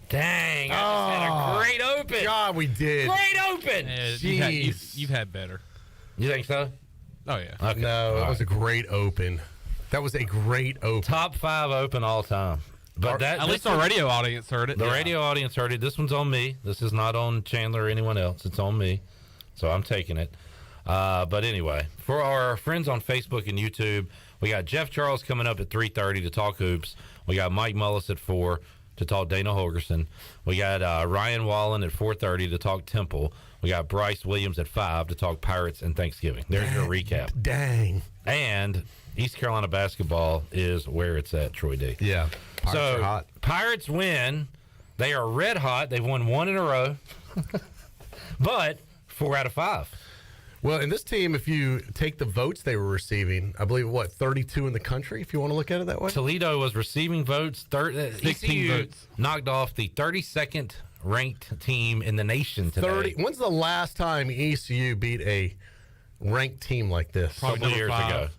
Dang, I just had a great open. God, we did. Great open. Yeah, you've had better. You think so? Oh, yeah. Okay. No, that was a great open. That was a great open. Top 5 open all time. But at least our radio audience heard it. The radio audience heard it. This one's on me. This is not on Chandler or anyone else. It's on me. So I'm taking it. But anyway, for our friends on Facebook and YouTube, we got Jeff Charles coming up at 3:30 to talk hoops. We got Mike Mullis at 4 to talk Dana Holgerson. We got Ryan Wallen at 4:30 to talk Temple. We got Bryce Williams at 5 to talk Pirates and Thanksgiving. There's your recap. Dang. And East Carolina basketball is where it's at, Troy D. Yeah. Pirates are hot. Pirates win. They are red hot. They've won 1 in a row. But 4 out of 5. Well, in this team, if you take the votes they were receiving, I believe, 32 in the country, if you want to look at it that way? Toledo was receiving votes. 16 ECU votes. Knocked off the 32nd ranked team in the nation today. When's the last time ECU beat a ranked team like this? Probably couple years ago.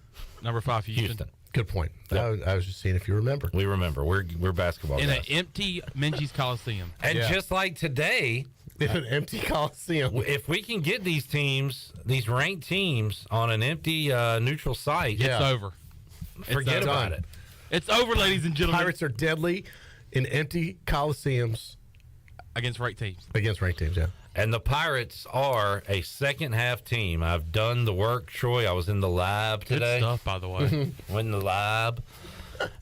Number 5, Houston. Good point. Yep. I was just seeing if you remember. We remember. We're basketball in guys. an empty Minges Coliseum. And just like today, in an empty Coliseum. If we can get these teams, these ranked teams, on an empty neutral site, It's over. Forget about it. It's over, ladies and gentlemen. Pirates are deadly in empty Coliseums against ranked teams. Against ranked teams, yeah. And the Pirates are a second half team. I've done the work, Troy. I was in the lab today. Good stuff, by the way. Went in the lab.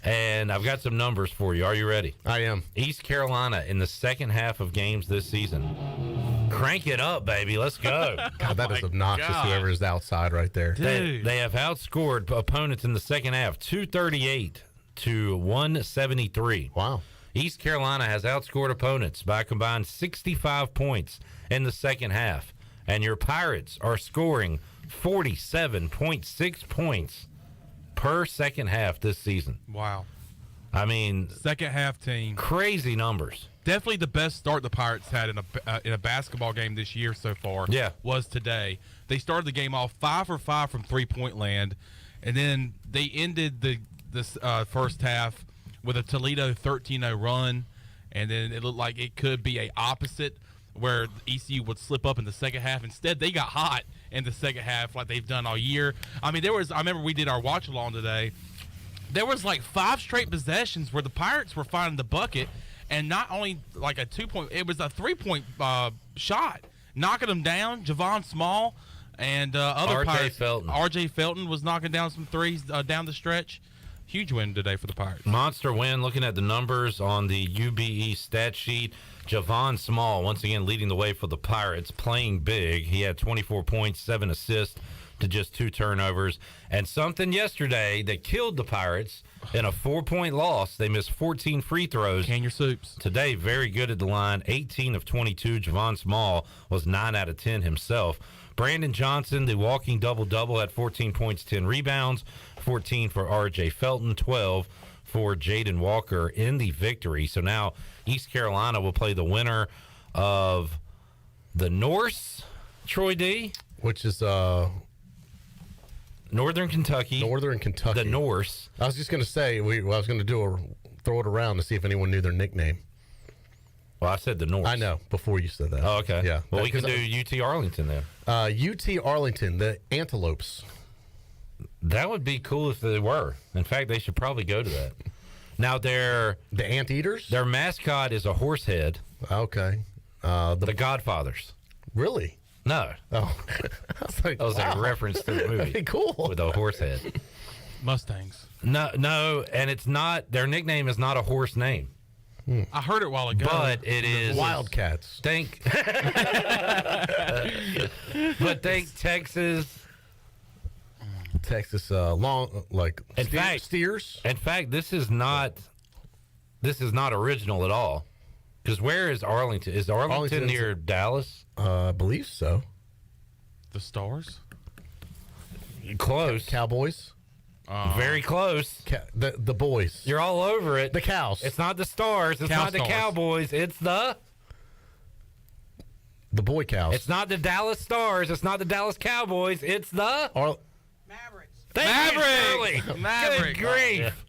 And I've got some numbers for you. Are you ready? I am. East Carolina in the second half of games this season. Crank it up, baby. Let's go. God, that is obnoxious, God. whoever is outside right there. They have outscored opponents in the second half 238 to 173. Wow. East Carolina has outscored opponents by a combined 65 points in the second half. And your Pirates are scoring 47.6 points per second half this season. Wow. I mean, second half team. Crazy numbers. Definitely the best start the Pirates had in a basketball game this year so far. Yeah. Was today. They started the game off 5 for 5 from 3-point land, and then they ended this first half with a Toledo 13-0 run, and then it looked like it could be a opposite where ECU would slip up in the second half. Instead, they got hot in the second half like they've done all year. I mean, I remember we did our watch along today. There was like 5 straight possessions where the Pirates were finding the bucket, and not only like a 2-point, it was a 3-point shot, knocking them down. Javon Small and other Pirates. R.J. Felton was knocking down some threes down the stretch. Huge win today for the Pirates. Monster win. Looking at the numbers on the UBE stat sheet, Javon Small once again leading the way for the Pirates, playing big. He had 24 points, 7 assists to just 2 turnovers. And something yesterday that killed the Pirates in a 4-point loss. They missed 14 free throws. Can your soups. Today, very good at the line, 18 of 22. Javon Small was 9 out of 10 himself. Brandon Johnson, the walking double-double, had 14 points, 10 rebounds, 14 for R.J. Felton, 12 for Jaden Walker in the victory. So now East Carolina will play the winner of the Norse, Troy D. Which is Northern Kentucky. The Norse. I was just going to say, I was going to throw it around to see if anyone knew their nickname. Well, I said the Norse. I know, before you said that. Oh, okay. Yeah. Well, we can do UT Arlington then. UT Arlington, the Antelopes. That would be cool if they were. In fact, they should probably go to that. Now, the Anteaters? Their mascot is a horse head. Okay. The Godfathers. Really? No. Oh. That was a reference to the movie. That'd be cool. With a horse head. Mustangs. No, and it's not, their nickname is not a horse name. I heard it a while ago. But it is Wildcats. But think Texas. Steers. In fact, this is not original at all. Because where is Arlington? Is Arlington near Dallas? I believe so. The Stars? Close. Cowboys. Very close. The boys. You're all over it. The Cows. It's not the Stars. It's not the Cowboys. It's the Boy Cows. It's not the Dallas Stars. It's not the Dallas Cowboys. It's the Mavericks. Mavericks. Mavericks. Good grief.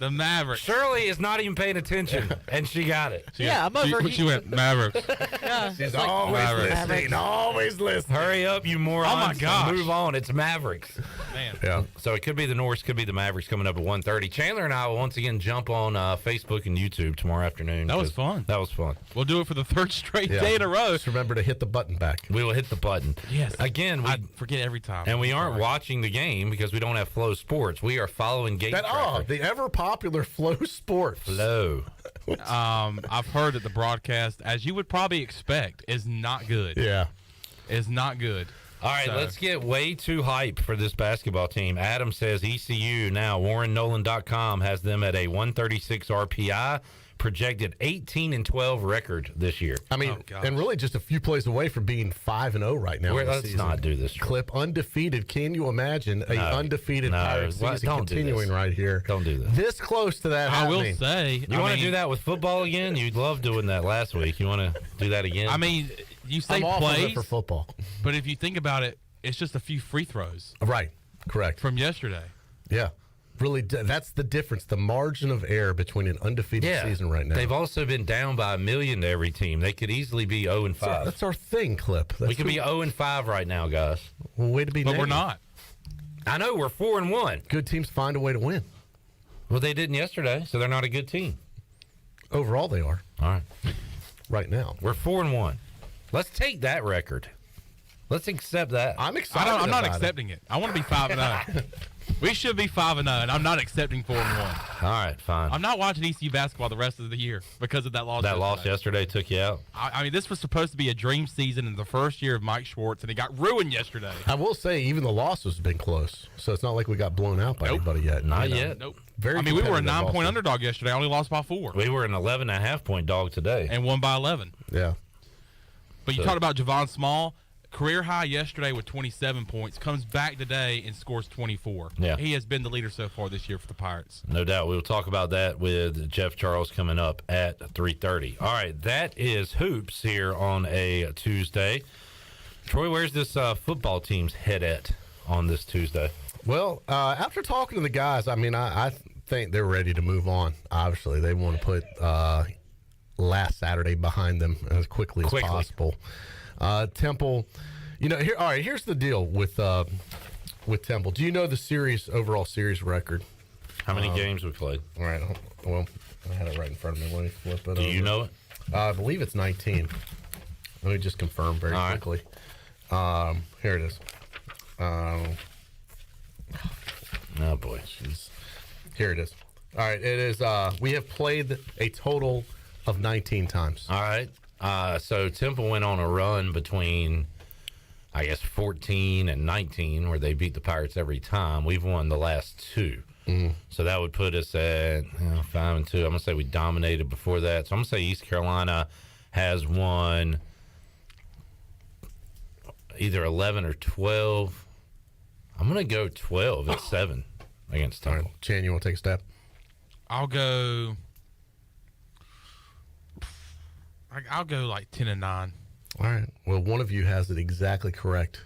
The Mavericks. Shirley is not even paying attention, and she got it. I'm over She went Mavericks. Yeah, She's always listening. Always listening. Hurry up, you morons. Oh, my gosh. Move on. It's Mavericks. Man. Yeah. So it could be the Norse, could be the Mavericks coming up at 1:30. Chandler and I will once again jump on Facebook and YouTube tomorrow afternoon. That was 'cause fun. That was fun. We'll do it for the third straight Yeah. day in a row. Just remember to hit the button back. We will hit the button. Yes. Again, I forget every time. and we aren't Sorry. watching the game because we don't have Flow Sports. We are following gate traffic. The ever popular Flow Sports. Flow. I've heard that the broadcast, as you would probably expect, is not good. Yeah. Is not good. All right, So- let's get way too hype for this basketball team. Adam says ECU now, WarrenNolan.com has them at a 136 RPI, projected 18-12 record this year. I mean, Oh, gosh. and really just a few plays away from being 5-0 right now. in the Let's season. not do this. Clip undefeated. Can you imagine a undefeated no, Pirates what? season Don't do continuing this. right here? Don't do this. This close to that I will happening. say. You want to do that with football again? You love doing that last week. You want to do that again? I mean, you say I'm off of it plays, for football. but if you think about it, it's just a few free throws Right. Correct. from yesterday. Yeah. Really, that's the difference. The margin of error between an undefeated season right now. They've also been down by 1 million to every team. They could easily be 0-5. That's our thing, Clip. We could be 0-5 right now, guys. way to be. But we're negative. not. I know we're 4-1. Good teams find a way to win. Well, they didn't yesterday, so they're not a good team. Overall, they are All right, right now. we're 4-1. Let's take that record. Let's accept that. I'm excited. I'm not about it. accepting it. I want to be 5-0. We should be 5-0, and I'm not accepting 4-1. All right, fine. I'm not watching ECU basketball the rest of the year because of that loss. That loss yesterday. yesterday took you out. I mean, this was supposed to be a dream season in the first year of Mike Schwartz, and it got ruined yesterday. I will say, even the loss has been close, so it's not like we got blown out by Nope. anybody yet. Not you know. yet. Nope. Very I mean, we were a competitive 9-point also. underdog yesterday. Only lost by 4 We were an 11.5-point dog today. and won by 11. Yeah. But you So- talked about Javon Small. Career high yesterday with 27 points. Comes back today and scores 24. Yeah. He has been the leader so far this year for the Pirates. No doubt. We'll talk about that with Jeff Charles coming up at 3:30. All right, that is Hoops here on a Tuesday. Troy, where's this football team's head at on this Tuesday? Well, after talking to the guys, I mean, I think they're ready to move on. Obviously, they want to put last Saturday behind them as quickly as possible. Temple, here. All right, here's the deal with Temple. Do you know the overall series record? How many games we played? All right. Well, I had it right in front of me. Let me flip it. Do you over. know it? I believe it's 19. Let me just confirm very All right. quickly. Here it is. Oh, boy. Jeez. Here it is. All right. It is. We have played a total of 19 times. All right. So Temple went on a run between, I guess, 14 and 19, where they beat the Pirates every time. We've won the last 2. So that would put us at 5-2. I'm going to say we dominated before that. So I'm going to say East Carolina has won either 11 or 12. I'm going to go 12 at 7 against All Temple. right. Chan, you want to take a stab? I'll go like 10-9. All right. Well, one of you has it exactly correct.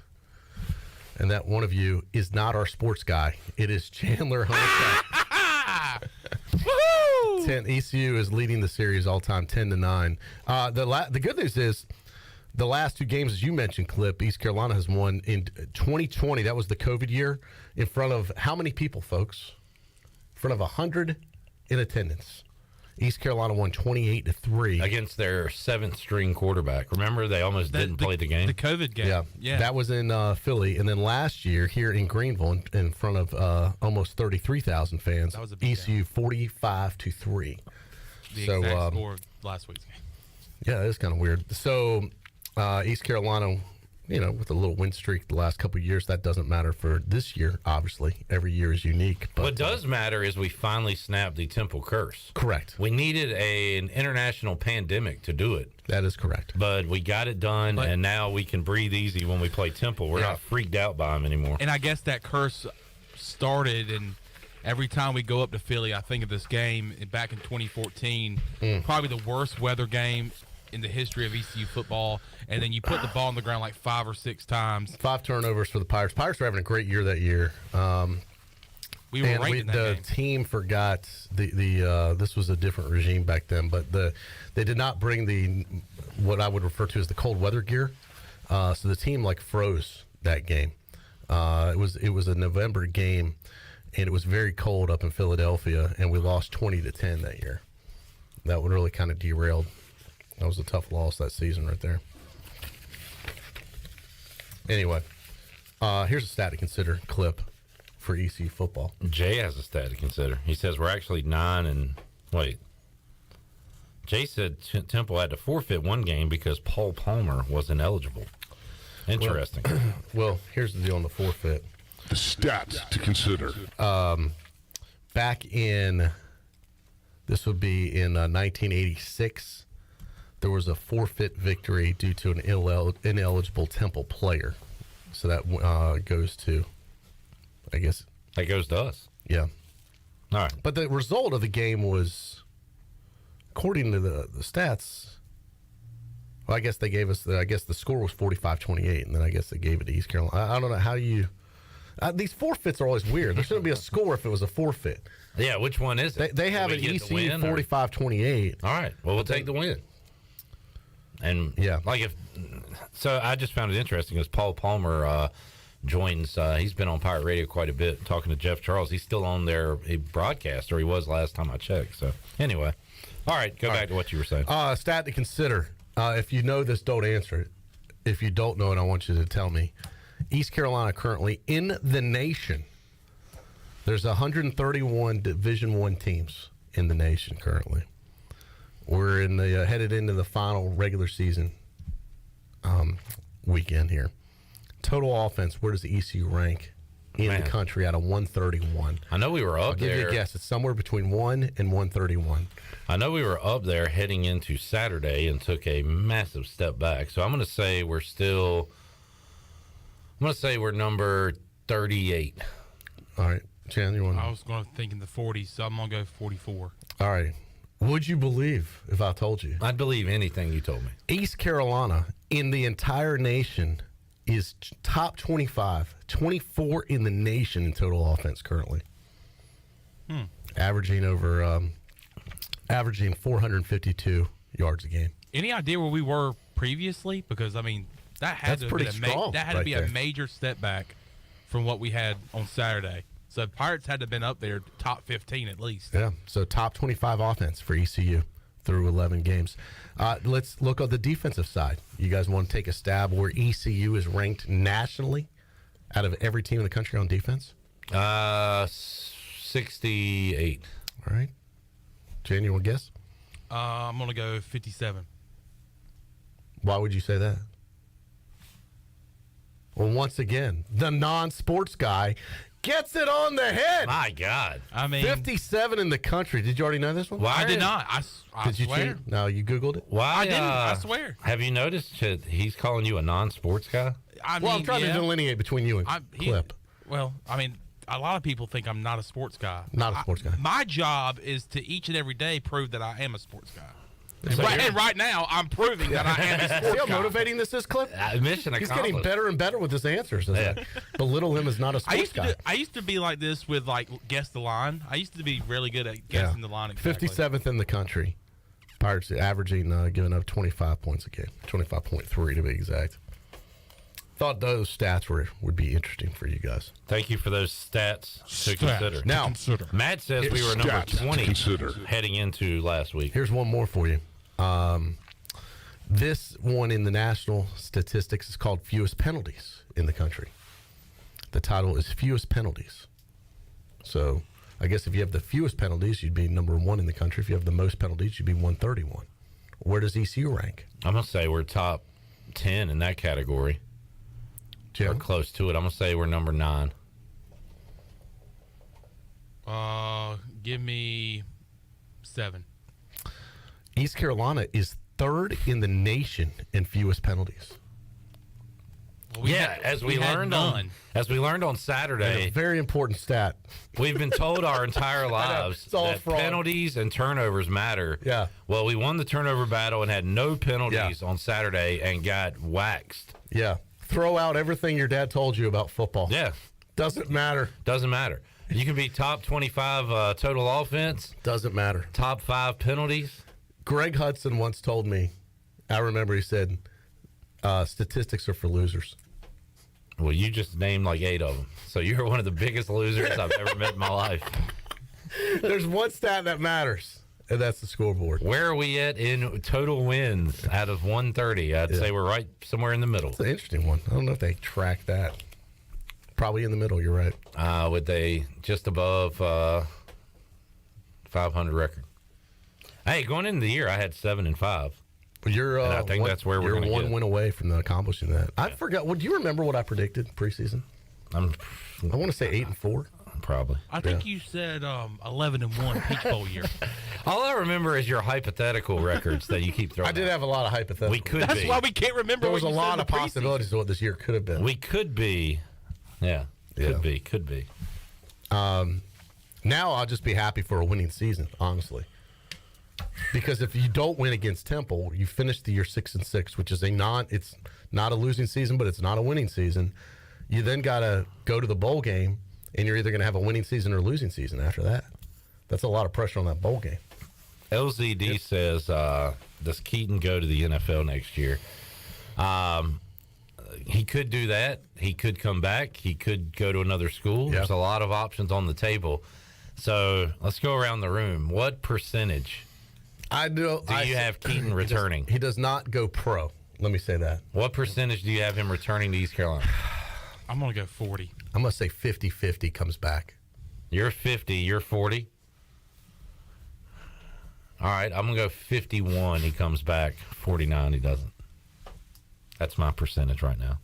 And that one of you is not our sports guy. It is Chandler Hunter. Woohoo! 10 ECU is leading the series all time 10-9. The good news is the last 2 games, as you mentioned, Clip, East Carolina has won in 2020. That was the COVID year. In front of how many people, folks? In front of 100 in attendance. East Carolina won 28-3 Against their 7th-string quarterback. Remember, they almost didn't play the game? The COVID game. Yeah, that was in Philly, and then last year here in Greenville, in front of almost 33,000 fans. That was a big ECU 45-3. The So, exact score of last week's game. Yeah, that is kind of weird. So East Carolina, with a little win streak the last couple of years, that doesn't matter for this year. Obviously, every year is unique. But What does matter is we finally snapped the Temple curse. correct. We needed an international pandemic to do it, That is correct. but we got it done, But- and now we can breathe easy when we play Temple. We're Yeah. not freaked out by them anymore. And I guess that curse started, and every time we go up to Philly, I think of this game back in 2014, probably the worst weather game in the history of ECU football. And then you put the ball on the ground like 5 or 6 times. 5 turnovers for the Pirates. Pirates were having a great year that year. We were ranked in that the game. team forgot the this was a different regime back then, but they did not bring the what I would refer to as the cold weather gear. So the team froze that game. It was a November game, and it was very cold up in Philadelphia, and we lost 20-10 that year. That would really kind of derailed. That was a tough loss that season right there. Anyway, here's a stat to consider clip for ECU football. Jay has a stat to consider. He says we're actually 9 and wait. Jay said Temple had to forfeit one game because Paul Palmer was ineligible. Interesting. Well, here's the deal on the forfeit. The stats to consider. Back in, this would be in 1986, there was a forfeit victory due to an ineligible Temple player. So that goes to, I guess. That goes to us. Yeah. All right. But the result of the game was, according to the stats, well, I guess they gave us, I guess the score was 45-28, and then I guess they gave it to East Carolina. I don't know how you, these forfeits are always weird. There shouldn't be a score if it was a forfeit. Yeah, which one is it? They have an ECU 45-28. All right. Well, we'll take the win. And yeah, so I just found it interesting as Paul Palmer joins. He's been on Pirate Radio quite a bit, talking to Jeff Charles. He's still on their broadcast, or he was last time I checked. So anyway, all right, go back to what you were saying. Stat to consider. If you know this, don't answer it. If you don't know it, I want you to tell me. East Carolina currently in the nation. There's 131 Division I teams in the nation currently. We're in the headed into the final regular season weekend here. Total offense, where does the ECU rank in the country out of 131? I know we were up there. I'll give you a guess. It's somewhere between 1 and 131. I know we were up there heading into Saturday and took a massive step back. So I'm going to say we're number 38. All right. Chan, you want I was going to think in the 40s, so I'm going to go 44. All right. Would you believe if I told you? I'd believe anything you told me. East Carolina in the entire nation is top 25, 24 in the nation in total offense currently. Averaging 452 yards a game. Any idea where we were previously? Because, I mean, that had That's to pretty strong that had to right be there. a major step back from what we had on Saturday. So Pirates had to have been up there top 15 at least. Yeah, so top 25 offense for ECU through 11 games. Let's look at the defensive side. You guys want to take a stab where ECU is ranked nationally out of every team in the country on defense? 68. All right. Jan, you want to guess? I'm going to go 57. Why would you say that? Well, once again, the non-sports guy gets it on the head. My God. I mean, 57 in the country. Did you already know this one? Why I did not. I Did you swear. cheat? No, you Googled it? Why? I didn't. I swear. Have you noticed that he's calling you a non-sports guy? I Well, mean, I'm trying to delineate between you and Clip. Well, I mean, a lot of people think I'm not a sports guy. Not a sports guy. My job is to each and every day prove that I am a sports guy. So And right now, I'm proving that I am a See sports how guy. motivating this is, Clip? Mission He's accomplished. getting better and better with his answers. As I belittle him as not a sports guy. I used to be like this with guess the line. I used to be really good at guessing the line. Exactly. 57th in the country. Pirates averaging giving up 25 points a game, 25.3 to be exact. Thought those stats would be interesting for you guys. Thank you for those stats to consider. Now, Matt says we were number Stats to 20 consider. heading into last week. here's one more for you. This one in the national statistics is called fewest penalties in the country. The title is fewest penalties. So I guess if you have the fewest penalties, you'd be number 1 in the country. If you have the most penalties, you'd be 131. Where does ECU rank? I'm going to say we're top 10 in that category. Or Jim? close to it. I'm going to say we're number 9. Give me 7. East Carolina is 3rd in the nation in fewest penalties. Well, As we learned on A Saturday, very important stat. we've been told our entire lives It's all that fraud. penalties and turnovers matter. Yeah. Well, we won the turnover battle and had no penalties on Saturday and got waxed. Yeah. Throw out everything your dad told you about football. Yeah. Doesn't matter. Doesn't matter. You can be top 25 total offense, Doesn't matter. top 5 penalties. Greg Hudson once told me, I remember he said, statistics are for losers. Well, you just named like 8 of them. So you're one of the biggest losers I've ever met in my life. There's one stat that matters, and that's the scoreboard. Where are we at in total wins out of 130? I'd say we're right somewhere in the middle. It's an interesting one. I don't know if they track that. Probably in the middle, you're right. With a just above 500 record. Hey, going into the year, I had 7 and 5. You're, And I think that's where we're you're gonna one get. win away from accomplishing that. I forgot. Well, do you remember what I predicted preseason? I want to say 8-4. Probably. I think you said 11-1 Peach Bowl year. All I remember is your hypothetical records that you keep throwing. I did out. have a lot of hypotheticals. We could That's be. why we can't remember. There was a what you said lot in of the preseason. possibilities of what this year could have been. We could be. Yeah. Yeah. Could be. Now I'll just be happy for a winning season, honestly. Because if you don't win against Temple, you finish the year 6-6, which is it's not a losing season, but it's not a winning season. You then got to go to the bowl game, and you're either going to have a winning season or a losing season after that. That's a lot of pressure on that bowl game. LZD says, does Keaton go to the NFL next year? He could do that. He could come back. He could go to another school. Yeah. There's a lot of options on the table. So let's go around the room. What percentage I know. do you have Keaton returning? He does not go pro. Let me say that. What percentage do you have him returning to East Carolina? I'm going to go 40. I'm going to say 50-50 comes back. You're 50. You're 40. All right. I'm going to go 51. He comes back. 49. He doesn't. That's my percentage right now.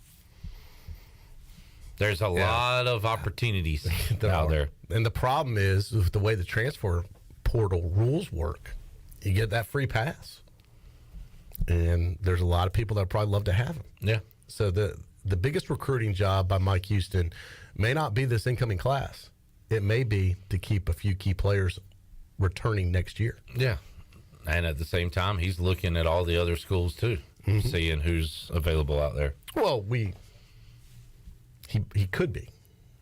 There's a lot of opportunities out there. And the problem is with the way the transfer portal rules work, you get that free pass. And there's a lot of people that probably love to have him. Yeah. So the biggest recruiting job by Mike Houston may not be this incoming class. It may be to keep a few key players returning next year. Yeah. And at the same time, he's looking at all the other schools too, seeing who's available out there. Well, he could be.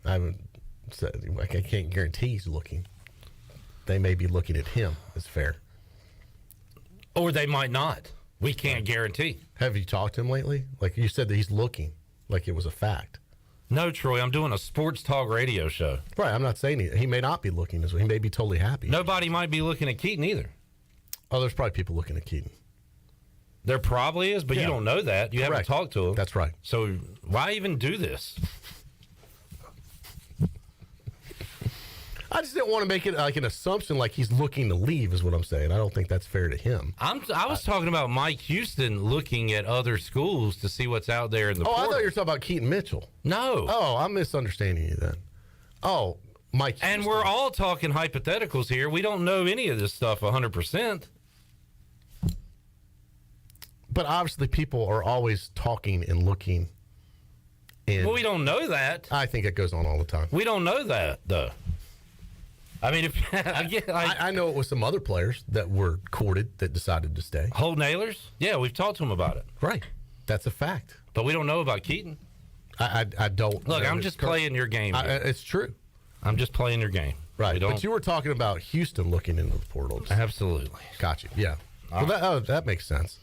I haven't said, I can't guarantee he's looking. They may be looking at him. It's fair. Or they might not. We can't guarantee. Have you talked to him lately? Like you said that he's looking, like it was a fact. No, Troy, I'm doing a sports talk radio show. Right, I'm not saying he may not be looking as well. He may be totally happy. Nobody might be looking at Keaton either. Oh, there's probably people looking at Keaton. There probably is, but you don't know that. You haven't Correct. talked to him. That's right. So why even do this? I just didn't want to make it like an assumption like he's looking to leave is what I'm saying. I don't think that's fair to him. I was talking about Mike Houston looking at other schools to see what's out there in the Oh, I portal. thought you were talking about Keaton Mitchell. No. Oh, I'm misunderstanding you then. Oh, Mike Houston. And we're all talking hypotheticals here. We don't know any of this stuff 100%. But obviously people are always talking and looking. And Well, we don't know that. I think it goes on all the time. We don't know that, though. I mean, if I know it was some other players that were courted that decided to stay. Holt Nailers, yeah, we've talked to him about it, Right. That's a fact. but we don't know about Keaton. I don't Look, know I'm his just current- playing your game. here. It's true. I'm just playing your game. Right. We don't, But you were talking about Houston looking into the portal. absolutely. Got you. Yeah. Well, that makes sense.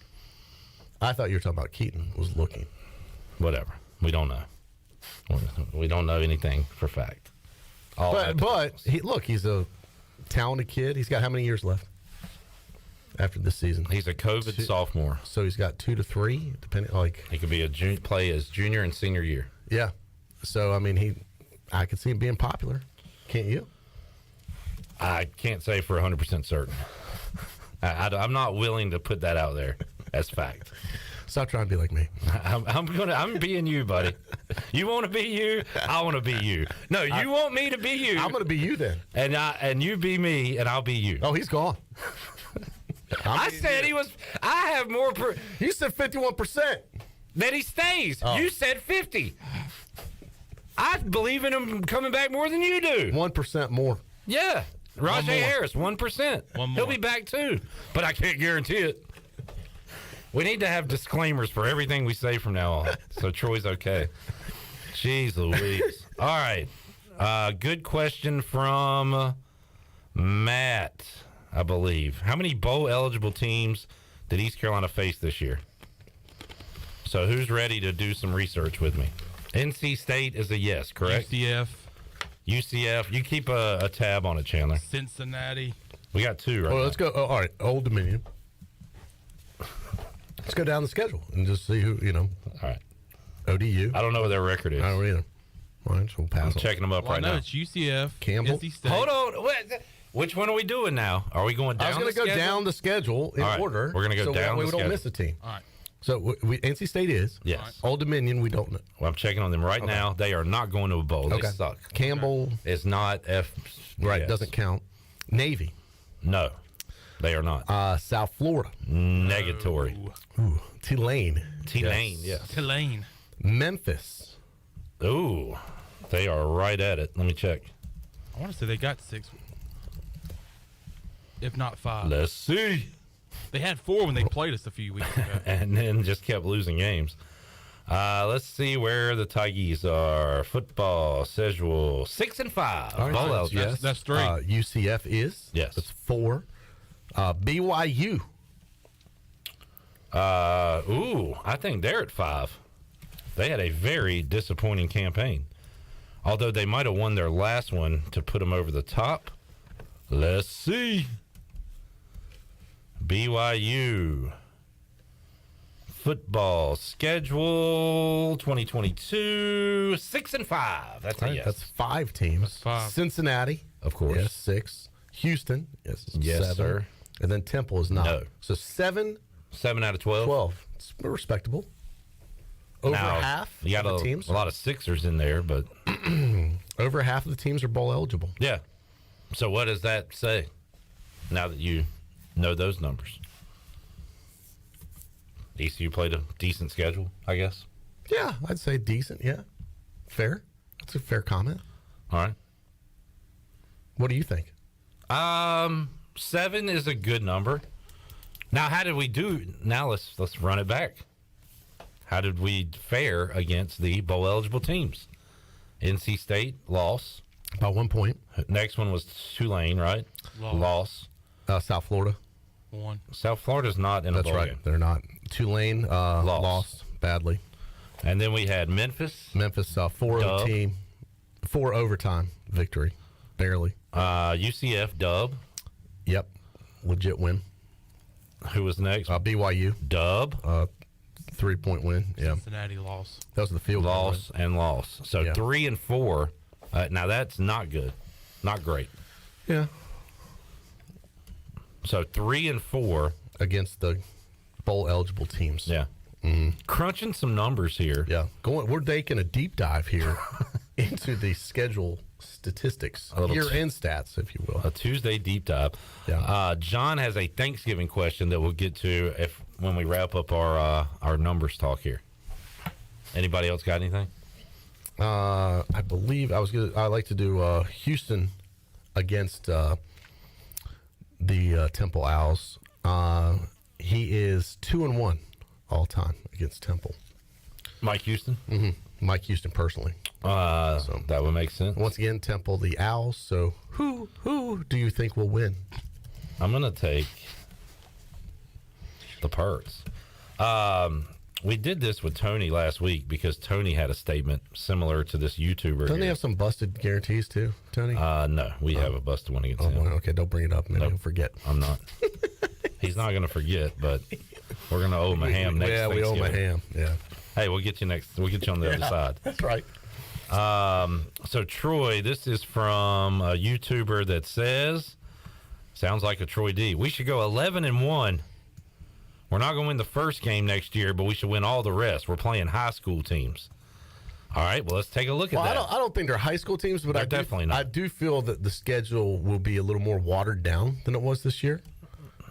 I thought you were talking about Keaton was looking. Whatever. We don't know. We don't know anything for fact. All But he's a talented kid. He's got how many years left after this season? he's a COVID sophomore. So he's got 2 to 3, depending. He could be play his junior and senior year. Yeah. So I mean, I could see him being popular. Can't you? I can't say for 100% certain. I'm not willing to put that out there as fact. Stop trying to be like me. I'm being you, buddy. You want to be you, I want to be you. No, you want me to be you, I'm going to be you then. and you be me, and I'll be you. Oh, he's gone. I said he was. I have more. You said 51%. That he stays. Oh. You said 50. I believe in him coming back more than you do. 1% more. Yeah. Rajay more. Harris, 1%. One more. He'll be back too, but I can't guarantee it. We need to have disclaimers for everything we say from now on, so Troy's okay. Jeez Louise. All right. Good question from Matt, I believe. How many bowl-eligible teams did East Carolina face this year? So who's ready to do some research with me? NC State is a yes, correct? UCF. You keep a tab on it, Chandler. Cincinnati. We got 2 right now. Let's go. All right, Old Dominion. Let's go down the schedule and just see who, All right. ODU. I don't know what their record is. I don't either. All right, so we'll pass I'm on. checking them up Well, right I know now. it's UCF. Campbell? NC State. Hold on. Which one are we doing now? Are we going down I was going to go schedule? down the schedule in All right, order. we're gonna go so down we the don't schedule. miss a team. All right. So NC State is. Yes. All right. Old Dominion, we don't know. Well, I'm checking on them right now. They are not going to a bowl. They Okay. suck. Campbell, It's not F. right, yes. doesn't count. Navy, No, they are not. South Florida. Negatory. Ooh, Tulane. Tulane, yes. Tulane. Memphis. Ooh, they are right at it. Let me check. I want to say they got 6, if not 5. Let's see. They had 4 when they played us a few weeks ago. And then just kept losing games. Let's see where the Tigers are. Football, schedule 6 and 5. All right, Bowl so eligible. yes. That's 3. UCF is. Yes. That's 4. BYU. I think they're at 5. They had a very disappointing campaign. Although they might have won their last one to put them over the top. Let's see. BYU. Football schedule 2022 6 and 5. That's All a right, yes. That's 5 teams. That's 5. Cincinnati. Of course. Yes, 6. Houston. Yes, Yes, 7. sir. And then Temple is not. No. So 7, 7 out of 12. 12. It's respectable. Over Now, half you got of the teams. a lot of Sixers in there, but Over half of the teams are bowl eligible. yeah. So what does that say? Now that you know those numbers, ECU played a decent schedule, I guess. Yeah, I'd say decent. Yeah, fair. That's a fair comment. All right. What do you think? 7 is a good number. Now, how did we do? Now let's run it back. How did we fare against the bowl eligible teams? NC State loss. About 1 point. Next one was Tulane, right? Loss. South Florida. 1. South Florida's not in a That's bowl right. game. They're not. Tulane lost badly. And then we had Memphis. Memphis 4 Dub. team, 4 overtime victory, barely. UCF dub. Yep, legit win. Who was next? BYU Dub. 3-point win. Yeah, Cincinnati loss. that was the field goal, Loss and loss. So Yeah. 3 and 4. Now that's not good. Not great. right? Yeah, So 3 and 4. against the bowl eligible teams. Yeah. Crunching some numbers here. Yeah, we're taking a deep dive here into the schedule statistics, A little year-end stats, if you will. A Tuesday deep dive. Yeah. John has a Thanksgiving question that we'll get to when we wrap up our numbers talk here. Anybody else got anything? I believe I like to do Houston against the Temple Owls. He is 2-1 all time against Temple. Mike Houston? Mike Houston personally. That would make sense. Once again, Temple the Owls. So who do you think will win? I'm going to take the Perks. We did this with Tony last week because Tony had a statement similar to this YouTuber. Don't they here. have some busted guarantees too, Tony? No, we have a busted one against Oh, him. okay, don't bring it up, man. Nope. He'll forget. I'm not. He's not going to forget, but we're going to owe him a ham next Yeah, we owe him a Thanksgiving. ham. Yeah, Hey, we'll get you next. We'll get you on the other side. that's right. So Troy, this is from a YouTuber that says, sounds like a Troy D. We should go 11-1. We're not going to win the first game next year, but we should win all the rest. We're playing high school teams. All right, well, let's take a look at that. I don't think they're high school teams, but They're definitely not. I do feel that the schedule will be a little more watered down than it was this year,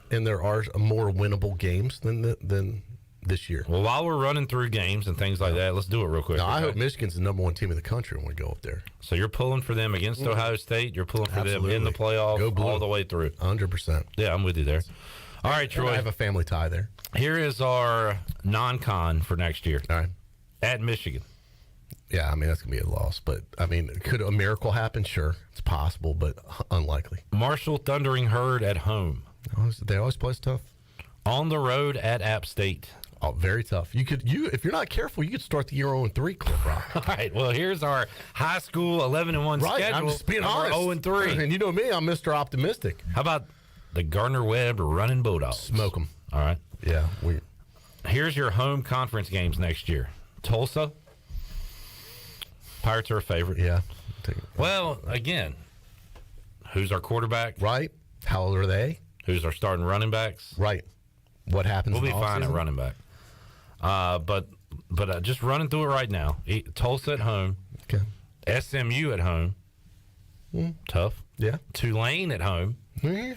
and there are more winnable games than this year. Well, while we're running through games and things like that, let's do it real quick. Now, I okay? hope Michigan's the number 1 team in the country when we go up there. So you're pulling for them against Ohio State. You're pulling for them in the Absolutely. playoff Go blue. all the way through. 100%. Yeah, I'm with you there. All right, And Troy. I have a family tie there. Here is our non-con for next year. All right. At Michigan. Yeah, I mean, that's going to be a loss. But, I mean, could a miracle happen? Sure. It's possible, but unlikely. Marshall Thundering Herd at home. They always play tough. On the road at App State. Oh, very tough. If you're not careful, you could start the year 0-3, Cliff Rock. All right. Well, here's our high school 11-1 Right, schedule. I'm just being honest. 0-3. And you know me, I'm Mr. Optimistic. How about the Gardner-Webb Running Bulldogs? Smoke them. All right. Yeah. Here's your home conference games next year. Tulsa. Pirates are a favorite. Yeah. Well, again, who's our quarterback? Right. How old are they? Who's our starting running backs? Right. What happens? We'll be fine at running back. But just running through it right now. Tulsa at home. Okay. SMU at home. Tough. Yeah. Tulane at home. Yeah.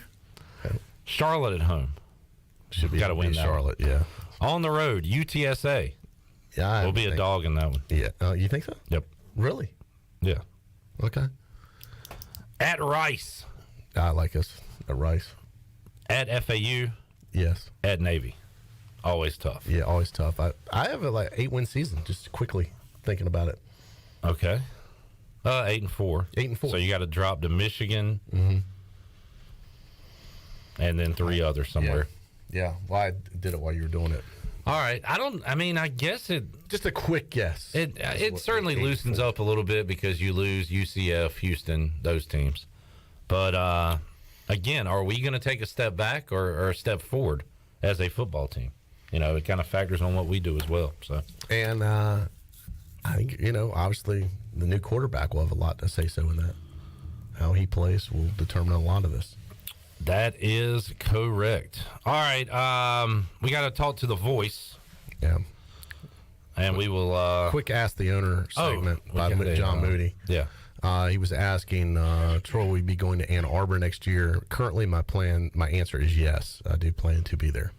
Charlotte at home. Should be Gotta able to win beat that Charlotte. Yeah. On the road, UTSA. Yeah. We'll be a dog in that one. Yeah. You think so? Yep. Really? Yeah. Okay. At Rice. I like us at Rice. At FAU. Yes. At Navy. Always tough. Yeah, always tough. I have a 8-win season. Just quickly thinking about it. Okay. 8-4. 8-4. So you got to drop to Michigan. Mm-hmm. And then 3 others somewhere. Yeah. Well, I did it while you were doing it. All right. I guess it. Just a quick guess. It certainly loosens up a little bit because you lose UCF, Houston, those teams. But again, are we going to take a step back or a step forward as a football team? It kind of factors on what we do as well. So, and I think obviously the new quarterback will have a lot to say so in that. How he plays will determine a lot of this. That is correct. All right, we got to talk to the voice. Yeah. And we will... Quick Ask the Owner segment by John Moody. Yeah. He was asking, Troy, will we be going to Ann Arbor next year? Currently, my answer is yes. I do plan to be there.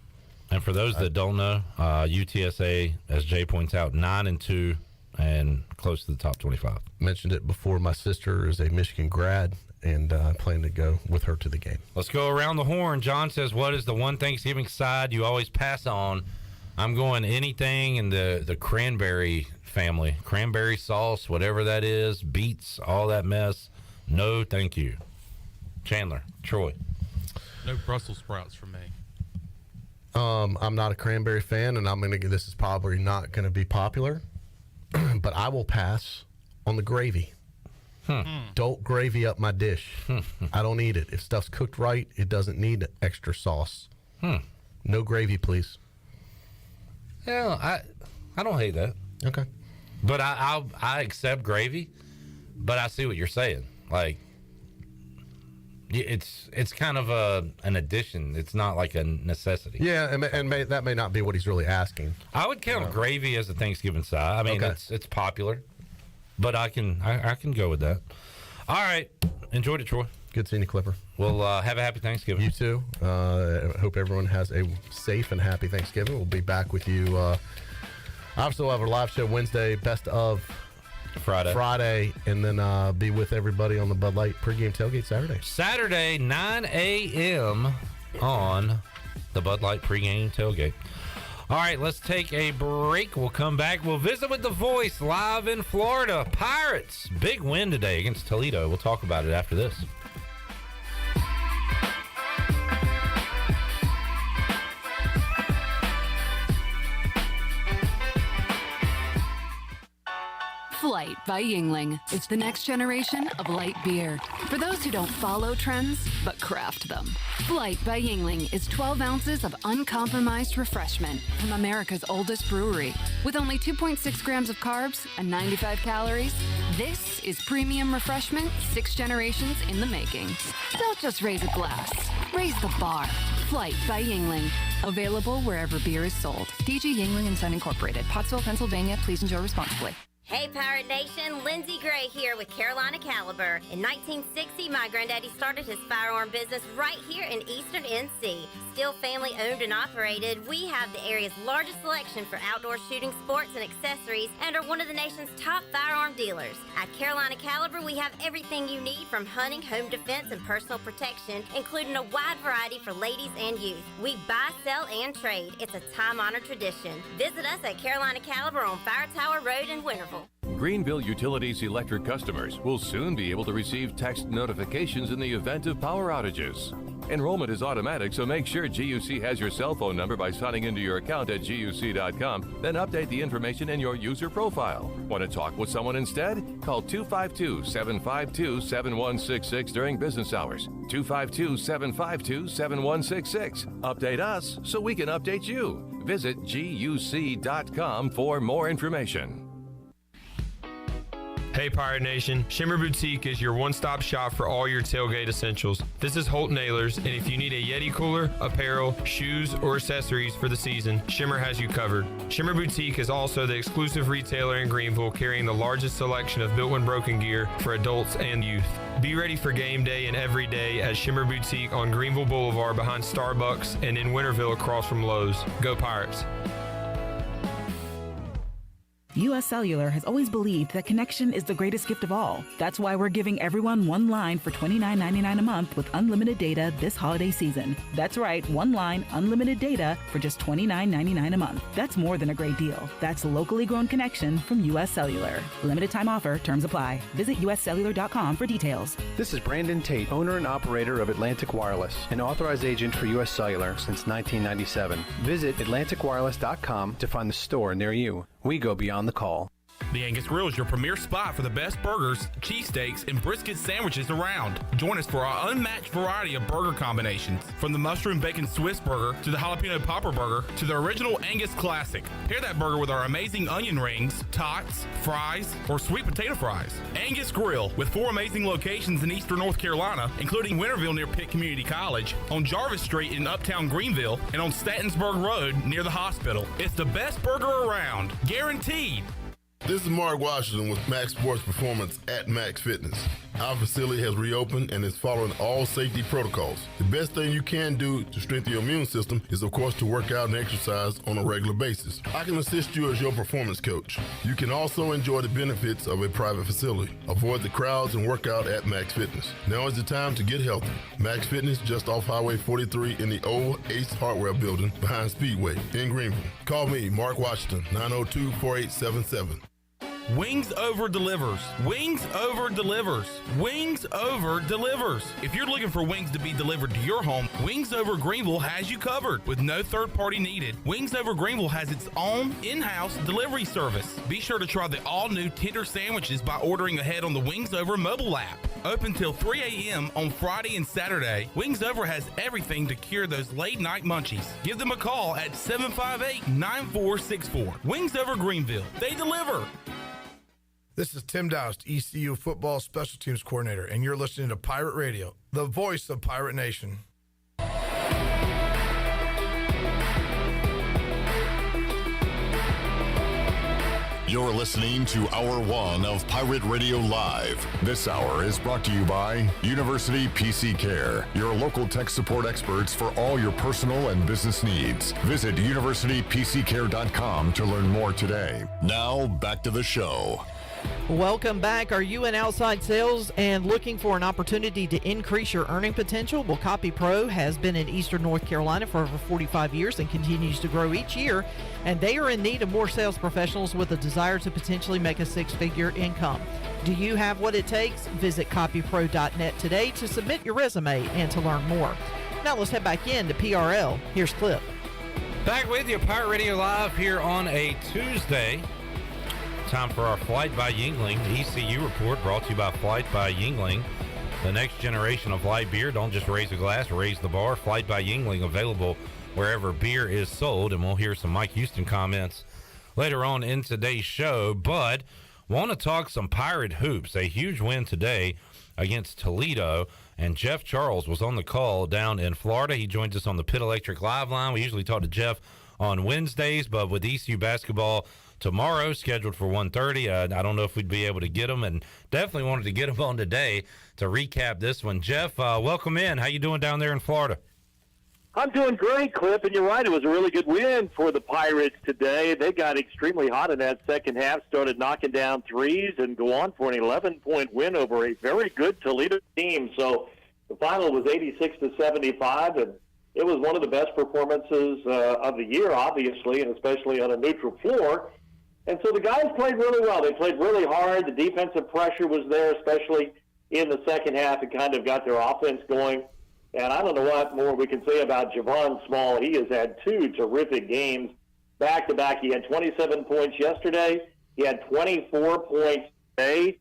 And for those that don't know, UTSA, as Jay points out, 9-2 and close to the top 25. Mentioned it before. My sister is a Michigan grad, and I plan to go with her to the game. Let's go around the horn. John says, what is the one Thanksgiving side you always pass on? I'm going anything in the cranberry family. Cranberry sauce, whatever that is, beets, all that mess. No, thank you. Chandler, Troy. No Brussels sprouts for me. I'm not a cranberry fan, and this is probably not going to be popular, but I will pass on the gravy. Don't gravy up my dish. I don't need it. If stuff's cooked right, it doesn't need extra sauce. No gravy, please. Yeah, I don't hate that. Okay. But I accept gravy, but I see what you're saying. Like, it's kind of an addition. It's not like a necessity. Yeah, and that may not be what he's really asking. I would count gravy as a Thanksgiving side. I mean, Okay. it's popular, but I can go with that. All right, enjoyed it, Troy. Good seeing you, Clipper. We'll have a happy Thanksgiving. You too. Hope everyone has a safe and happy Thanksgiving. We'll be back with you. Obviously, we'll have our live show Wednesday, best of Friday, and then be with everybody on the Bud Light pregame tailgate Saturday, 9 a.m. on the Bud Light pregame tailgate. All right, let's take a break. We'll come back. We'll visit with the voice live in Florida. Pirates, big win today against Toledo. We'll talk about it after this. Flight by Yingling. It's the next generation of light beer. For those who don't follow trends, but craft them. Flight by Yingling is 12 ounces of uncompromised refreshment from America's oldest brewery. With only 2.6 grams of carbs and 95 calories, this is premium refreshment 6 generations in the making. Don't just raise a glass, raise the bar. Flight by Yingling. Available wherever beer is sold. DG Yingling & Son Incorporated, Pottsville, Pennsylvania. Please enjoy responsibly. Hey Pirate Nation, Lindsay Gray here with Carolina Caliber. In 1960, my granddaddy started his firearm business right here in Eastern NC. Still family owned and operated, we have the area's largest selection for outdoor shooting sports and accessories and are one of the nation's top firearm dealers. At Carolina Caliber, we have everything you need from hunting, home defense, and personal protection, including a wide variety for ladies and youth. We buy, sell, and trade. It's a time-honored tradition. Visit us at Carolina Caliber on Fire Tower Road in Winterville. Greenville Utilities electric customers will soon be able to receive text notifications in the event of power outages. Enrollment is automatic, so make sure GUC has your cell phone number by signing into your account at GUC.com, then update the information in your user profile. Want to talk with someone instead? Call 252-752-7166 during business hours. 252-752-7166. Update us so we can update you. Visit GUC.com for more information. Hey Pirate Nation, Shimmer Boutique is your one-stop shop for all your tailgate essentials. This is Holt Nailers, and if you need a Yeti cooler, apparel, shoes, or accessories for the season, Shimmer has you covered. Shimmer Boutique is also the exclusive retailer in Greenville carrying the largest selection of built and broken gear for adults and youth. Be ready for game day and every day at Shimmer Boutique on Greenville Boulevard behind Starbucks and in Winterville across from Lowe's. Go Pirates! U.S. Cellular has always believed that connection is the greatest gift of all. That's why we're giving everyone one line for $29.99 a month with unlimited data this holiday season. That's right, one line, unlimited data for just $29.99 a month. That's more than a great deal. That's locally grown connection from U.S. Cellular. Limited time offer, terms apply. Visit uscellular.com for details. This is Brandon Tate, owner and operator of Atlantic Wireless, an authorized agent for U.S. Cellular since 1997. Visit atlanticwireless.com to find the store near you. We go beyond the call. The Angus Grill is your premier spot for the best burgers, cheesesteaks, and brisket sandwiches around. Join us for our unmatched variety of burger combinations, from the mushroom bacon Swiss burger to the jalapeno popper burger to the original Angus classic. Pair that burger with our amazing onion rings, tots, fries, or sweet potato fries. Angus Grill, with 4 amazing locations in eastern North Carolina, including Winterville near Pitt Community College, on Jarvis Street in uptown Greenville, and on Statensburg Road near the hospital. It's the best burger around, guaranteed. This is Mark Washington with Max Sports Performance at Max Fitness. Our facility has reopened and is following all safety protocols. The best thing you can do to strengthen your immune system is, of course, to work out and exercise on a regular basis. I can assist you as your performance coach. You can also enjoy the benefits of a private facility. Avoid the crowds and work out at Max Fitness. Now is the time to get healthy. Max Fitness, just off Highway 43 in the old Ace Hardware building behind Speedway in Greenville. Call me, Mark Washington, 902-4877. Wings Over delivers. Wings Over delivers. Wings Over delivers. If you're looking for wings to be delivered to your home, Wings Over Greenville has you covered with no third party needed. Wings Over Greenville has its own in-house delivery service. Be sure to try the all-new tender sandwiches by ordering ahead on the Wings Over mobile app. Open till 3 a.m. on Friday and Saturday, Wings Over has everything to cure those late night munchies. Give them a call at 758-9464. Wings Over Greenville. They deliver. This is Tim Doust, ECU Football Special Teams Coordinator, and you're listening to Pirate Radio, the voice of Pirate Nation. You're listening to Hour 1 of Pirate Radio Live. This hour is brought to you by University PC Care, your local tech support experts for all your personal and business needs. Visit universitypccare.com to learn more today. Now, back to the show. Welcome back. Are you in outside sales and looking for an opportunity to increase your earning potential? Well, Copy Pro has been in Eastern North Carolina for over 45 years and continues to grow each year, and they are in need of more sales professionals with a desire to potentially make a six-figure income. Do you have what it takes? Visit copypro.net today to submit your resume and to learn more. Now let's head back in to PRL. Here's Clip. Back with you, Pirate Radio Live here on a Tuesday. Time for our Flight by Yingling, the ECU report brought to you by Flight by Yingling. The next generation of light beer. Don't just raise a glass, raise the bar. Flight by Yingling, available wherever beer is sold. And we'll hear some Mike Houston comments later on in today's show. But want to talk some Pirate hoops. A huge win today against Toledo. And Jeff Charles was on the call down in Florida. He joins us on the Pit Electric Live line. We usually talk to Jeff on Wednesdays, but with ECU basketball tomorrow scheduled for 1:30, I don't know if we'd be able to get him, and definitely wanted to get him on today to recap this one. Jeff, welcome in. How you doing down there in Florida? I'm doing great, Clip, and you're right. It was a really good win for the Pirates today. They got extremely hot in that second half, started knocking down threes, and go on for an 11-point win over a very good Toledo team. So the final was 86-75, and it was one of the best performances of the year, obviously, and especially on a neutral floor. And so the guys played really well. They played really hard. The defensive pressure was there, especially in the second half. It kind of got their offense going. And I don't know what more we can say about Javon Small. He has had 2 terrific games back-to-back. He had 27 points yesterday. He had 24 points today.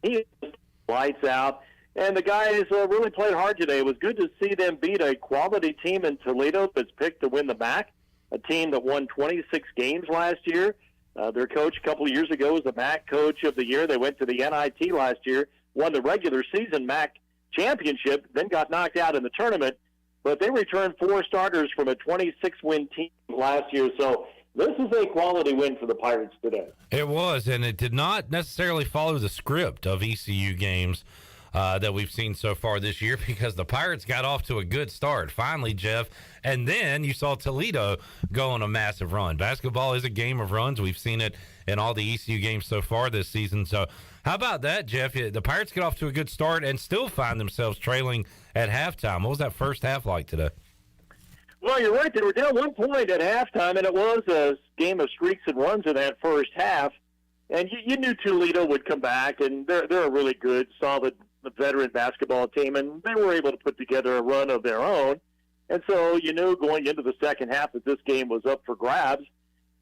He just lights out. And the guys really played hard today. It was good to see them beat a quality team in Toledo that's picked to win the MAC, a team that won 26 games last year. Their coach a couple of years ago was the MAC Coach of the Year. They went to the NIT last year, won the regular season MAC championship, then got knocked out in the tournament. But they returned 4 starters from a 26-win team last year. So this is a quality win for the Pirates today. It was, and it did not necessarily follow the script of ECU games that we've seen so far this year, because the Pirates got off to a good start, finally, Jeff, and then you saw Toledo go on a massive run. Basketball is a game of runs. We've seen it in all the ECU games so far this season. So how about that, Jeff? The Pirates get off to a good start and still find themselves trailing at halftime. What was that first half like today? Well, you're right. They were down 1 point at halftime, and it was a game of streaks and runs in that first half. And you knew Toledo would come back, and they're a really good, solid veteran basketball team, and they were able to put together a run of their own. And so you knew going into the second half that this game was up for grabs.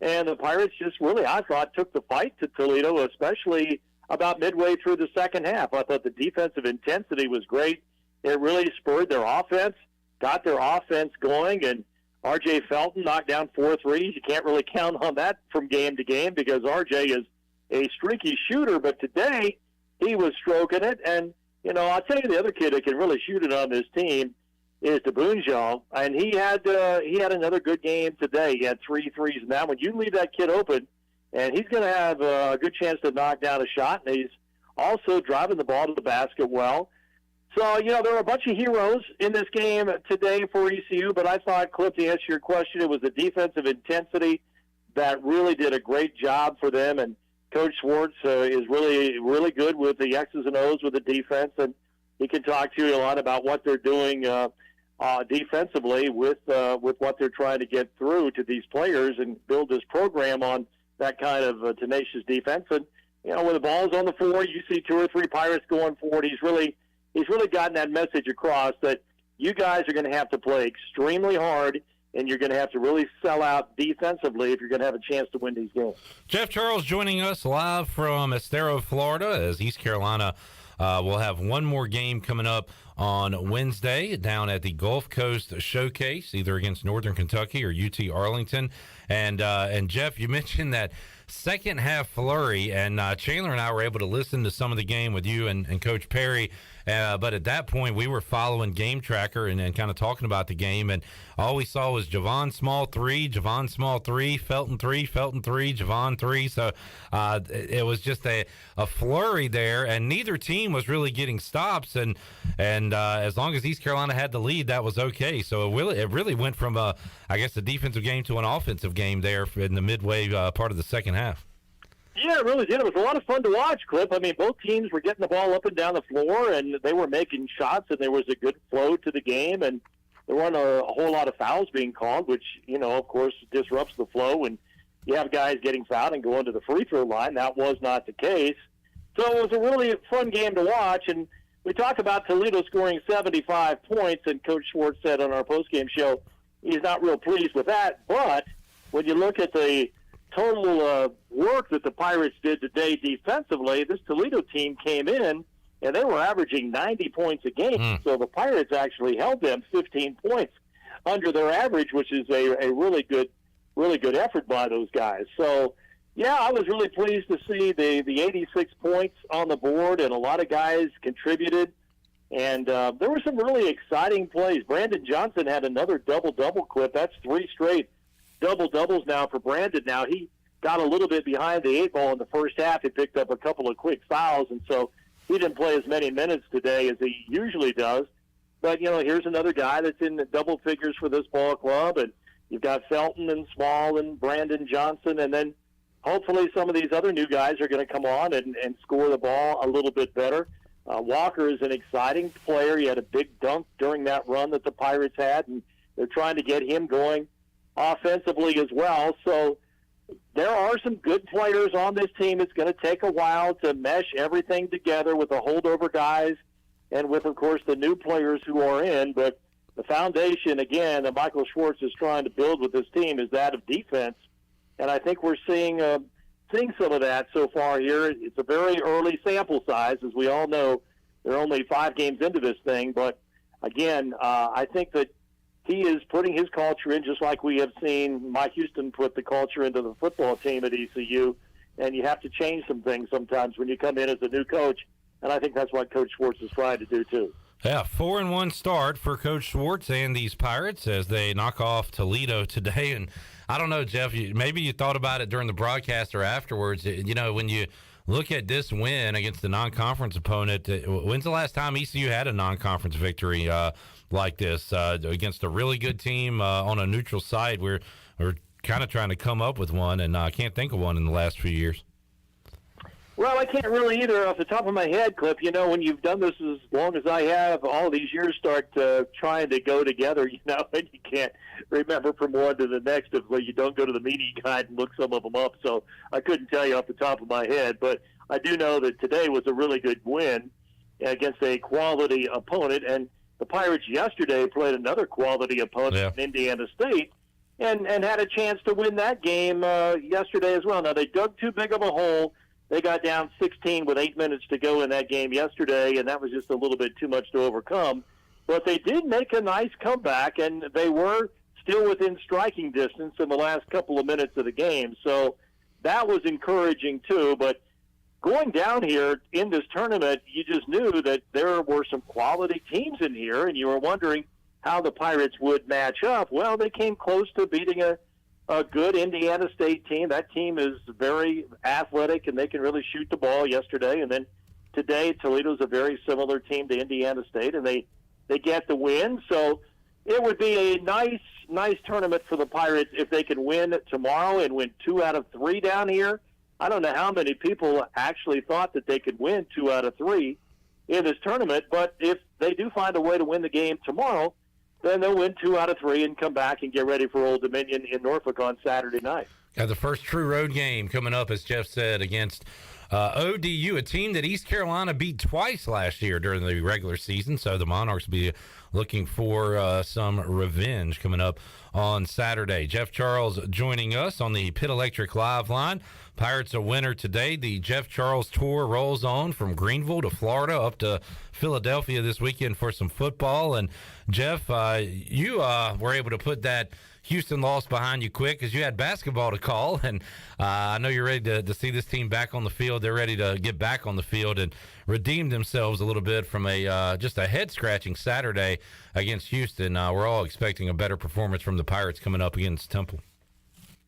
And the Pirates just really, I thought, took the fight to Toledo, especially about midway through the second half. I thought the defensive intensity was great. It really spurred their offense, got their offense going, and R.J. Felton knocked down 4 threes. You can't really count on that from game to game because R.J. is a streaky shooter, but today he was stroking it. And, you know, I'll tell you the other kid that can really shoot it on this team is DeBunjal, and he had another good game today. He had 3 threes. Now, when you leave that kid open, and he's going to have a good chance to knock down a shot, and he's also driving the ball to the basket well. So, you know, there were a bunch of heroes in this game today for ECU, but I thought, Cliff, to answer your question, it was the defensive intensity that really did a great job for them, and Coach Schwartz is really, really good with the X's and O's with the defense, and he can talk to you a lot about what they're doing defensively with what they're trying to get through to these players and build this program on that kind of tenacious defense. And, you know, when the ball's on the floor, you see 2 or 3 Pirates going forward. He's really gotten that message across that you guys are going to have to play extremely hard, and you're going to have to really sell out defensively if you're going to have a chance to win these games. Jeff Charles joining us live from Estero, Florida, as East Carolina will have one more game coming up on Wednesday down at the Gulf Coast Showcase, either against Northern Kentucky or UT Arlington. And Jeff, you mentioned that second half flurry, and Chandler and I were able to listen to some of the game with you and Coach Perry. But at that point, we were following Game Tracker and kind of talking about the game, and all we saw was Javon Small 3, Javon Small 3, Felton 3, Felton 3, Javon 3. So it was just a flurry there, and neither team was really getting stops. And as long as East Carolina had the lead, that was okay. So it really went from a defensive game to an offensive game there in the midway part of the second half. Yeah, it really did. It was a lot of fun to watch, Cliff. I mean, both teams were getting the ball up and down the floor, and they were making shots, and there was a good flow to the game, and there weren't a whole lot of fouls being called, which, you know, of course, disrupts the flow when you have guys getting fouled and going to the free throw line. That was not the case. So it was a really fun game to watch, and we talk about Toledo scoring 75 points, and Coach Schwartz said on our postgame show he's not real pleased with that, but when you look at the total work that the Pirates did today defensively, this Toledo team came in and they were averaging 90 points a game. So the Pirates actually held them 15 points under their average, which is a really good effort by those guys. So, yeah, I was really pleased to see the 86 points on the board, and a lot of guys contributed. And there were some really exciting plays. Brandon Johnson had another double-double clip. That's 3 straight double-doubles now for Brandon. Now, he got a little bit behind the 8 ball in the first half. He picked up a couple of quick fouls, and so he didn't play as many minutes today as he usually does. But, you know, here's another guy that's in the double figures for this ball club, and you've got Felton and Small and Brandon Johnson, and then hopefully some of these other new guys are going to come on and score the ball a little bit better. Walker is an exciting player. He had a big dunk during that run that the Pirates had, and they're trying to get him going offensively as well. So there are are some good players on this team. It's going to take a while to mesh everything together with the holdover guys and with, of course, the new players who are in. But the foundation, again, that Michael Schwartz is trying to build with this team is that of defense. And I think we're seeing some of that so far here. It's a very early sample size. As we all know, they're only 5 games into this thing. But, again, I think that he is putting his culture in just like we have seen Mike Houston put the culture into the football team at ECU. And you have to change some things sometimes when you come in as a new coach. And I think that's what Coach Schwartz is trying to do, too. Yeah, 4-1 start for Coach Schwartz and these Pirates as they knock off Toledo today. And I don't know, Jeff, maybe you thought about it during the broadcast or afterwards. You know, when you look at this win against the non-conference opponent, when's the last time ECU had a non-conference victory like this against a really good team on a neutral site? We're kind of trying to come up with one, and I can't think of one in the last few years. Well, I can't really either off the top of my head, Clip. You know, when you've done this as long as I have, all these years start trying to go together, you know, and you can't remember from one to the next if you don't go to the media guide and look some of them up. So I couldn't tell you off the top of my head. But I do know that today was a really good win against a quality opponent. And the Pirates yesterday played another quality opponent in Indiana State and had a chance to win that game yesterday as well. Now, they dug too big of a hole. They got down 16 with 8 minutes to go in that game yesterday, and that was just a little bit too much to overcome. But they did make a nice comeback, and they were still within striking distance in the last couple of minutes of the game. So that was encouraging, too. But going down here in this tournament, you just knew that there were some quality teams in here, and you were wondering how the Pirates would match up. Well, they came close to beating a good Indiana State team. That team is very athletic, and they can really shoot the ball yesterday. And then today, Toledo's a very similar team to Indiana State, and they get the win. So it would be a nice tournament for the Pirates if they can win tomorrow and win 2 out of 3 down here. I don't know how many people actually thought that they could win 2 out of 3 in this tournament, but if they do find a way to win the game tomorrow, then they'll win 2 out of 3 and come back and get ready for Old Dominion in Norfolk on Saturday night. Got the first true road game coming up, as Jeff said, against ODU, a team that East Carolina beat twice last year during the regular season. So the Monarchs will be looking for some revenge coming up on Saturday. Jeff Charles joining us on the Pit Electric Live line. Pirates a winner today. The Jeff Charles tour rolls on from Greenville to Florida up to Philadelphia this weekend for some football. And Jeff, you were able to put that Houston loss behind you quick because you had basketball to call, and I know you're ready to see this team back on the field. They're ready to get back on the field and redeem themselves a little bit from just a head-scratching Saturday against Houston. We're all expecting a better performance from the Pirates coming up against Temple.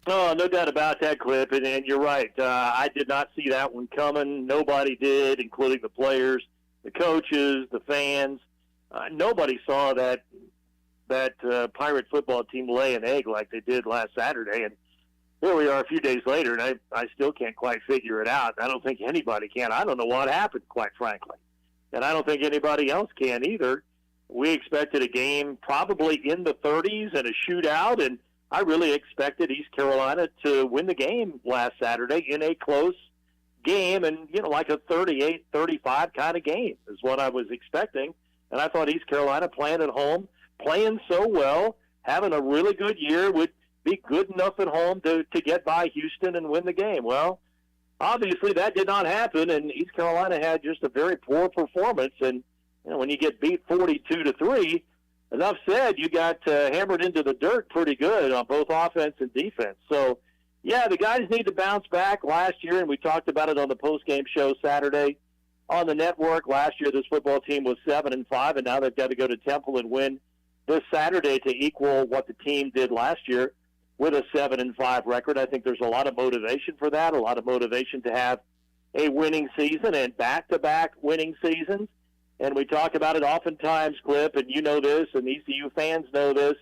Oh, no doubt about that, Clip, and you're right. I did not see that one coming. Nobody did, including the players, the coaches, the fans. Nobody saw that Pirate football team lay an egg like they did last Saturday. And here we are a few days later, and I still can't quite figure it out. I don't think anybody can. I don't know what happened, quite frankly. And I don't think anybody else can either. We expected a game probably in the 30s and a shootout, and I really expected East Carolina to win the game last Saturday in a close game and, like a 38-35 kind of game is what I was expecting. And I thought East Carolina playing at home, playing so well, having a really good year, would be good enough at home to get by Houston and win the game. Well, obviously that did not happen, and East Carolina had just a very poor performance. And when you get beat 42-3, enough said, you got hammered into the dirt pretty good on both offense and defense. So, yeah, the guys need to bounce back. Last year, and we talked about it on the postgame show Saturday on the network, last year this football team was 7-5, and now they've got to go to Temple and win this Saturday to equal what the team did last year with a 7-5 record. I think there's a lot of motivation for that, a lot of motivation to have a winning season and back-to-back winning seasons. And we talk about it oftentimes, Clip, and you know this, and ECU fans know this.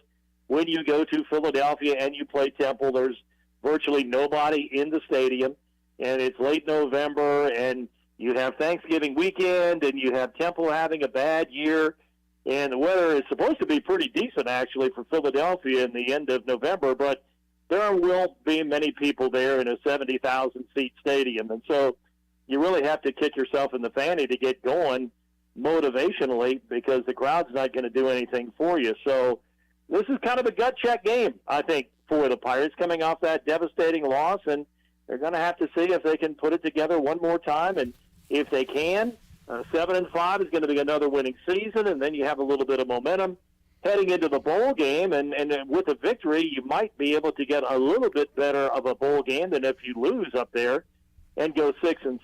When you go to Philadelphia and you play Temple, there's virtually nobody in the stadium, and it's late November, and you have Thanksgiving weekend, and you have Temple having a bad year, and the weather is supposed to be pretty decent, actually, for Philadelphia in the end of November, but there won't be many people there in a 70,000-seat stadium. And so you really have to kick yourself in the fanny to get going motivationally because the crowd's not going to do anything for you. So this is kind of a gut check game, I think, for the Pirates coming off that devastating loss, and they're going to have to see if they can put it together one more time. And if they can, 7-5 is going to be another winning season, and then you have a little bit of momentum heading into the bowl game. And with a victory, you might be able to get a little bit better of a bowl game than if you lose up there and go 6-6.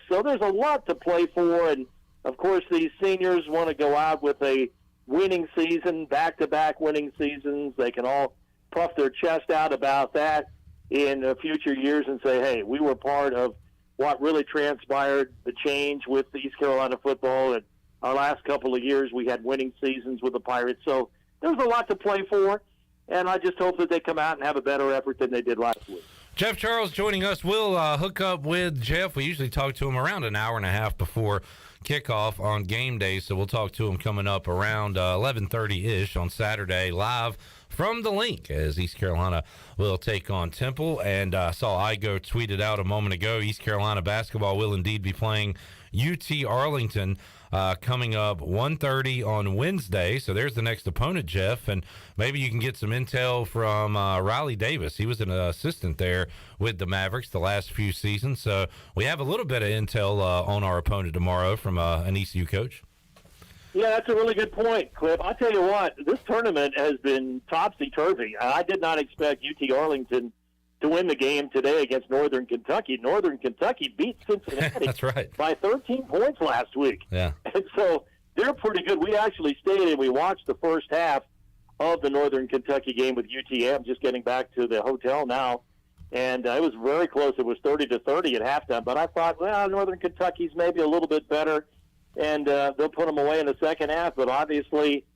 So there's a lot to play for, and of course these seniors want to go out with a winning season, back-to-back winning seasons. They can all puff their chest out about that in future years and say, hey, we were part of what really transpired, the change with East Carolina football. And our last couple of years, we had winning seasons with the Pirates. So there's a lot to play for, and I just hope that they come out and have a better effort than they did last week. Jeff Charles joining us. We'll hook up with Jeff. We usually talk to him around an hour and a half before kickoff on game day, so we'll talk to him coming up around 11:30-ish on Saturday live from the link as East Carolina will take on Temple. And I saw Igo tweeted out a moment ago, East Carolina basketball will indeed be playing UT Arlington coming up 1:30 on Wednesday. So there's the next opponent, Jeff, and maybe you can get some intel from Riley Davis. He was an assistant there with the Mavericks the last few seasons, so we have a little bit of intel on our opponent tomorrow from an ECU coach. Yeah, that's a really good point, Cliff. I tell you what, this tournament has been topsy-turvy. I did not expect UT Arlington to win the game today against Northern Kentucky. Northern Kentucky beat Cincinnati That's right. by 13 points last week. Yeah. And so they're pretty good. We actually stayed and we watched the first half of the Northern Kentucky game with UTM, just getting back to the hotel now. And it was very close. It was 30-30 at halftime. But I thought, well, Northern Kentucky's maybe a little bit better, and they'll put them away in the second half. But obviously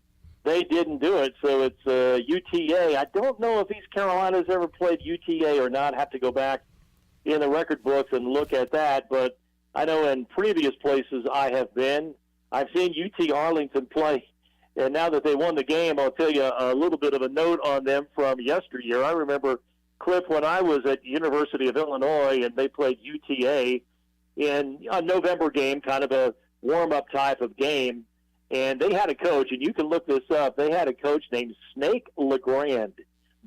they didn't do it, so it's UTA. I don't know if East Carolina's ever played UTA or not. I have to go back in the record books and look at that. But I know in previous places I have been, I've seen UT Arlington play. And now that they won the game, I'll tell you a little bit of a note on them from yesteryear. I remember, Cliff, when I was at University of Illinois and they played UTA in a November game, kind of a warm-up type of game, and they had a coach, and you can look this up, they had a coach named Snake LeGrand.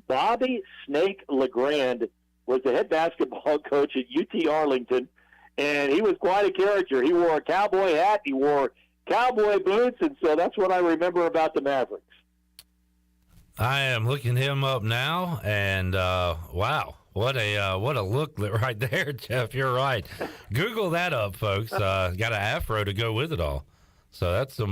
Bobby Snake LeGrand was the head basketball coach at UT Arlington, and he was quite a character. He wore a cowboy hat, he wore cowboy boots, and so that's what I remember about the Mavericks. I am looking him up now, and wow, what a look right there, Jeff. You're right. Google that up, folks. Got an afro to go with it all. So that's some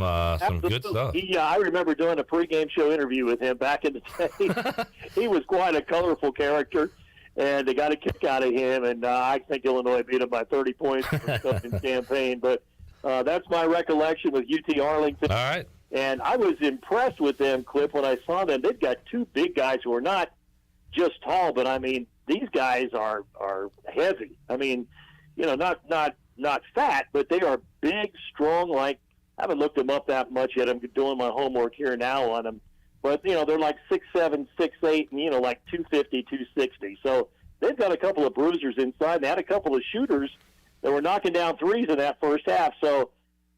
good stuff. I remember doing a pregame show interview with him back in the day. He was quite a colorful character, and they got a kick out of him. And I think Illinois beat him by 30 points or something in Champaign. But that's my recollection with UT Arlington. All right. And I was impressed with them, Cliff, when I saw them. They've got two big guys who are not just tall, but I mean, these guys are heavy. I mean, you know, not fat, but they are big, strong. Like, I haven't looked them up that much yet. I'm doing my homework here now on them. But, you know, they're like 6'7", 6'8", and, you know, like 250, 260. So they've got a couple of bruisers inside. They had a couple of shooters that were knocking down threes in that first half. So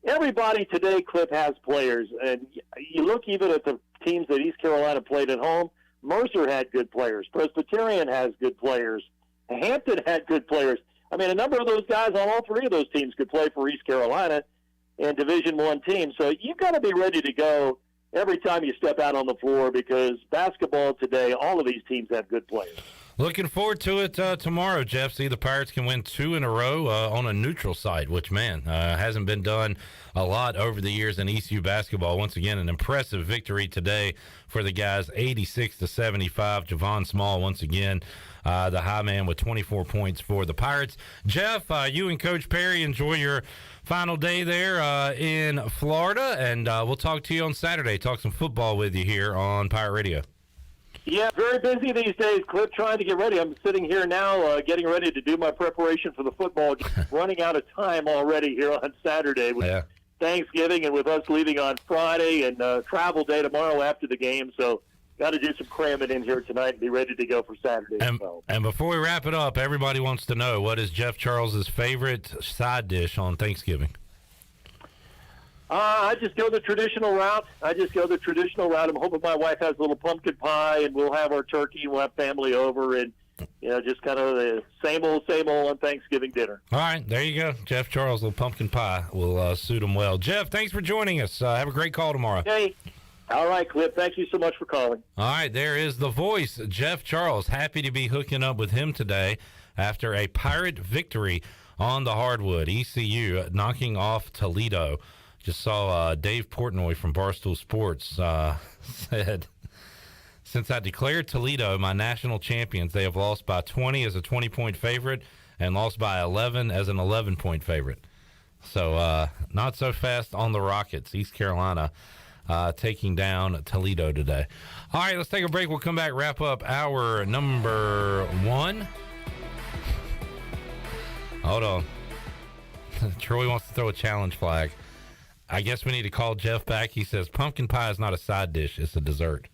everybody today, Cliff, has players. And you look even at the teams that East Carolina played at home. Mercer had good players. Presbyterian has good players. Hampton had good players. I mean, a number of those guys on all three of those teams could play for East Carolina and Division I teams. So you've got to be ready to go every time you step out on the floor because basketball today, all of these teams have good players. Looking forward to it tomorrow, Jeff. See, the Pirates can win 2 in a row on a neutral site, which, man, hasn't been done a lot over the years in ECU basketball. Once again, an impressive victory today for the guys, 86-75. Javon Small, once again, the high man with 24 points for the Pirates. Jeff, you and Coach Perry enjoy your final day there in Florida, and we'll talk to you on Saturday. Talk some football with you here on Pirate Radio. Yeah, very busy these days, Cliff, trying to get ready. I'm sitting here now getting ready to do my preparation for the football game. Running out of time already here on Saturday with Thanksgiving and with us leaving on Friday and travel day tomorrow after the game. So got to do some cramming in here tonight and be ready to go for Saturday. And before we wrap it up, everybody wants to know, what is Jeff Charles's favorite side dish on Thanksgiving? I just go the traditional route. I'm hoping my wife has a little pumpkin pie, and we'll have our turkey, and we'll have family over, and just kind of the same old on Thanksgiving dinner. All right, there you go. Jeff Charles, little pumpkin pie will suit him well. Jeff, thanks for joining us. Have a great call tomorrow. Hey. All right, Clip. Thank you so much for calling. All right, there is the voice, Jeff Charles. Happy to be hooking up with him today after a Pirate victory on the hardwood. ECU knocking off Toledo. Just saw Dave Portnoy from Barstool Sports said, since I declared Toledo my national champions, they have lost by 20 as a 20-point favorite and lost by 11 as an 11-point favorite. So not so fast on the Rockets. East Carolina taking down Toledo today. All right, let's take a break. We'll come back, wrap up hour number 1. Hold on. Troy wants to throw a challenge flag. I guess we need to call Jeff back. He says pumpkin pie is not a side dish, it's a dessert.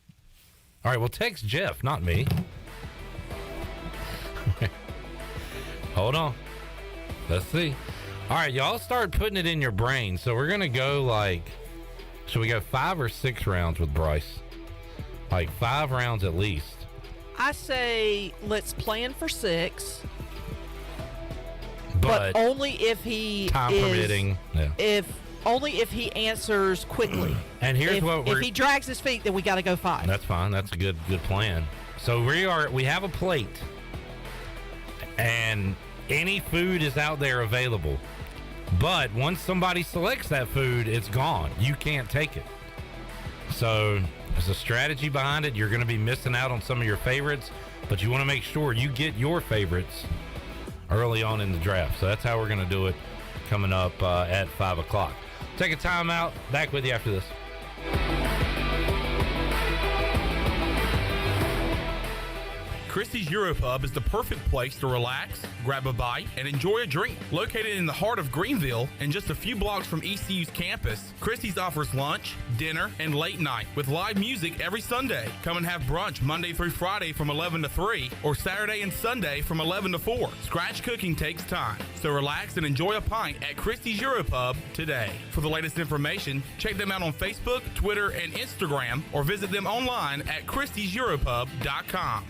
All right, well, text Jeff, not me. Hold on. Let's see. All right, y'all start putting it in your brain. So we're going to go should we go 5 or 6 rounds with Bryce? 5 rounds at least. I say let's plan for 6. But only if he time permitting. Yeah. Only if he answers quickly. And here's if he drags his feet, then we got to go 5. That's fine. That's a good plan. So we have a plate, and any food is out there available. But once somebody selects that food, it's gone. You can't take it. So there's a strategy behind it. You're going to be missing out on some of your favorites, but you want to make sure you get your favorites early on in the draft. So that's how we're going to do it coming up at 5 o'clock. Take a timeout. Back with you after this. Christie's Europub is the perfect place to relax, grab a bite, and enjoy a drink. Located in the heart of Greenville and just a few blocks from ECU's campus, Christie's offers lunch, dinner, and late night with live music every Sunday. Come and have brunch Monday through Friday from 11 to 3 or Saturday and Sunday from 11 to 4. Scratch cooking takes time, so relax and enjoy a pint at Christie's Europub today. For the latest information, check them out on Facebook, Twitter, and Instagram, or visit them online at christieseuropub.com.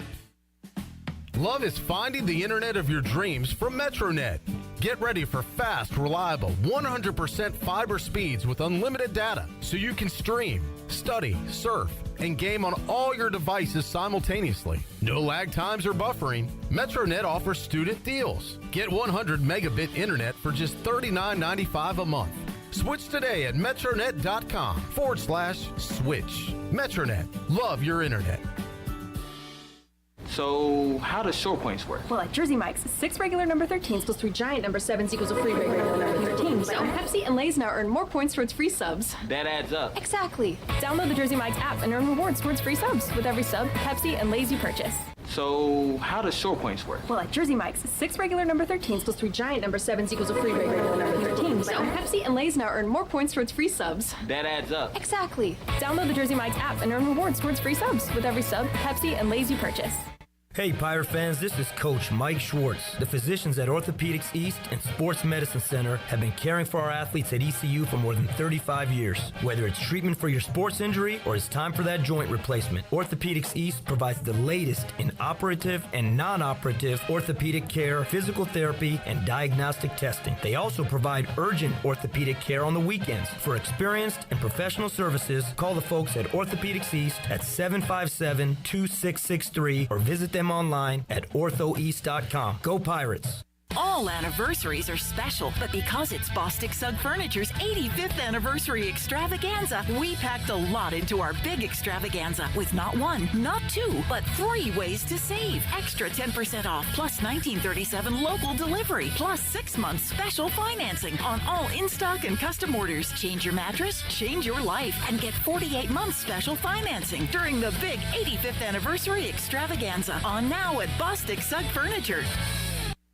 Love is finding the internet of your dreams from MetroNet. Get ready for fast, reliable, 100% fiber speeds with unlimited data so you can stream, study, surf, and game on all your devices simultaneously. No lag times or buffering. MetroNet offers student deals. Get 100 megabit internet for just $39.95 a month. Switch today at metronet.com/switch. MetroNet. Love your internet. So, how does short points work? Well, at Jersey Mike's, 6 regular number 13s plus 3 giant number 7s equals a free regular number 13. So, Pepsi and Lay's now earn more points towards free subs. That adds up. Exactly. Download the Jersey Mike's app and earn rewards towards free subs with every sub, Pepsi, and Lay's you purchase. So, how does short points work? Well, at Jersey Mike's, 6 regular number 13s plus 3 giant number 7s equals a free regular number 13. So, Pepsi and Lay's now earn more points towards free subs. That adds up. Exactly. Download the Jersey Mike's app and earn rewards towards free subs with every sub, Pepsi, and Lay's you purchase. Hey Pirate fans, this is Coach Mike Schwartz. The physicians at Orthopedics East and Sports Medicine Center have been caring for our athletes at ECU for more than 35 years. Whether it's treatment for your sports injury or it's time for that joint replacement, Orthopedics East provides the latest in operative and non-operative orthopedic care, physical therapy, and diagnostic testing. They also provide urgent orthopedic care on the weekends. For experienced and professional services, call the folks at Orthopedics East at 757-2663 or visit them online at orthoeast.com. Go Pirates! All anniversaries are special, but because it's Bostic Sugg Furniture's 85th anniversary extravaganza, we packed a lot into our big extravaganza with not 1, not 2, but 3 ways to save. Extra 10% off, plus 1937 local delivery, plus 6 months special financing on all in-stock and custom orders. Change your mattress, change your life, and get 48 months special financing during the big 85th anniversary extravaganza. On now at Bostic Sugg Furniture.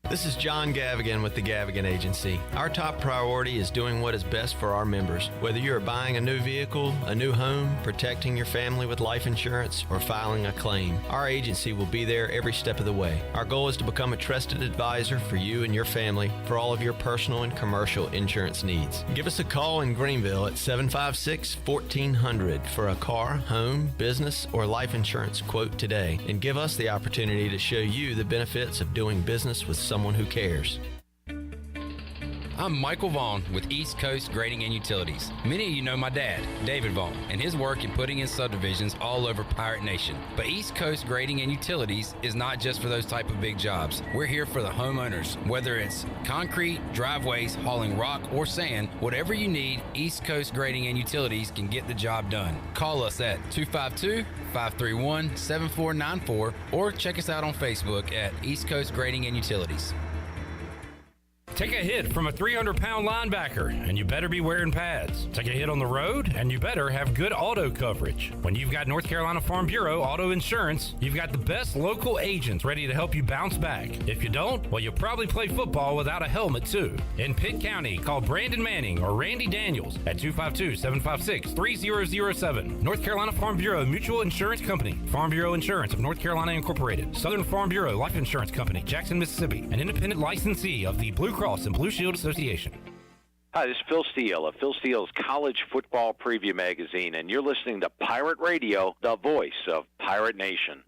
This is John Gavigan with the Gavigan Agency. Our top priority is doing what is best for our members. Whether you are buying a new vehicle, a new home, protecting your family with life insurance, or filing a claim, our agency will be there every step of the way. Our goal is to become a trusted advisor for you and your family for all of your personal and commercial insurance needs. Give us a call in Greenville at 756-1400 for a car, home, business, or life insurance quote today, and give us the opportunity to show you the benefits of doing business with someone who cares. I'm Michael Vaughn with East Coast Grading and Utilities. Many of you know my dad, David Vaughn, and his work in putting in subdivisions all over Pirate Nation. But East Coast Grading and Utilities is not just for those type of big jobs. We're here for the homeowners. Whether it's concrete, driveways, hauling rock, or sand, whatever you need, East Coast Grading and Utilities can get the job done. Call us at 252-531-7494 or check us out on Facebook at East Coast Grading and Utilities. Take a hit from a 300-pound linebacker, and you better be wearing pads. Take a hit on the road, and you better have good auto coverage. When you've got North Carolina Farm Bureau Auto Insurance, you've got the best local agents ready to help you bounce back. If you don't, well, you'll probably play football without a helmet, too. In Pitt County, call Brandon Manning or Randy Daniels at 252-756-3007. North Carolina Farm Bureau Mutual Insurance Company. Farm Bureau Insurance of North Carolina Incorporated. Southern Farm Bureau Life Insurance Company, Jackson, Mississippi. An independent licensee of the Blue Cross and Blue Shield Association. Hi, this is Phil Steele of Phil Steele's College Football Preview Magazine, and you're listening to Pirate Radio, the voice of Pirate Nation.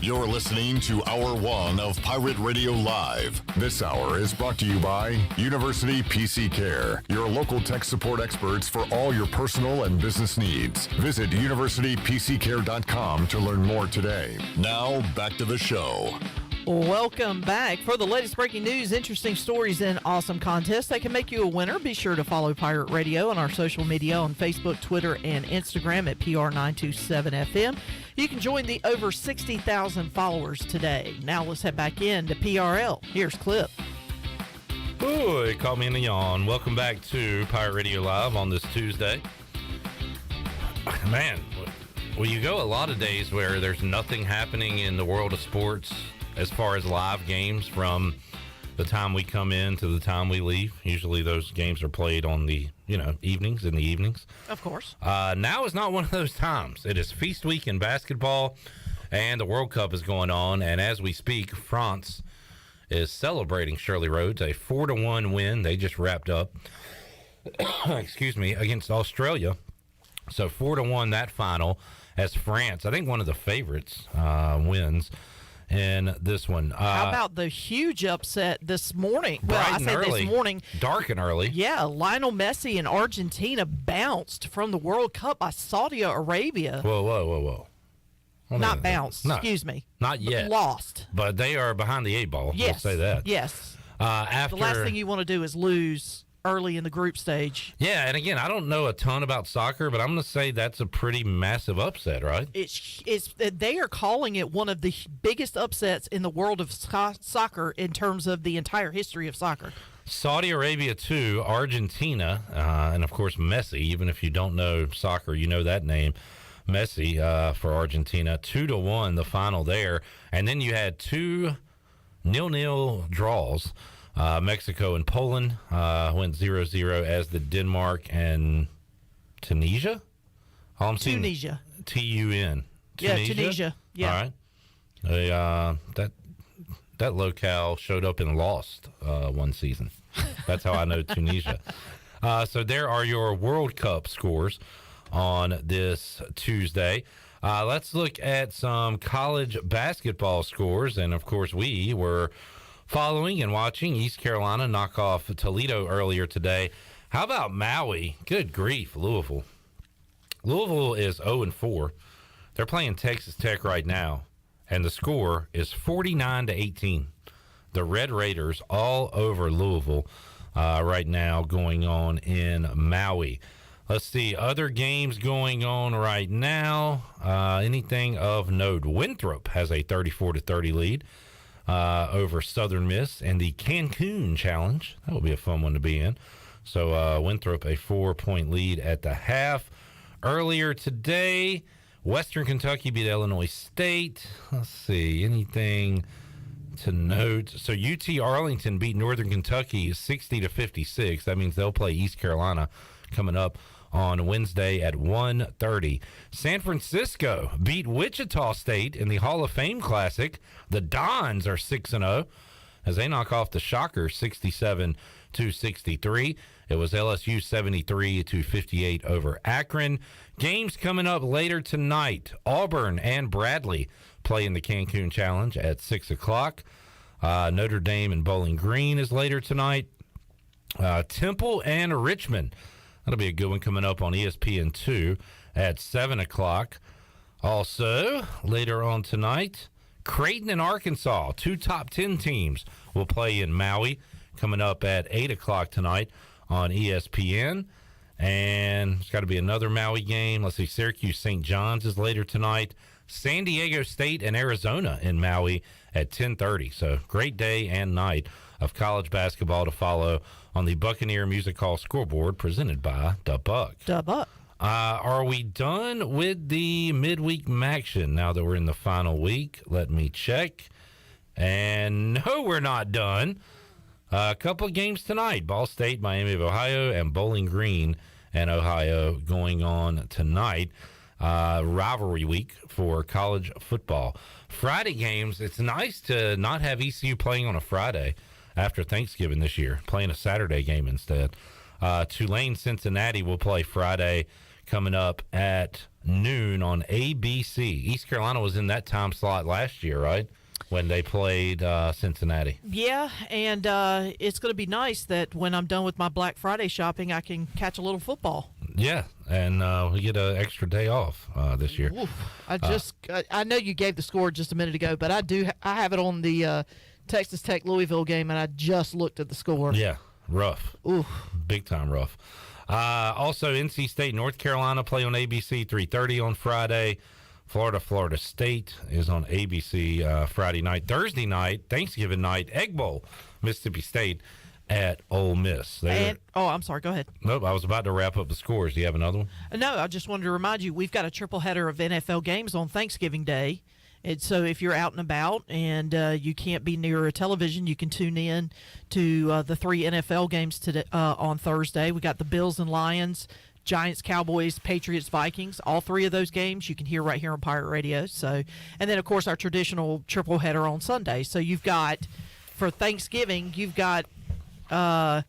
You're listening to Hour 1 of Pirate Radio Live. This hour is brought to you by University PC Care, your local tech support experts for all your personal and business needs. Visit universitypccare.com to learn more today. Now, back to the show. Welcome back. For the latest breaking news, interesting stories, and awesome contests that can make you a winner, be sure to follow Pirate Radio on our social media on Facebook, Twitter, and Instagram at PR927FM. You can join the over 60,000 followers today. Now let's head back in to PRL. Here's Clip. Ooh, it caught me in the yawn. Welcome back to Pirate Radio Live on this Tuesday. Man, well, you go a lot of days where there's nothing happening in the world of sports as far as live games from the time we come in to the time we leave. Usually those games are played on the, evenings, in the evenings. Of course. Now is not one of those times. It is feast week in basketball, and the World Cup is going on. And as we speak, France is celebrating Shirley Rhodes, a 4-1 win. They just wrapped up, against Australia. So 4-1 that final as France, I think one of the favorites, wins in this one. How about the huge upset this morning? This morning. Dark and early. Yeah, Lionel Messi and Argentina bounced from the World Cup by Saudi Arabia. Whoa. Not bounced, no, excuse me. Not yet. Lost. But they are behind the 8 ball. Yes. We'll say that. Yes. After, the last thing you want to do is lose early in the group stage. Yeah, and again, I don't know a ton about soccer, but I'm going to say that's a pretty massive upset, right? They are calling it one of the biggest upsets in the world of soccer in terms of the entire history of soccer. Saudi Arabia 2, Argentina, and of course Messi. Even if you don't know soccer, you know that name. Messi for Argentina, 2-1 the final there. And then you had 2 0-0 draws. Mexico and Poland went 0-0, as did Denmark and Tunisia. Tunisia. T-U-N. Yeah, Tunisia. Yeah. All right. That locale showed up in Lost one season. That's how I know Tunisia. So there are your World Cup scores on this Tuesday. Let's look at some college basketball scores. And, of course, we were following and watching East Carolina knock off Toledo earlier today. How about Maui? Good grief, Louisville. Louisville is 0-4. They're playing Texas Tech right now, and the score is 49-18. The Red Raiders all over Louisville right now going on in Maui. Let's see, other games going on right now. Anything of note? Winthrop has a 34-30 lead over Southern Miss and the Cancun Challenge. That will be a fun one to be in. So Winthrop, a 4-point lead at the half. Earlier today, Western Kentucky beat Illinois State. Let's see, anything to note? So UT Arlington beat Northern Kentucky 60-56. That means they'll play East Carolina coming up on Wednesday at 1:30. San Francisco beat Wichita State in the Hall of Fame Classic. The Dons are 6-0 as they knock off the Shockers 67-63. It was LSU 73-58 over Akron. Games coming up later tonight. Auburn and Bradley play in the Cancun Challenge at 6 o'clock. Notre Dame and Bowling Green is later tonight. Temple and Richmond. That'll be a good one coming up on ESPN2 at 7 o'clock. Also, later on tonight, Creighton and Arkansas, 2 top 10 teams, will play in Maui coming up at 8 o'clock tonight on ESPN. And there's got to be another Maui game. Let's see, Syracuse St. John's is later tonight. San Diego State and Arizona in Maui at 10:30. So great day and night of college basketball to follow on the Buccaneer Music Hall scoreboard presented by Da Buck. Da Buck. Are we done with the midweek Maction now that we're in the final week? Let me check. And no, we're not done. A couple of games tonight. Ball State, Miami of Ohio, and Bowling Green and Ohio going on tonight. Rivalry week for college football. Friday games, it's nice to not have ECU playing on a Friday after Thanksgiving this year, playing a Saturday game instead. Tulane Cincinnati will play Friday coming up at noon on ABC. East Carolina was in that time slot last year, right? When they played Cincinnati. Yeah, and it's going to be nice that when I'm done with my Black Friday shopping, I can catch a little football. Yeah, and we get an extra day off this year. Oof. I know you gave the score just a minute ago, but I have it on the Texas Tech Louisville game, and I just looked at the score. Yeah, rough. Oof. Big time rough. Also, NC State, North Carolina play on ABC 3:30 on Friday. Florida State is on ABC Friday night. Thursday night, Thanksgiving night, Egg Bowl, Mississippi State at Ole Miss. I'm sorry, go ahead. Nope, I was about to wrap up the scores. Do you have another one? No, I just wanted to remind you, we've got a triple header of NFL games on Thanksgiving Day. And so if you're out and about and you can't be near a television, you can tune in to the 3 NFL games today, on Thursday. We got the Bills and Lions, Giants, Cowboys, Patriots, Vikings. All 3 of those games you can hear right here on Pirate Radio. So, and then, of course, our traditional triple header on Sunday. So you've got, for Thanksgiving, you've got 3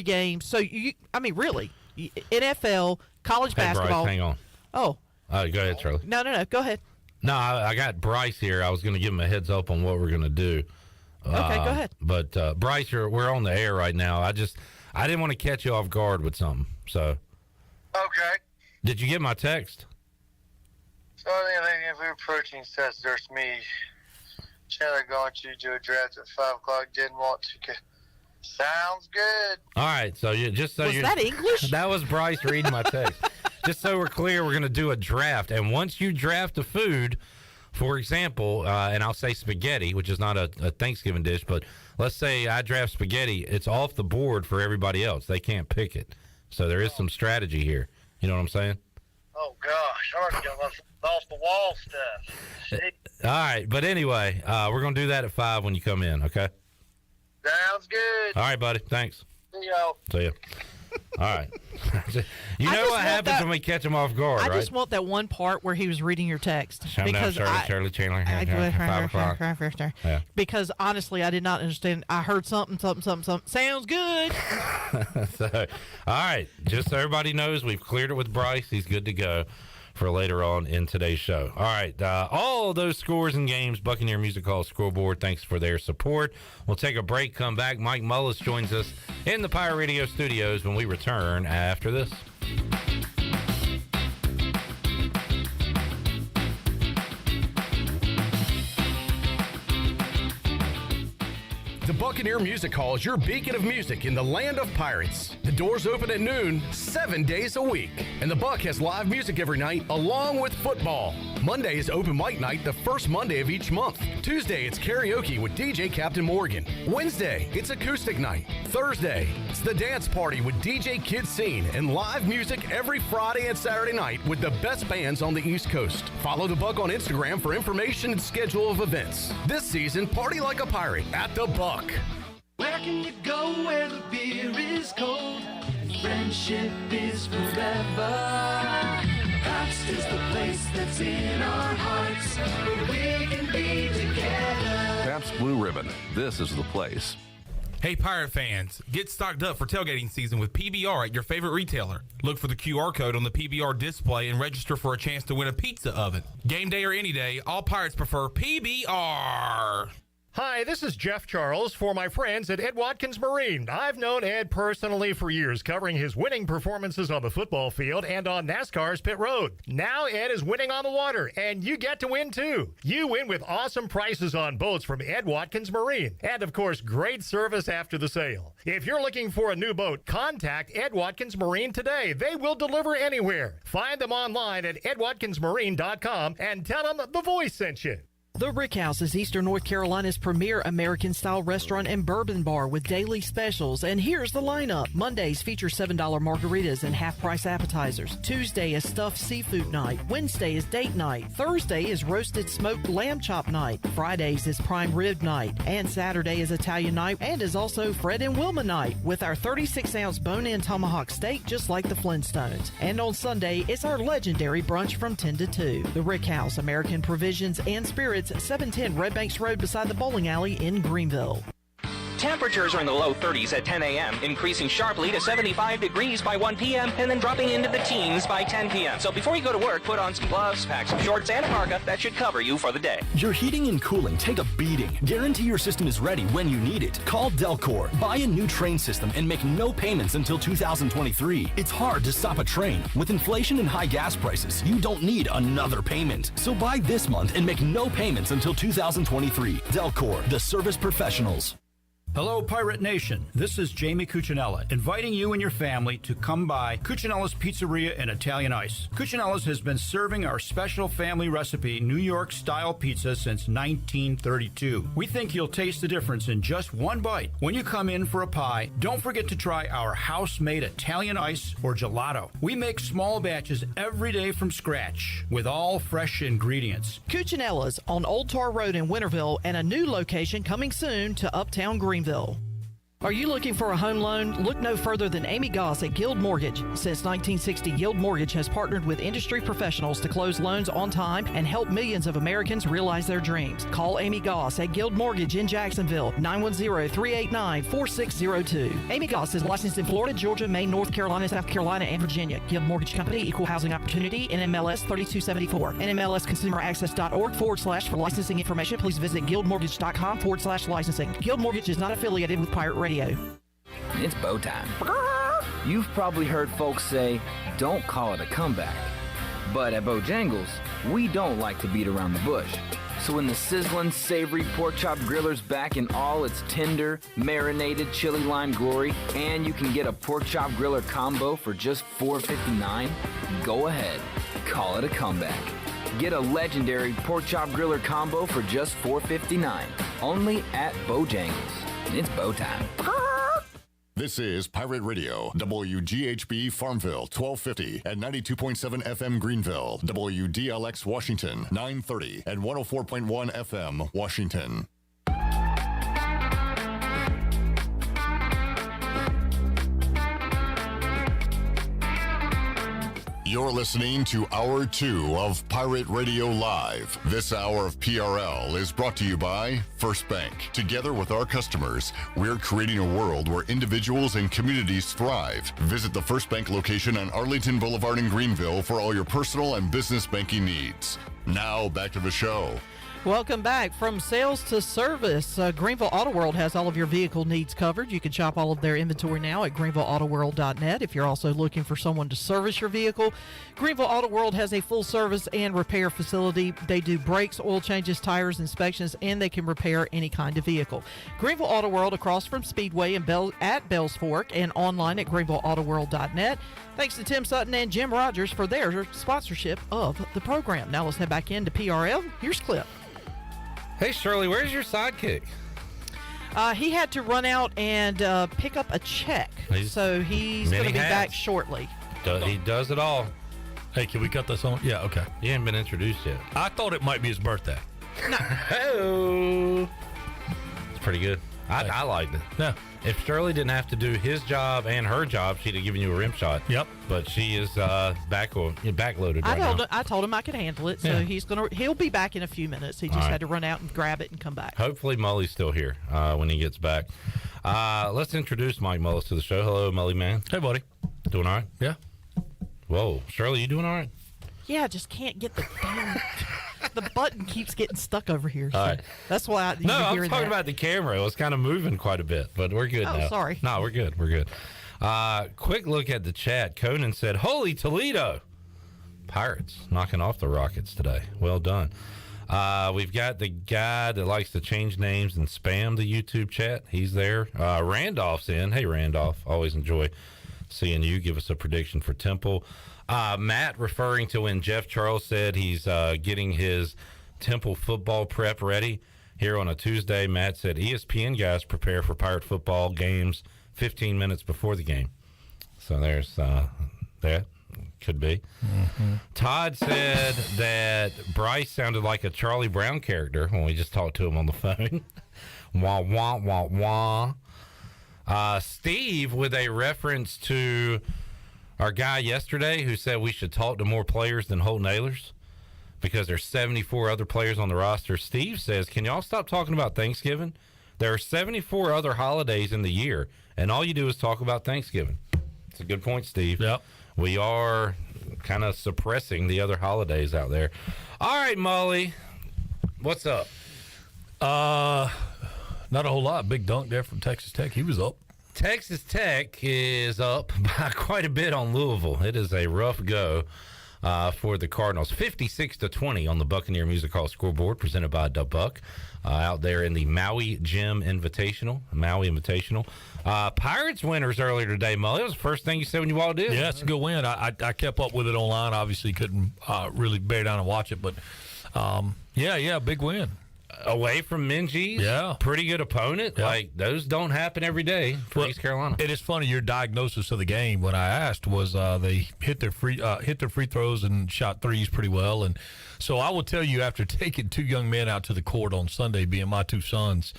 games. So, really, NFL, college basketball. Bryce, hang on. Oh. Go ahead, Charlie. No, go ahead. No, I got Bryce here. I was going to give him a heads up on what we're going to do. Okay, go ahead. But, Bryce, we're on the air right now. I didn't want to catch you off guard with something, so. Okay. Did you get my text? So I think if we were approaching test, there's me. Chandler going to do a draft at 5 o'clock. Didn't want to. Sounds good. All right. So was that English? That was Bryce reading my text. Just so we're clear, we're going to do a draft, and once you draft a food, for example, and I'll say spaghetti, which is not a Thanksgiving dish, but let's say I draft spaghetti, it's off the board for everybody else. They can't pick it. So there is some strategy here. You know what I'm saying? Oh, gosh. I already got off the wall stuff. Shit. All right. But anyway, we're going to do that at 5 when you come in, okay? Sounds good. All right, buddy. Thanks. See y'all. See ya. All right. You know what happens when we catch them off guard, right? I just want that one part where he was reading your text. Because Charlie Chandler. 5 o'clock. Yeah. Because honestly, I did not understand. I heard something. Sounds good. All right. Just so everybody knows, we've cleared it with Bryce. He's good to go for later on in today's show. All right. All those scores and games, Buccaneer Music Hall scoreboard. Thanks for their support. We'll take a break, come back. Mike Mullis joins us in the Pirate Radio studios when we return after this. The Buccaneer Music Hall is your beacon of music in the land of pirates. The doors open at noon, 7 days a week. And the Buck has live music every night along with football. Monday is open mic night, the first Monday of each month. Tuesday, it's karaoke with DJ Captain Morgan. Wednesday, it's acoustic night. Thursday, it's the dance party with DJ Kid Scene and live music every Friday and Saturday night with the best bands on the East Coast. Follow the Buck on Instagram for information and schedule of events. This season, party like a pirate at the Buck. Where can you go where the beer is cold? Friendship is forever. Pabst is the place that's in our hearts, where we can be together. Pabst Blue Ribbon. This is the place. Hey, Pirate fans, get stocked up for tailgating season with PBR at your favorite retailer. Look for the QR code on the PBR display and register for a chance to win a pizza oven. Game day or any day, all Pirates prefer PBR. Hi, this is Jeff Charles for my friends at Ed Watkins Marine. I've known Ed personally for years, covering his winning performances on the football field and on NASCAR's pit road. Now Ed is winning on the water, and you get to win too. You win with awesome prices on boats from Ed Watkins Marine, and of course, great service after the sale. If you're looking for a new boat, contact Ed Watkins Marine today. They will deliver anywhere. Find them online at edwatkinsmarine.com and tell them the voice sent you. The Rick House is Eastern North Carolina's premier American-style restaurant and bourbon bar with daily specials. And here's the lineup. Mondays feature $7 margaritas and half-price appetizers. Tuesday is stuffed seafood night. Wednesday is date night. Thursday is roasted smoked lamb chop night. Fridays is prime rib night. And Saturday is Italian night and is also Fred and Wilma night with our 36-ounce bone-in tomahawk steak just like the Flintstones. And on Sunday, it's our legendary brunch from 10 to 2. The Rick House, American Provisions and Spirits, 710 Red Banks Road beside the bowling alley in Greenville. Temperatures are in the low 30s at 10 a.m., increasing sharply to 75 degrees by 1 p.m., and then dropping into the teens by 10 p.m. So before you go to work, put on some gloves, pack some shorts, and a parka. That should cover you for the day. Your heating and cooling take a beating. Guarantee your system is ready when you need it. Call Delcor. Buy a new train system and make no payments until 2023. It's hard to stop a train. With inflation and high gas prices, you don't need another payment. So buy this month and make no payments until 2023. Delcor, the service professionals. Hello, Pirate Nation. This is Jamie Cuccinella, inviting you and your family to come by Cuccinella's Pizzeria and Italian Ice. Cuccinella's has been serving our special family recipe New York-style pizza since 1932. We think you'll taste the difference in just one bite. When you come in for a pie, don't forget to try our house-made Italian Ice or gelato. We make small batches every day from scratch with all fresh ingredients. Cuccinella's on Old Tar Road in Winterville and a new location coming soon to Uptown Greenville. Are you looking for a home loan? Look no further than Amy Goss at Guild Mortgage. Since 1960, Guild Mortgage has partnered with industry professionals to close loans on time and help millions of Americans realize their dreams. Call Amy Goss at Guild Mortgage in Jacksonville, 910-389-4602. Amy Goss is licensed in Florida, Georgia, Maine, North Carolina, South Carolina, and Virginia. Guild Mortgage Company, Equal Housing Opportunity, NMLS 3274. NMLSconsumeraccess.org/for licensing information. Please visit guildmortgage.com/licensing. Guild Mortgage is not affiliated with Pirate Radio. It's bow time. You've probably heard folks say, don't call it a comeback. But at Bojangles, we don't like to beat around the bush. So when the sizzling, savory pork chop griller's back in all its tender, marinated chili lime glory, and you can get a pork chop griller combo for just $4.59, go ahead, call it a comeback. Get a legendary pork chop griller combo for just $4.59, only at Bojangles. It's bow time. This is Pirate Radio, WGHB Farmville, 1250 and 92.7 FM Greenville, WDLX Washington, 930 and 104.1 FM Washington. You're listening to Hour 2 of Pirate Radio Live. This hour of PRL is brought to you by First Bank. Together with our customers, we're creating a world where individuals and communities thrive. Visit the First Bank location on Arlington Boulevard in Greenville for all your personal and business banking needs. Now, back to the show. Welcome back. From sales to service, Greenville Auto World has all of your vehicle needs covered. You can shop all of their inventory now at greenvilleautoworld.net. If you're also looking for someone to service your vehicle, Greenville Auto World has a full service and repair facility. They do brakes, oil changes, tires, inspections, and they can repair any kind of vehicle. Greenville Auto World across from Speedway and at Bells Fork and online at greenvilleautoworld.net. Thanks to Tim Sutton and Jim Rogers for their sponsorship of the program. Now let's head back back into PRL. Here's Clip. Hey, Shirley, where's your sidekick? He had to run out and pick up a check, so he's going to be back shortly. He does it all. Hey, can we cut this on? Yeah, okay. You haven't been introduced yet. I thought it might be his birthday. Oh, it's pretty good. I liked it. Yeah. If Shirley didn't have to do his job and her job, she'd have given you a rim shot. Yep. But she is backloaded right now. I told him I could handle it, so he'll be back in a few minutes. He just had to run out and grab it and come back. Hopefully Mully's still here when he gets back. Let's introduce Mike Mullis to the show. Hello, Mully man. Hey, buddy. Doing all right? Yeah. Whoa, Shirley, you doing all right? Yeah, I just can't get the the button keeps getting stuck over here. So All right. That's why I'm talking about the camera. It was kind of moving quite a bit, but we're good now. Oh, sorry. No, we're good. We're good. Quick look at the chat. Conan said, "Holy Toledo! Pirates knocking off the Rockets today. Well done." We've got the guy that likes to change names and spam the YouTube chat. He's there. Randolph's in. Hey, Randolph. Always enjoy seeing you. Give us a prediction for Temple. Matt, referring to when Jeff Charles said he's getting his Temple football prep ready here on a Tuesday. Matt said ESPN guys prepare for Pirate football games 15 minutes before the game. So there's that. Could be. Mm-hmm. Todd said that Bryce sounded like a Charlie Brown character when we just talked to him on the phone. Wah, wah, wah, wah. Steve, with a reference to our guy yesterday who said we should talk to more players than Holt Nailers because there's 74 other players on the roster. Steve says, can y'all stop talking about Thanksgiving? There are 74 other holidays in the year, and all you do is talk about Thanksgiving. It's a good point, Steve. Yep. We are kind of suppressing the other holidays out there. All right, Mully, what's up? Not a whole lot. Big dunk there from Texas Tech. He was up. Texas Tech is up by quite a bit on Louisville. It is a rough go for the Cardinals. 56-20 on the Buccaneer Music Hall scoreboard, presented by Da Buck, out there in the Maui Invitational. Pirates winners earlier today, Mully. That was the first thing you said when you walked in. Yeah, it's a good win. I kept up with it online. Obviously, couldn't really bear down and watch it, but big win. Away from Minji's, pretty good opponent. Yeah. Like, those don't happen every day for East Carolina. It is funny, your diagnosis of the game, when I asked, was they hit their free throws and shot threes pretty well. And so I will tell you, after taking two young men out to the court on Sunday, being my two sons,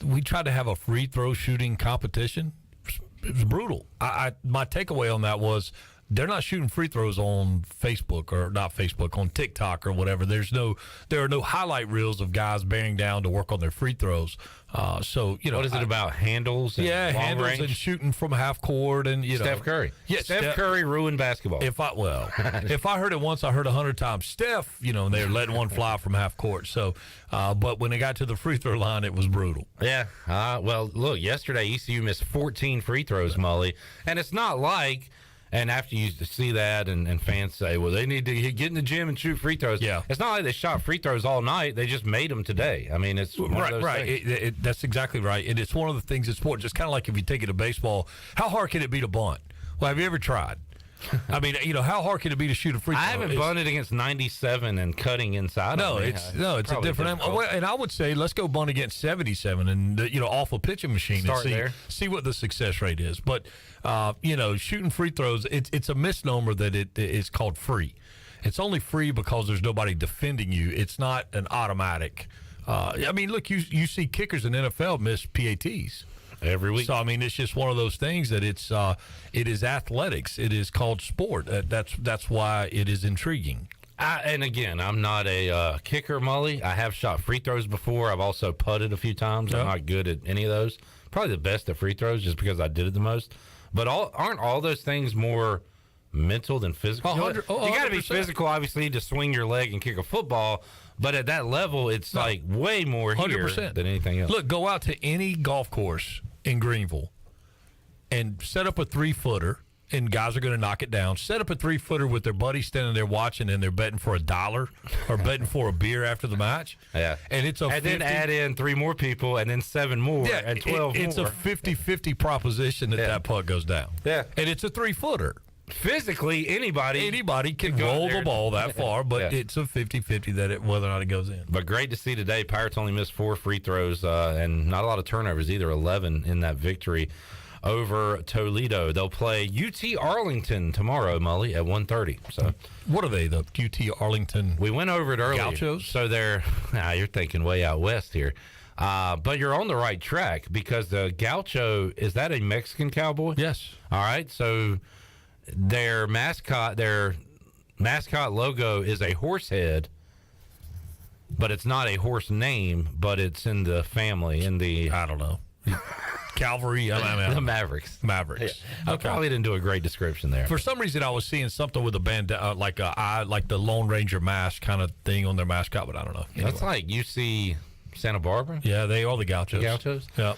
we tried to have a free throw shooting competition. It was brutal. My takeaway on that was, they're not shooting free throws on Facebook, or not Facebook, on TikTok or whatever. There are no highlight reels of guys bearing down to work on their free throws. So, what is it about? Handles and long handles range? And shooting from half court and Steph Curry. Yeah, Steph Curry ruined basketball. If I heard it once, I heard 100 times. Steph, and they're letting one fly from half court. So, but when they got to the free throw line, it was brutal. Yeah. Well, look, yesterday ECU missed 14 free throws, Mully, and it's not like. And after you see that and fans say, well, they need to get in the gym and shoot free throws. Yeah. It's not like they shot free throws all night. They just made them today. I mean, it's one of those things. That's exactly right. And it's one of the things in sport, just kind of like if you take it to baseball, how hard can it be to bunt? Well, have you ever tried? I mean, how hard can it be to shoot a free throw? I haven't bunted against 97 and cutting inside. It's a different. And I would say let's go bunt against 77 and off a pitching machine and see what the success rate is. But shooting free throws, it's a misnomer that it is called free. It's only free because there's nobody defending you. It's not an automatic. I mean, look, you see kickers in NFL miss PATs every week. So I mean, it's just one of those things that it is athletics. It is called sport. That's why it is intriguing. And again, I'm not a kicker, Mully. I have shot free throws before. I've also putted a few times. I'm not good at any of those. Probably the best at free throws just because I did it the most. But aren't all those things more mental than physical? You got to be physical, obviously, to swing your leg and kick a football. But at that level, it's like way more here 100%. Than anything else. Look, go out to any golf course in Greenville and set up a 3-footer, and guys are going to knock it down. Set up a 3-footer with their buddies standing there watching, and they're betting for $1 or betting for a beer after the match. Yeah. And it's and then add in 3 more people, and then 7 more, and 12 more. It's a 50-50 proposition that putt goes down. Yeah. And it's a 3-footer. physically anybody can roll the ball that far, but it's a 50-50 that whether or not it goes in. But great to see today. Pirates only missed 4 free throws and not a lot of turnovers either. 11 in that victory over Toledo. They'll play UT Arlington tomorrow, Mully, at 1:30. So what are they? The UT Arlington? We went over it earlier. Gauchos? So they're you're thinking way out west here. But you're on the right track because the Gaucho, is that a Mexican cowboy? Yes. All right. So their mascot logo is a horse head, but it's not a horse name, but it's in the family, in the, I don't know, Cavalry, the Mavericks. Yeah. I probably didn't do a great description there. For some reason, I was seeing something with a band, like the Lone Ranger mask kind of thing on their mascot, but I don't know. Anyway. That's like UC Santa Barbara? Yeah, they are the Gauchos. Gauchos? Yeah.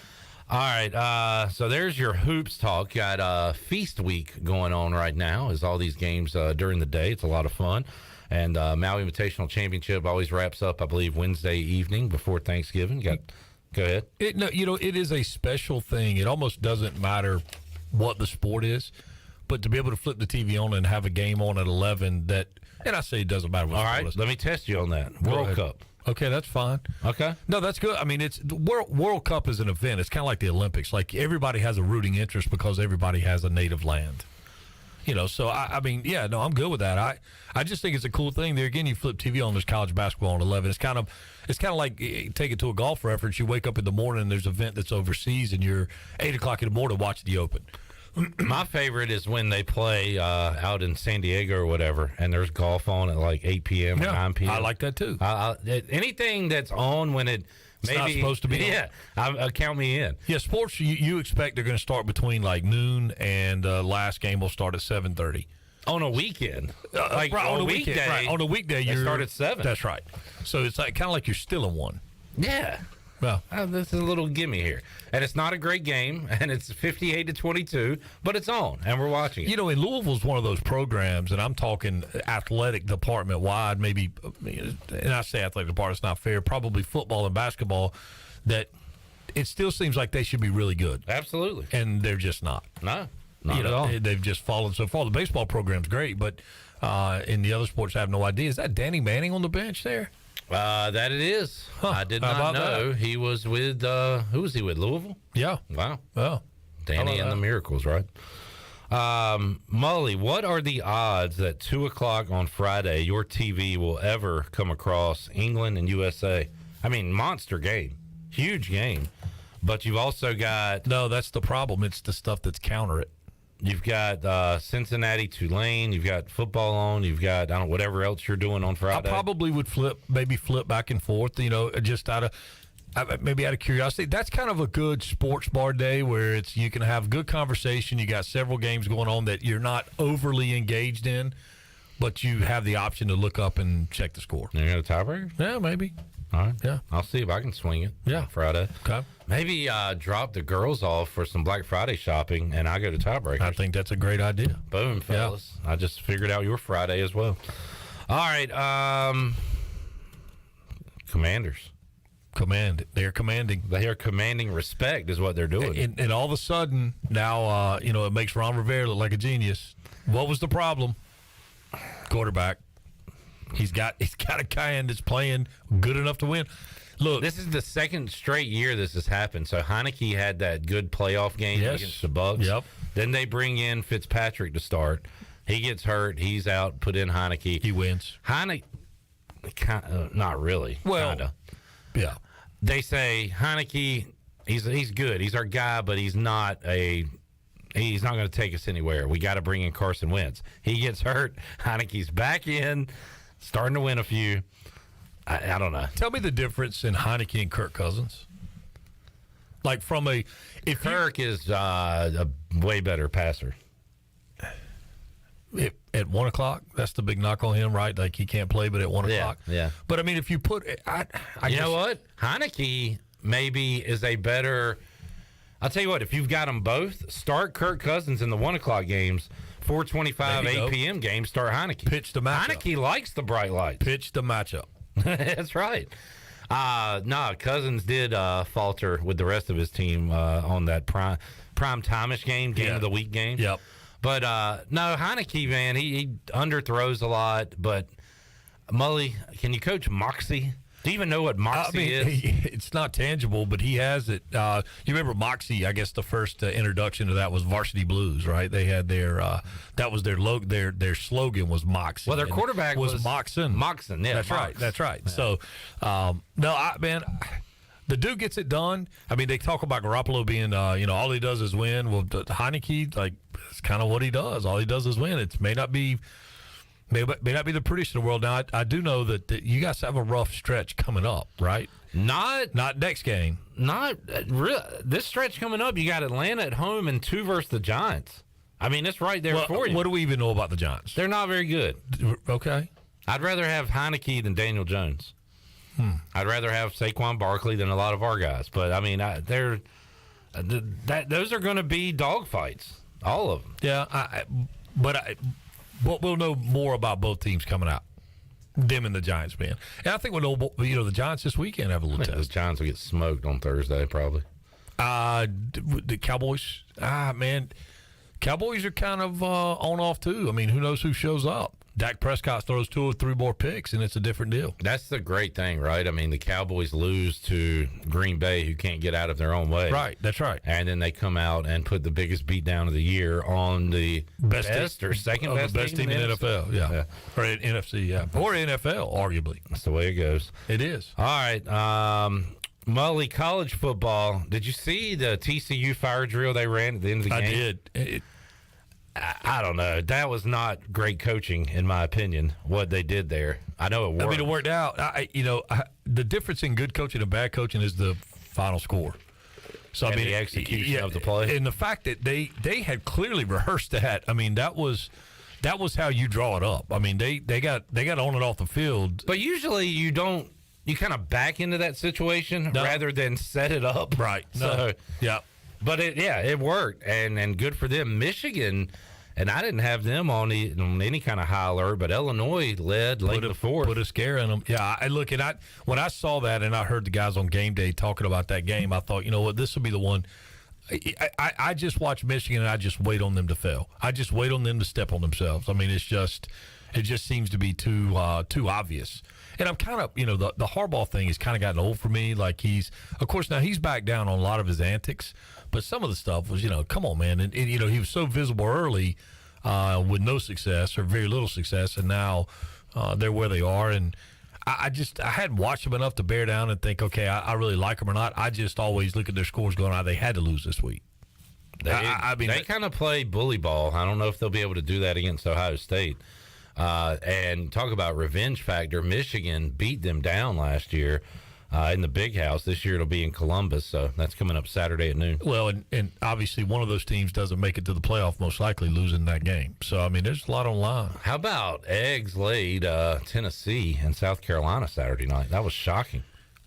All right, so there's your hoops talk. Got Feast Week going on right now as all these games during the day. It's a lot of fun. And Maui Invitational Championship always wraps up, I believe, Wednesday evening before Thanksgiving. Go ahead. It is a special thing. It almost doesn't matter what the sport is, but to be able to flip the TV on and have a game on at 11 that, and I say it doesn't matter what all sport right, it is. Let me test you on that. World Cup. Okay, that's fine. Okay. No, that's good. I mean, it's the World Cup is an event. It's kind of like the Olympics. Like, everybody has a rooting interest because everybody has a native land. So I mean, yeah, no, I'm good with that. I just think it's a cool thing. There again, you flip TV on, there's college basketball on 11. It's kind of like, take it to a golf reference. You wake up in the morning and there's an event that's overseas, and you're 8 o'clock in the morning to watch the Open. My favorite is when they play out in San Diego or whatever, and there's golf on at like 8 p.m. or 9 p.m. I like that too. Anything that's on when it's not supposed to be on. Count me in. Yeah, sports, you expect they're going to start between like noon, and last game will start at 7:30. On a weekend. Like right, on a weekday. Right, on a weekday, you start at 7. That's right. So it's like kind of like you're still in one. Yeah. Well, this is a little gimme here. And it's not a great game, and it's 58-22, but it's on, and we're watching it. In Louisville's one of those programs, and I'm talking athletic department wide, maybe, and I say athletic department, it's not fair, probably football and basketball, that it still seems like they should be really good. Absolutely. And they're just not. No, not at all. They've just fallen so far. The baseball program's great, but in the other sports, I have no idea. Is that Danny Manning on the bench there? That it is. I did not know. That? He was with, who was he with, Louisville? Yeah. Wow. Oh. Danny and the Miracles, right? Mully, what are the odds that 2 o'clock on Friday, your TV will ever come across England and USA? I mean, monster game. Huge game. But you've also got... No, that's the problem. It's the stuff that's counter it. You've got Cincinnati, Tulane. You've got football on. You've got, whatever else you're doing on Friday. I probably would flip back and forth, just out of curiosity. That's kind of a good sports bar day where you can have good conversation. You got several games going on that you're not overly engaged in, but you have the option to look up and check the score. You got a tiebreaker? Yeah, maybe. All right. Yeah. I'll see if I can swing it. Yeah. On Friday. Okay. Maybe drop the girls off for some Black Friday shopping, and I go to tiebreakers. I think that's a great idea. Boom, fellas. Yeah. I just figured out your Friday as well. All right. Commanders. They're commanding. They are commanding respect is what they're doing. And all of a sudden, now, it makes Ron Rivera look like a genius. What was the problem? Quarterback. He's got a guy in that's playing good enough to win. Look, this is the second straight year this has happened. So Heineke had that good playoff game against the Bucs. Yep. Then they bring in Fitzpatrick to start. He gets hurt. He's out. Put in Heineke. He wins. Heineke, not really. Well, kinda. Yeah. They say Heineke, he's good. He's our guy, but he's not going to take us anywhere. We got to bring in Carson Wentz. He gets hurt. Heineke's back in, starting to win a few. I don't know. Tell me the difference in Heineke and Kirk Cousins. Like Kirk is a way better passer. At 1 o'clock, that's the big knock on him, right? Like he can't play, but at 1 o'clock. Yeah. But I mean, if you put, you know what? Heineke maybe is a better. I'll tell you what. If you've got them both, start Kirk Cousins in the 1 o'clock games. 4:25, 8 p.m. games. Start Heineke. Pitch the matchup. Heineke likes the bright lights. Pitch the matchup. That's right. Cousins did falter with the rest of his team on that prime time-ish game of the week game. Yep. But no, Heineke, man, he underthrows a lot. But Mully, can you coach Moxie? Do you even know what Moxie is? It's not tangible, but he has it. You remember Moxie? I guess the first introduction to that was Varsity Blues, right? They had their that was their their slogan was Moxie. Well, their quarterback was Moxon. Moxon, yeah, that's right. That's right. Yeah. So, man. The dude gets it done. I mean, they talk about Garoppolo being, all he does is win. Well, Heineke, it's kind of what he does. All he does is win. It may not be the prettiest in the world. Now, I do know that you guys have a rough stretch coming up, right? Not next game. Not real. This stretch coming up, you got Atlanta at home and 2 versus the Giants. I mean, it's right there for you. What do we even know about the Giants? They're not very good. Okay. I'd rather have Heineke than Daniel Jones. I'd rather have Saquon Barkley than a lot of our guys. But, I mean, those are going to be dogfights, all of them. Yeah, but we'll know more about both teams coming out, them and the Giants, man. And I think we'll know, the Giants this weekend have a little test. The Giants will get smoked on Thursday, probably. The Cowboys, man, Cowboys are kind of on-off, too. I mean, who knows who shows up? Dak Prescott throws 2 or 3 more picks, and it's a different deal. That's the great thing, right? I mean, the Cowboys lose to Green Bay, who can't get out of their own way. Right, that's right. And then they come out and put the biggest beatdown of the year on the best or second best team in NFL, yeah. Or in NFC, yeah. Or NFL, arguably. That's the way it goes. It is. All right. Mully, college football. Did you see the TCU fire drill they ran at the end of the game? I did. I don't know. That was not great coaching, in my opinion, what they did there. I know it worked. I mean, it worked out. The difference in good coaching and bad coaching is the final score. So, and the execution of the play. And the fact that they had clearly rehearsed that. I mean, that was how you draw it up. I mean, they got on and off the field. But usually you don't. You kind of back into that situation rather than set it up. Right. So, yeah. But it worked, and good for them. Michigan, and I didn't have them on any kind of high alert, but Illinois led late in the fourth. Put a scare in them. Yeah, when I saw that and I heard the guys on game day talking about that game, I thought, you know what, this will be the one. I just watch Michigan and I just wait on them to fail. I just wait on them to step on themselves. I mean, it just seems to be too obvious. And I'm kind of, the Harbaugh thing has kind of gotten old for me. Like he's back down on a lot of his antics, but some of the stuff was, come on, man. And he was so visible early with no success or very little success, and now they're where they are. And I hadn't watched them enough to bear down and think, okay, I really like them or not. I just always look at their scores going, they had to lose this week. They kind of play bully ball. I don't know if they'll be able to do that against Ohio State. And talk about revenge factor. Michigan beat them down last year in the Big House. This year it'll be in Columbus, so that's coming up Saturday at noon. Well, and obviously one of those teams doesn't make it to the playoff, most likely losing that game. So, I mean, there's a lot on the line. How about eggs laid Tennessee and South Carolina Saturday night? That was shocking.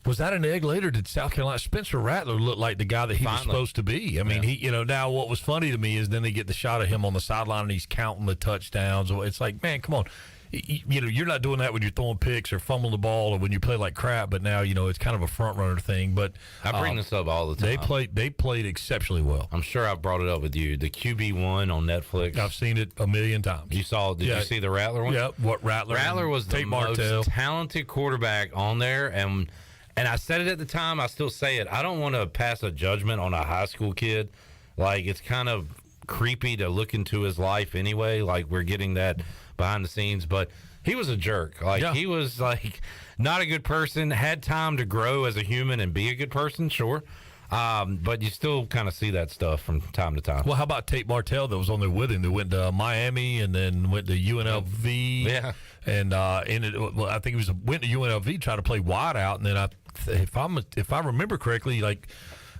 Was that an egg later? Did South Carolina Spencer Rattler look like the guy that he was supposed to be? I mean, he, now what was funny to me is then they get the shot of him on the sideline and he's counting the touchdowns. It's like, man, come on. You're not doing that when you're throwing picks or fumbling the ball or when you play like crap. But now, it's kind of a front runner thing. But I bring this up all the time. They played exceptionally well. I'm sure I've brought it up with you. The QB1 on Netflix. I've seen it a million times. Did you see the Rattler one? Yeah. What Rattler? Rattler was the most talented quarterback on there, and I said it at the time. I still say it. I don't want to pass a judgment on a high school kid. Like, it's kind of creepy to look into his life anyway. Like, we're getting that behind the scenes. But he was a jerk. He was, not a good person. Had time to grow as a human and be a good person, sure. But you still kind of see that stuff from time to time. Well, how about Tate Martell that was on there with him? They went to Miami and then went to UNLV. Yeah. And I think he went to UNLV, tried to play wide out, and then if I remember correctly,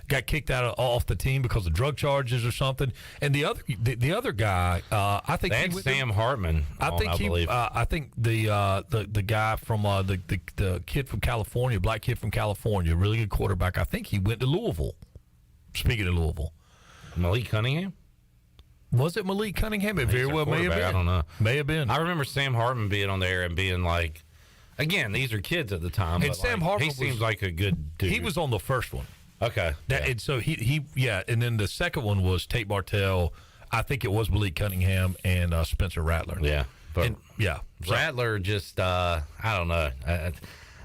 got kicked off the team because of drug charges or something. And the other guy, I think they had Sam Hartman. I believe. I think the guy from the kid from California, black kid from California, really good quarterback. I think he went to Louisville. Speaking of Louisville, Malik Cunningham. Was it Malik Cunningham? It very well may have been. I don't know. May have been. I remember Sam Hartman being on there and being like, again, these are kids at the time. And but Sam Hartman seems like a good dude. He was on the first one. Okay. And so and then the second one was Tate Martell. I think it was Malik Cunningham and Spencer Rattler. Yeah. But So, Rattler just, I don't know.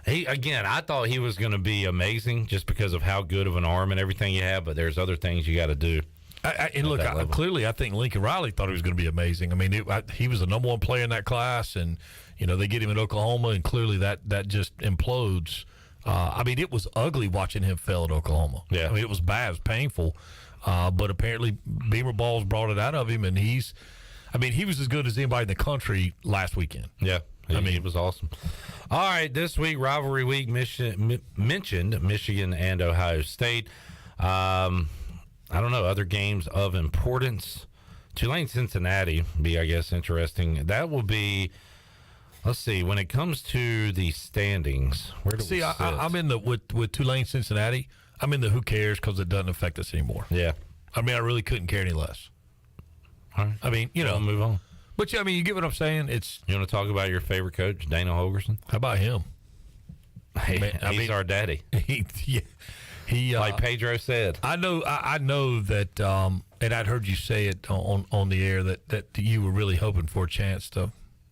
I thought he was going to be amazing just because of how good of an arm and everything you have, but there's other things you got to do. Clearly, I think Lincoln Riley thought he was going to be amazing. I mean, he was the number one player in that class, and they get him in Oklahoma, and clearly that just implodes. I mean, it was ugly watching him fail at Oklahoma. Yeah, I mean, it was bad, it was painful, but apparently Beamer Balls brought it out of him, and he was as good as anybody in the country last weekend. Yeah. It was awesome. All right, this week, rivalry week, mentioned Michigan and Ohio State. I don't know, other games of importance. Tulane-Cincinnati be, I guess, interesting. That will be, let's see, when it comes to the standings, where do we sit? I'm in with Tulane-Cincinnati, I'm in the who cares because it doesn't affect us anymore. Yeah. I mean, I really couldn't care any less. All right. I mean, we'll move on. But, I mean, you get what I'm saying? You want to talk about your favorite coach, Dana Holgorsen? How about him? He's our daddy. He like Pedro said. I know that, and I'd heard you say it on the air that you were really hoping for a chance to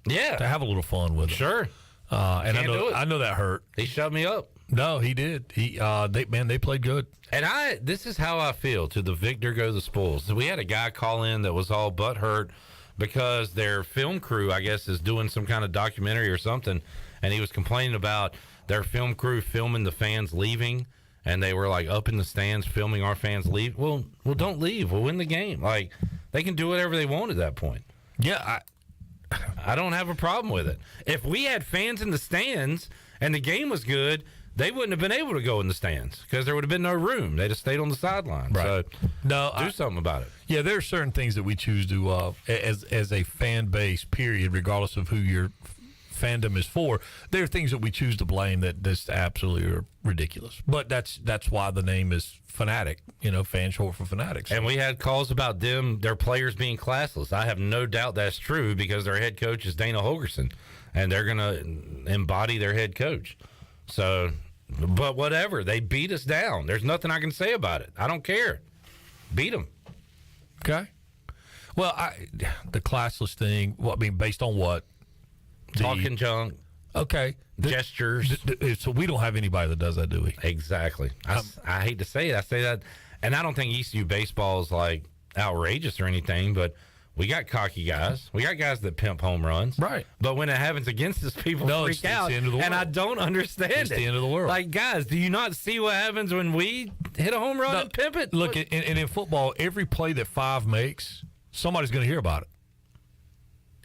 have a little fun with him. Sure. And I know that hurt. He shut me up. No, he did. They played good. And this is how I feel. To the victor go the spoils. We had a guy call in that was all butthurt because their film crew, I guess, is doing some kind of documentary or something, and he was complaining about their film crew filming the fans leaving, and they were like up in the stands filming our fans leave. Well, don't leave. We'll win the game. Like, they can do whatever they want at that point. Yeah, I don't have a problem with it. If we had fans in the stands and the game was good, they wouldn't have been able to go in the stands because there would have been no room. They'd have stayed on the sideline. Right. So do something about it. Yeah, there are certain things that we choose to, as a fan base, period, regardless of who your fandom is for. There are things that we choose to blame that just absolutely are ridiculous. But that's why the name is Fanatic, fan short for Fanatics. And we had calls about their players being classless. I have no doubt that's true because their head coach is Dana Holgorsen, and they're going to embody their head coach. So, but whatever. They beat us down. There's nothing I can say about it. I don't care. Beat them. Okay. Well, the classless thing, based on what? Talking junk. Okay. Gestures. So we don't have anybody that does that, do we? Exactly. I hate to say it. I say that, and I don't think ECU baseball is like outrageous or anything, but we got cocky guys. We got guys that pimp home runs. Right. But when it happens against us, people freak out. It's the end of the world. And I don't understand It's the end of the world. Like, guys, do you not see what happens when we hit a home run and pimp it? Look, and in football, every play that Five makes, somebody's going to hear about it.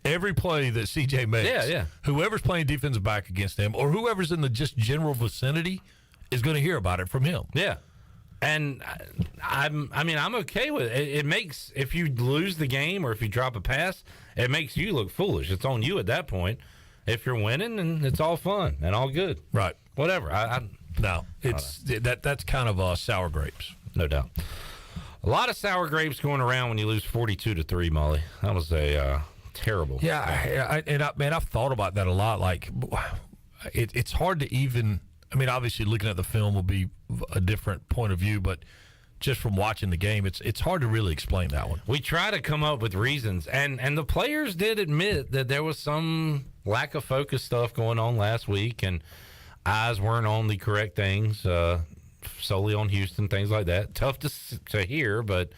Every play that CJ makes, whoever's playing defensive back against him or whoever's in the just general vicinity is going to hear about it from him. Yeah. And I'm okay with it. It makes, if you lose the game or if you drop a pass, it makes you look foolish. It's on you at that point. If you're winning, and it's all fun and all good. Right. Whatever. That's kind of sour grapes. No doubt. A lot of sour grapes going around when you lose 42-3, Mully. That was a terrible. Yeah, I've thought about that a lot. Like, it's hard to even. I mean, obviously, looking at the film will be a different point of view, but just from watching the game, it's hard to really explain that one. We try to come up with reasons, and the players did admit that there was some lack of focus stuff going on last week, and eyes weren't on the correct things, solely on Houston, things like that. Tough to hear, but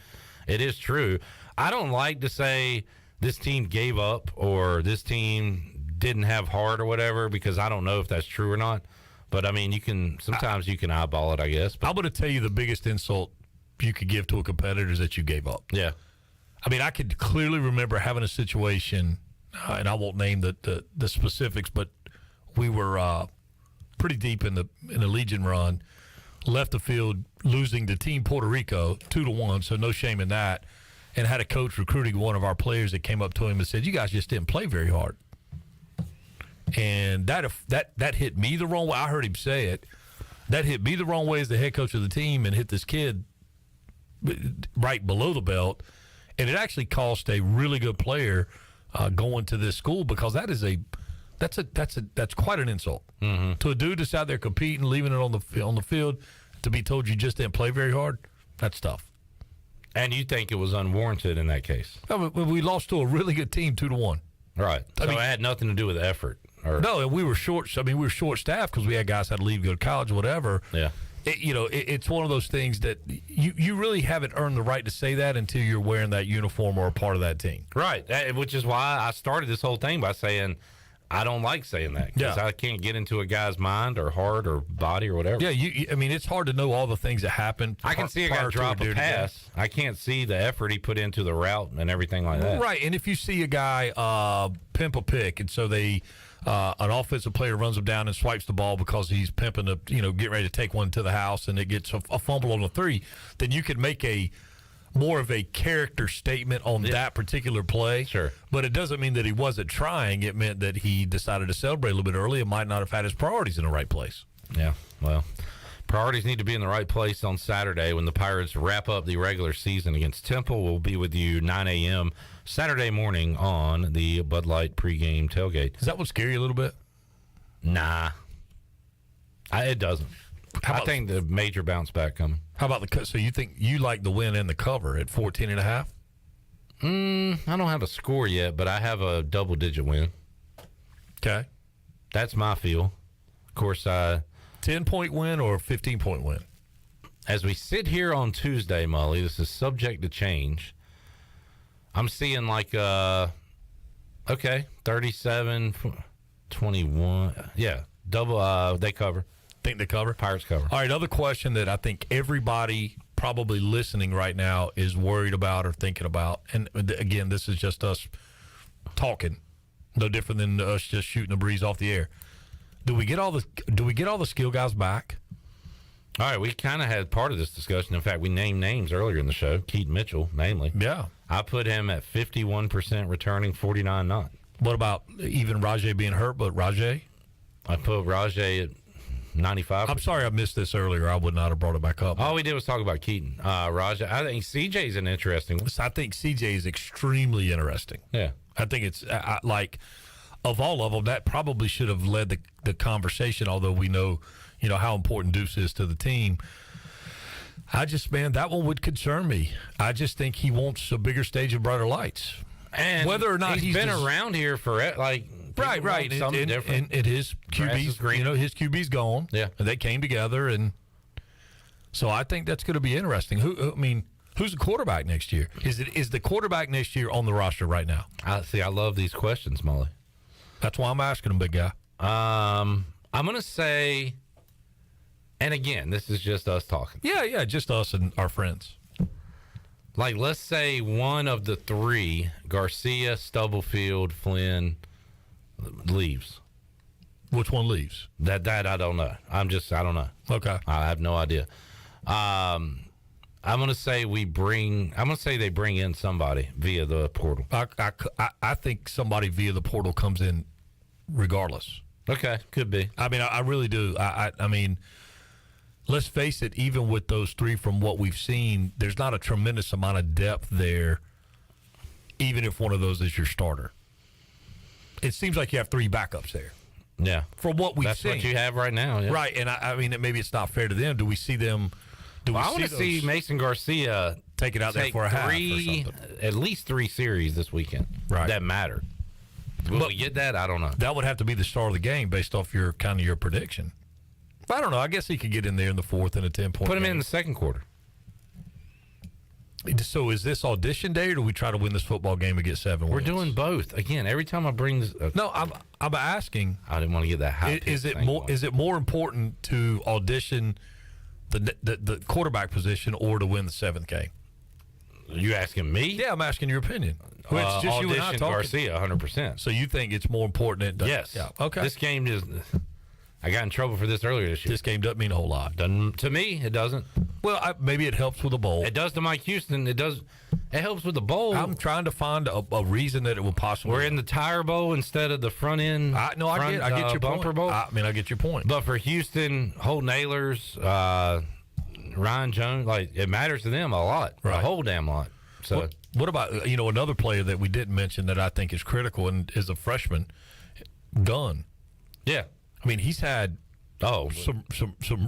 it is true. I don't like to say this team gave up or this team didn't have heart or whatever, because I don't know if that's true or not. But, I mean, sometimes you can eyeball it, I guess. But I'm going to tell you the biggest insult you could give to a competitor is that you gave up. Yeah. I mean, I could clearly remember having a situation, and I won't name the specifics, but we were pretty deep in the Legion run, left the field losing to Team Puerto Rico 2-1, so no shame in that, and had a coach recruiting one of our players that came up to him and said, "You guys just didn't play very hard." And that hit me the wrong way. I heard him say it. That hit me the wrong way as the head coach of the team, and hit this kid right below the belt. And it actually cost a really good player going to this school, because that's quite an insult to a dude that's out there competing, leaving it on the field, to be told you just didn't play very hard. That's tough. And you think it was unwarranted in that case? No, we lost to a really good team 2-1. Right. So it had nothing to do with effort. No, and we were short. I mean, we were short-staffed because we had guys had to leave, go to college, whatever. Yeah. It's one of those things that you really haven't earned the right to say that until you're wearing that uniform or a part of that team. Right, which is why I started this whole thing by saying I don't like saying that because I can't get into a guy's mind or heart or body or whatever. Yeah, I mean, it's hard to know all the things that happened. I can see a guy drop a pass. I can't see the effort he put into the route and everything like that. Right, and if you see a guy pimp a pick, and so an offensive player runs him down and swipes the ball because he's pimping getting ready to take one to the house, and it gets a fumble on the 3, then you could make more of a character statement on that particular play. Sure. But it doesn't mean that he wasn't trying. It meant that he decided to celebrate a little bit early and might not have had his priorities in the right place. Yeah, well, priorities need to be in the right place on Saturday when the Pirates wrap up the regular season against Temple. We'll be with you 9 a.m. Saturday morning on the Bud Light pregame tailgate. Does that one scare you a little bit? Nah. It doesn't. I think the major bounce back coming. How about so you think you like the win and the cover at 14.5? I don't have a score yet, but I have a double-digit win. Okay. That's my feel. Of course, 10-point win or 15-point win? As we sit here on Tuesday, Mully, this is subject to change. I'm seeing 37-21. Yeah, double. They cover. Think they cover? Pirates cover. All right, another question that I think everybody probably listening right now is worried about or thinking about, and again, this is just us talking, no different than us just shooting a breeze off the air. Do we get all the skill guys back? All right, we kind of had part of this discussion. In fact, we named names earlier in the show. Keaton Mitchell, namely. Yeah. I put him at 51% returning, 49 not. What about even Rajay being hurt, but Rajay? I put Rajay at 95%. I'm sorry I missed this earlier. I would not have brought it back up. All we did was talk about Keaton. Rajay, I think CJ's an interesting one. I think CJ is extremely interesting. Yeah. I think it's of all of them, that probably should have led the conversation, although we know how important Deuce is to the team. That one would concern me. I just think he wants a bigger stage of brighter lights. And whether or not he's been around here for right. Something different. And his QB's, his QB's gone. Yeah, and they came together, and so I think that's going to be interesting. Who's the quarterback next year? Is the quarterback next year on the roster right now? I love these questions, Mully. That's why I'm asking him, big guy. I'm going to say, and again, this is just us talking. Yeah, just us and our friends. Let's say one of the three, Garcia, Stubblefield, Flynn, leaves. Which one leaves? That I don't know. I don't know. Okay. I have no idea. I'm going to say they bring in somebody via the portal. I think somebody via the portal comes in regardless. Okay, could be. I really do. I mean, let's face it, even with those three from what we've seen, there's not a tremendous amount of depth there, even if one of those is your starter. It seems like you have three backups there. Yeah. From what we've seen. That's what you have right now. Yeah. Right, and maybe it's not fair to them. Do we see them? I want to see Mason Garcia take it out there for a half or something. At least 3 series this weekend. Right. That matter. Will we get that? I don't know. That would have to be the star of the game based off your prediction. I don't know. I guess he could get in there in the fourth and a 10-point. Put him in the second quarter. So is this audition day, or do we try to win this football game and get 7 wins? We're doing both. Again, every time I bring this no, I'm asking. I didn't want to get that high. Is it more important to audition the quarterback position or to win the 7th game? You asking me? Yeah, I'm asking your opinion. It's just you and I talking. Garcia, 100%. So you think it's more important? Yes. Yeah. Okay. This game is. I got in trouble for this earlier this year. This game doesn't mean a whole lot. To me, it doesn't. Well, maybe it helps with the bowl. It does to Mike Houston. It does. It helps with the bowl. I'm trying to find a reason that it will possibly. We're in the Tire Bowl instead of the front end. I get your bumper point. bowl. I get your point. But for Houston, Holton Ahlers, Ryan Jones, it matters to them a lot, right. A whole damn lot. So, what about another player that we didn't mention that I think is critical and is a freshman, Gunn. Yeah, he's had some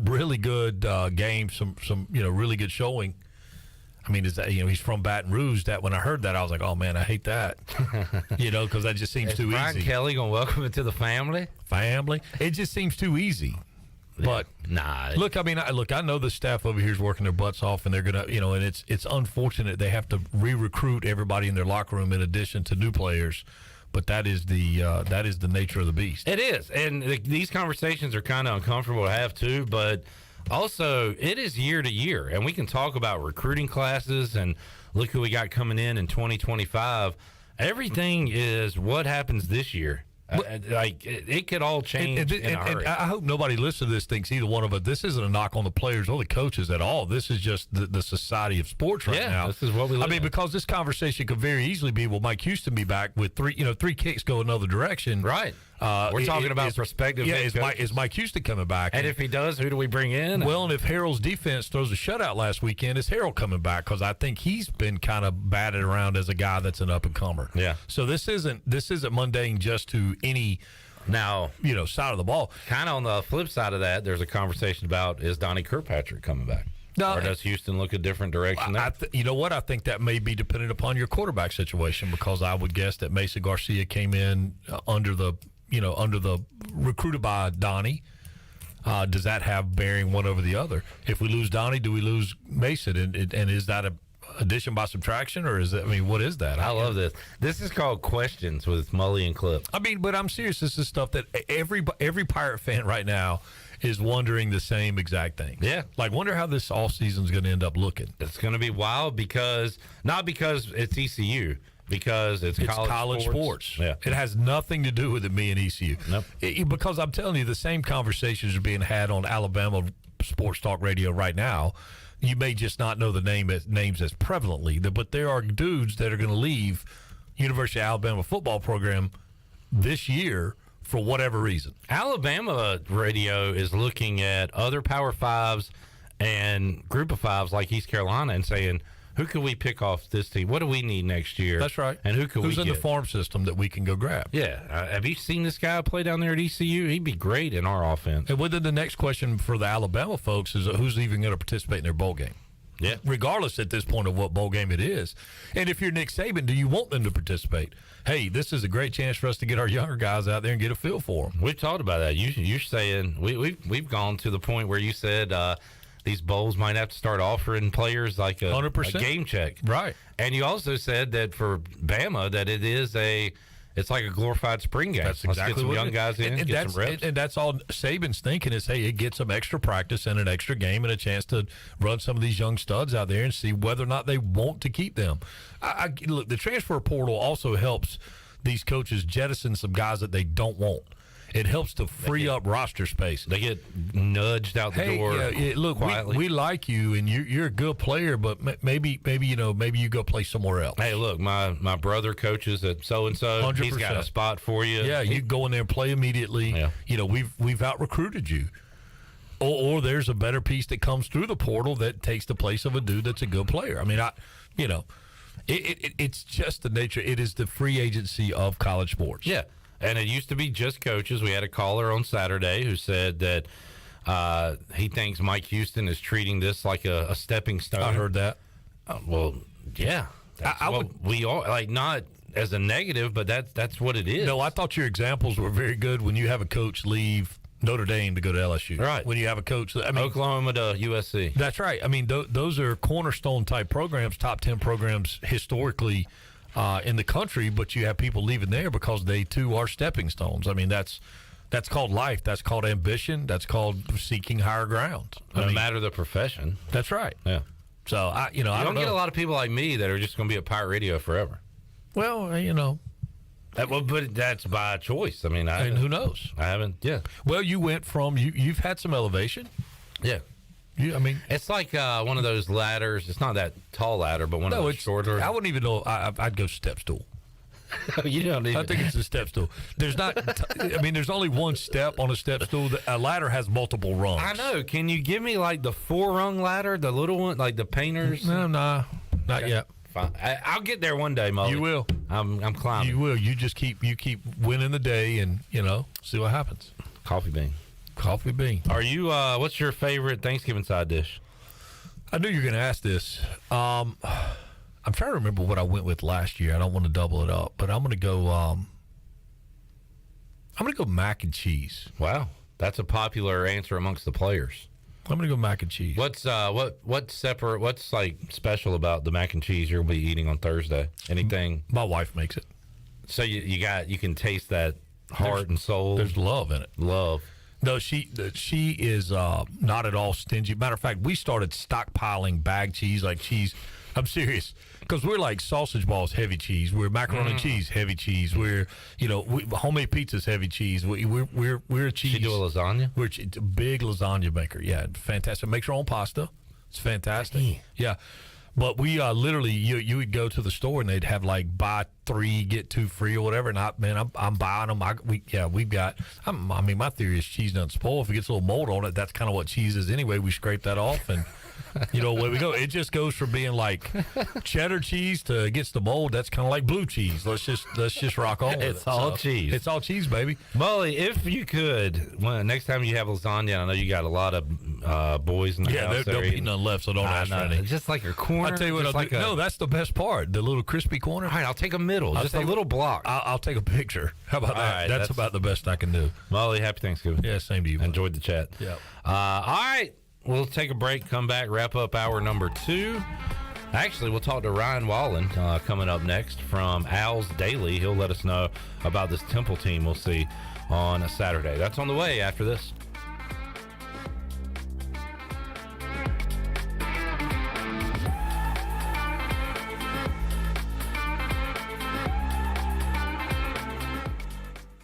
really good games, some really good showing. I mean, is that, he's from Baton Rouge. That when I heard that, I was like, oh man, I hate that. Because that just seems too Brian easy. Kelly gonna welcome it to the family? It just seems too easy. But look, I mean, I know the staff over here is working their butts off, and they're gonna, and it's unfortunate they have to re-recruit everybody in their locker room in addition to new players. But that is the nature of the beast. It is, and these conversations are kind of uncomfortable to have too. But also, it is year to year, and we can talk about recruiting classes and look who we got coming in 2025. Everything is what happens this year. It could all change in a hurry. And I hope nobody listening to this thinks either one of us. This isn't a knock on the players or the coaches at all. This is just the society of sports right now. This is what we live in. Because this conversation could very easily be, will Mike Houston be back with three kicks go another direction? Right. We're talking about prospective. Yeah, is Mike Houston coming back? And if he does, who do we bring in? Well, and if Harold's defense throws a shutout last weekend, is Harold coming back? Because I think he's been kind of batted around as a guy that's an up and comer. Yeah. So this isn't mundane just to any side of the ball. Kind of on the flip side of that, there's a conversation about, is Donnie Kirkpatrick coming back? No, or does Houston look a different direction there? You know what? I think that may be dependent upon your quarterback situation, because I would guess that Mesa Garcia came in under the recruited by Donnie. Does that have bearing one over the other? If we lose Donnie, do we lose Mason? And is that a addition by subtraction, or is it? I mean, what is that? I love this. This is called Questions with Mully and Clip. I mean, but I'm serious. This is stuff that every Pirate fan right now is wondering the same exact thing. Yeah. Like, wonder how this offseason is going to end up looking. It's going to be wild not because it's ECU, because it's college sports. Yeah. It has nothing to do with it being ECU. Nope. Because I'm telling you, the same conversations are being had on Alabama Sports Talk Radio right now. You may just not know the names as prevalently, but there are dudes that are going to leave University of Alabama football program this year for whatever reason. Alabama radio is looking at other Power Fives and Group of Fives like East Carolina and saying, who can we pick off this team? What do we need next year? That's right. And who's in the farm system that we can go grab? Yeah. Have you seen this guy play down there at ECU? He'd be great in our offense. And whether the next question for the Alabama folks is who's even going to participate in their bowl game? Yeah. Regardless at this point of what bowl game it is. And if you're Nick Saban, do you want them to participate? Hey, this is a great chance for us to get our younger guys out there and get a feel for them. We've talked about that. You're saying we've gone to the point where you said these bowls might have to start offering players like a 100%. A game check. Right. And you also said that for Bama that it's like a glorified spring game. That's Let's exactly get some what young guys in, and get some reps. And that's all Saban's thinking is, hey, it gets some extra practice and an extra game and a chance to run some of these young studs out there and see whether or not they want to keep them. Look, the transfer portal also helps these coaches jettison some guys that they don't want. It helps to free up roster space. They get nudged out the door. Look, we like you, and you're a good player, but maybe you go play somewhere else. Hey, look, my brother coaches at so and so. He's got a spot for you. Yeah, you go in there and play immediately. Yeah. We've out recruited you. Or there's a better piece that comes through the portal that takes the place of a dude that's a good player. I mean, it's just the nature. It is the free agency of college sports. Yeah. And it used to be just coaches. We had a caller on Saturday who said that he thinks Mike Houston is treating this like a stepping stone. I heard that. Well, yeah. We are, like, not as a negative, but that's what it is. No, I thought your examples were very good when you have a coach leave Notre Dame to go to LSU. Right. When you have a coach. Oklahoma to USC. That's right. I mean, those are cornerstone-type programs, top 10 programs historically in the country, but you have people leaving there because they too are stepping stones. I mean, that's called life. That's called ambition. That's called seeking higher ground. No matter the profession. That's right. Yeah. So I don't know. Get a lot of people like me that are just going to be at Pirate Radio forever. Well, but that's by choice. I mean, who knows? I haven't. Yeah. Well, you went from you've had some elevation. Yeah. It's like one of those ladders. It's not that tall ladder, but one of those shorter. I wouldn't even know. I'd go step stool. You don't even. I think it's a step stool. There's not. There's only one step on a step stool. A ladder has multiple rungs. I know. Can you give me like the 4-rung ladder, the little one, like the painters? No, not yet. Fine. I'll get there one day, Mully. You will. I'm climbing. You will. You just keep winning the day, and see what happens. Coffee bean. Are you? What's your favorite Thanksgiving side dish? I knew you were going to ask this. I'm trying to remember what I went with last year. I don't want to double it up, but I'm going to go. I'm going to go mac and cheese. Wow, that's a popular answer amongst the players. I'm going to go mac and cheese. What's like special about the mac and cheese you'll be eating on Thursday? Anything? My wife makes it. So you can taste that heart and soul. There's love in it. Love. No, she is not at all stingy. Matter of fact, we started stockpiling bag cheese, like cheese. I'm serious, because we're like sausage balls, heavy cheese. We're macaroni and cheese, heavy cheese. We're homemade pizzas, heavy cheese. We're a cheese. She do a lasagna. We're a big lasagna maker. Yeah, fantastic. Makes her own pasta. It's fantastic. Yeah. But we literally, you would go to the store and they'd have like buy 3 get 2 free or whatever. And I'm buying them. We've got. My theory is cheese doesn't spoil. If it gets a little mold on it, that's kind of what cheese is anyway. We scrape that off and. Away we go. It just goes from being like cheddar cheese to it gets the mold. That's kind of like blue cheese. Let's just rock on with it. It's all cheese. It's all cheese, baby. Mully, if you could, next time you have lasagna, I know you got a lot of boys in the house. Yeah, there'll be none left, so don't ask for any. Just like your corner. I'll tell you what, no, that's the best part. The little crispy corner. All right, I'll take a middle, just a little block. I'll take a picture. How about that? Right, that's about the best I can do. Mully, happy Thanksgiving. Yeah, same to you. Enjoyed the chat. Yeah. All right. We'll take a break, come back, wrap up hour number 2. Actually, we'll talk to Ryan Wallen coming up next from Al's Daily. He'll let us know about this Temple team we'll see on a Saturday. That's on the way after this.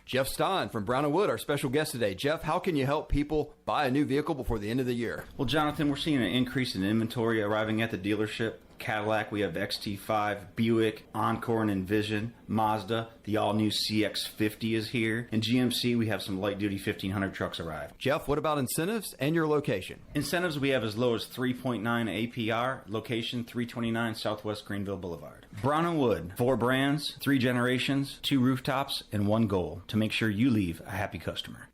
Jeff Stein from Brown & Wood, our special guest today. Jeff, how can you help people buy a new vehicle before the end of the year? Well, Jonathan, we're seeing an increase in inventory arriving at the dealership. Cadillac, we have XT5, Buick, Encore and Envision, Mazda, the all-new CX-50 is here, and GMC, we have some light-duty 1500 trucks arrive. Jeff, what about incentives and your location? Incentives we have as low as 3.9 APR, location 329 Southwest Greenville Boulevard. Brown & Wood, 4 brands, 3 generations, 2 rooftops, and 1 goal, to make sure you leave a happy customer.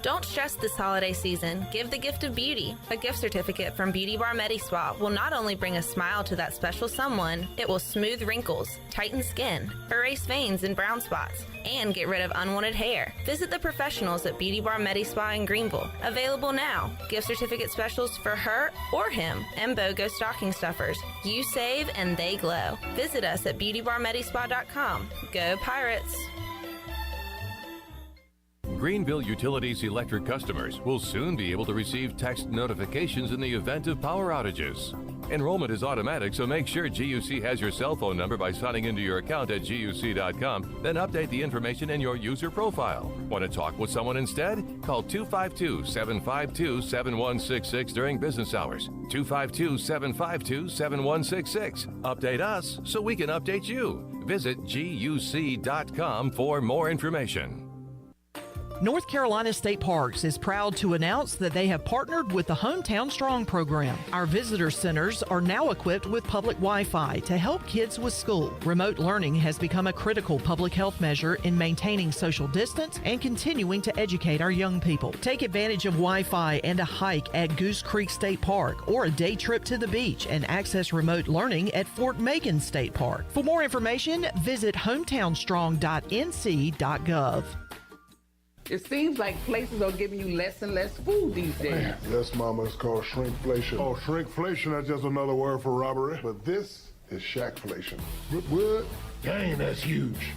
Don't stress this holiday season. Give the gift of beauty. A gift certificate from Beauty Bar MediSpa will not only bring a smile to that special someone, it will smooth wrinkles, tighten skin, erase veins and brown spots, and get rid of unwanted hair. Visit the professionals at Beauty Bar MediSpa in Greenville. Available now. Gift certificate specials for her or him and BOGO stocking stuffers. You save and they glow. Visit us at beautybarmedispa.com. Go Pirates! Greenville Utilities electric customers will soon be able to receive text notifications in the event of power outages. Enrollment is automatic, so make sure GUC has your cell phone number by signing into your account at GUC.com, then update the information in your user profile. Want to talk with someone instead? Call 252-752-7166 during business hours. 252-752-7166. Update us so we can update you. Visit GUC.com for more information. North Carolina State Parks is proud to announce that they have partnered with the Hometown Strong program. Our visitor centers are now equipped with public Wi-Fi to help kids with school. Remote learning has become a critical public health measure in maintaining social distance and continuing to educate our young people. Take advantage of Wi-Fi and a hike at Goose Creek State Park or a day trip to the beach and access remote learning at Fort Megan State Park. For more information, visit hometownstrong.nc.gov. It seems like places are giving you less and less food these days. Yes, Mama, it's called shrinkflation. Oh, shrinkflation, that's just another word for robbery. But this is shackflation. What? Dang, that's huge.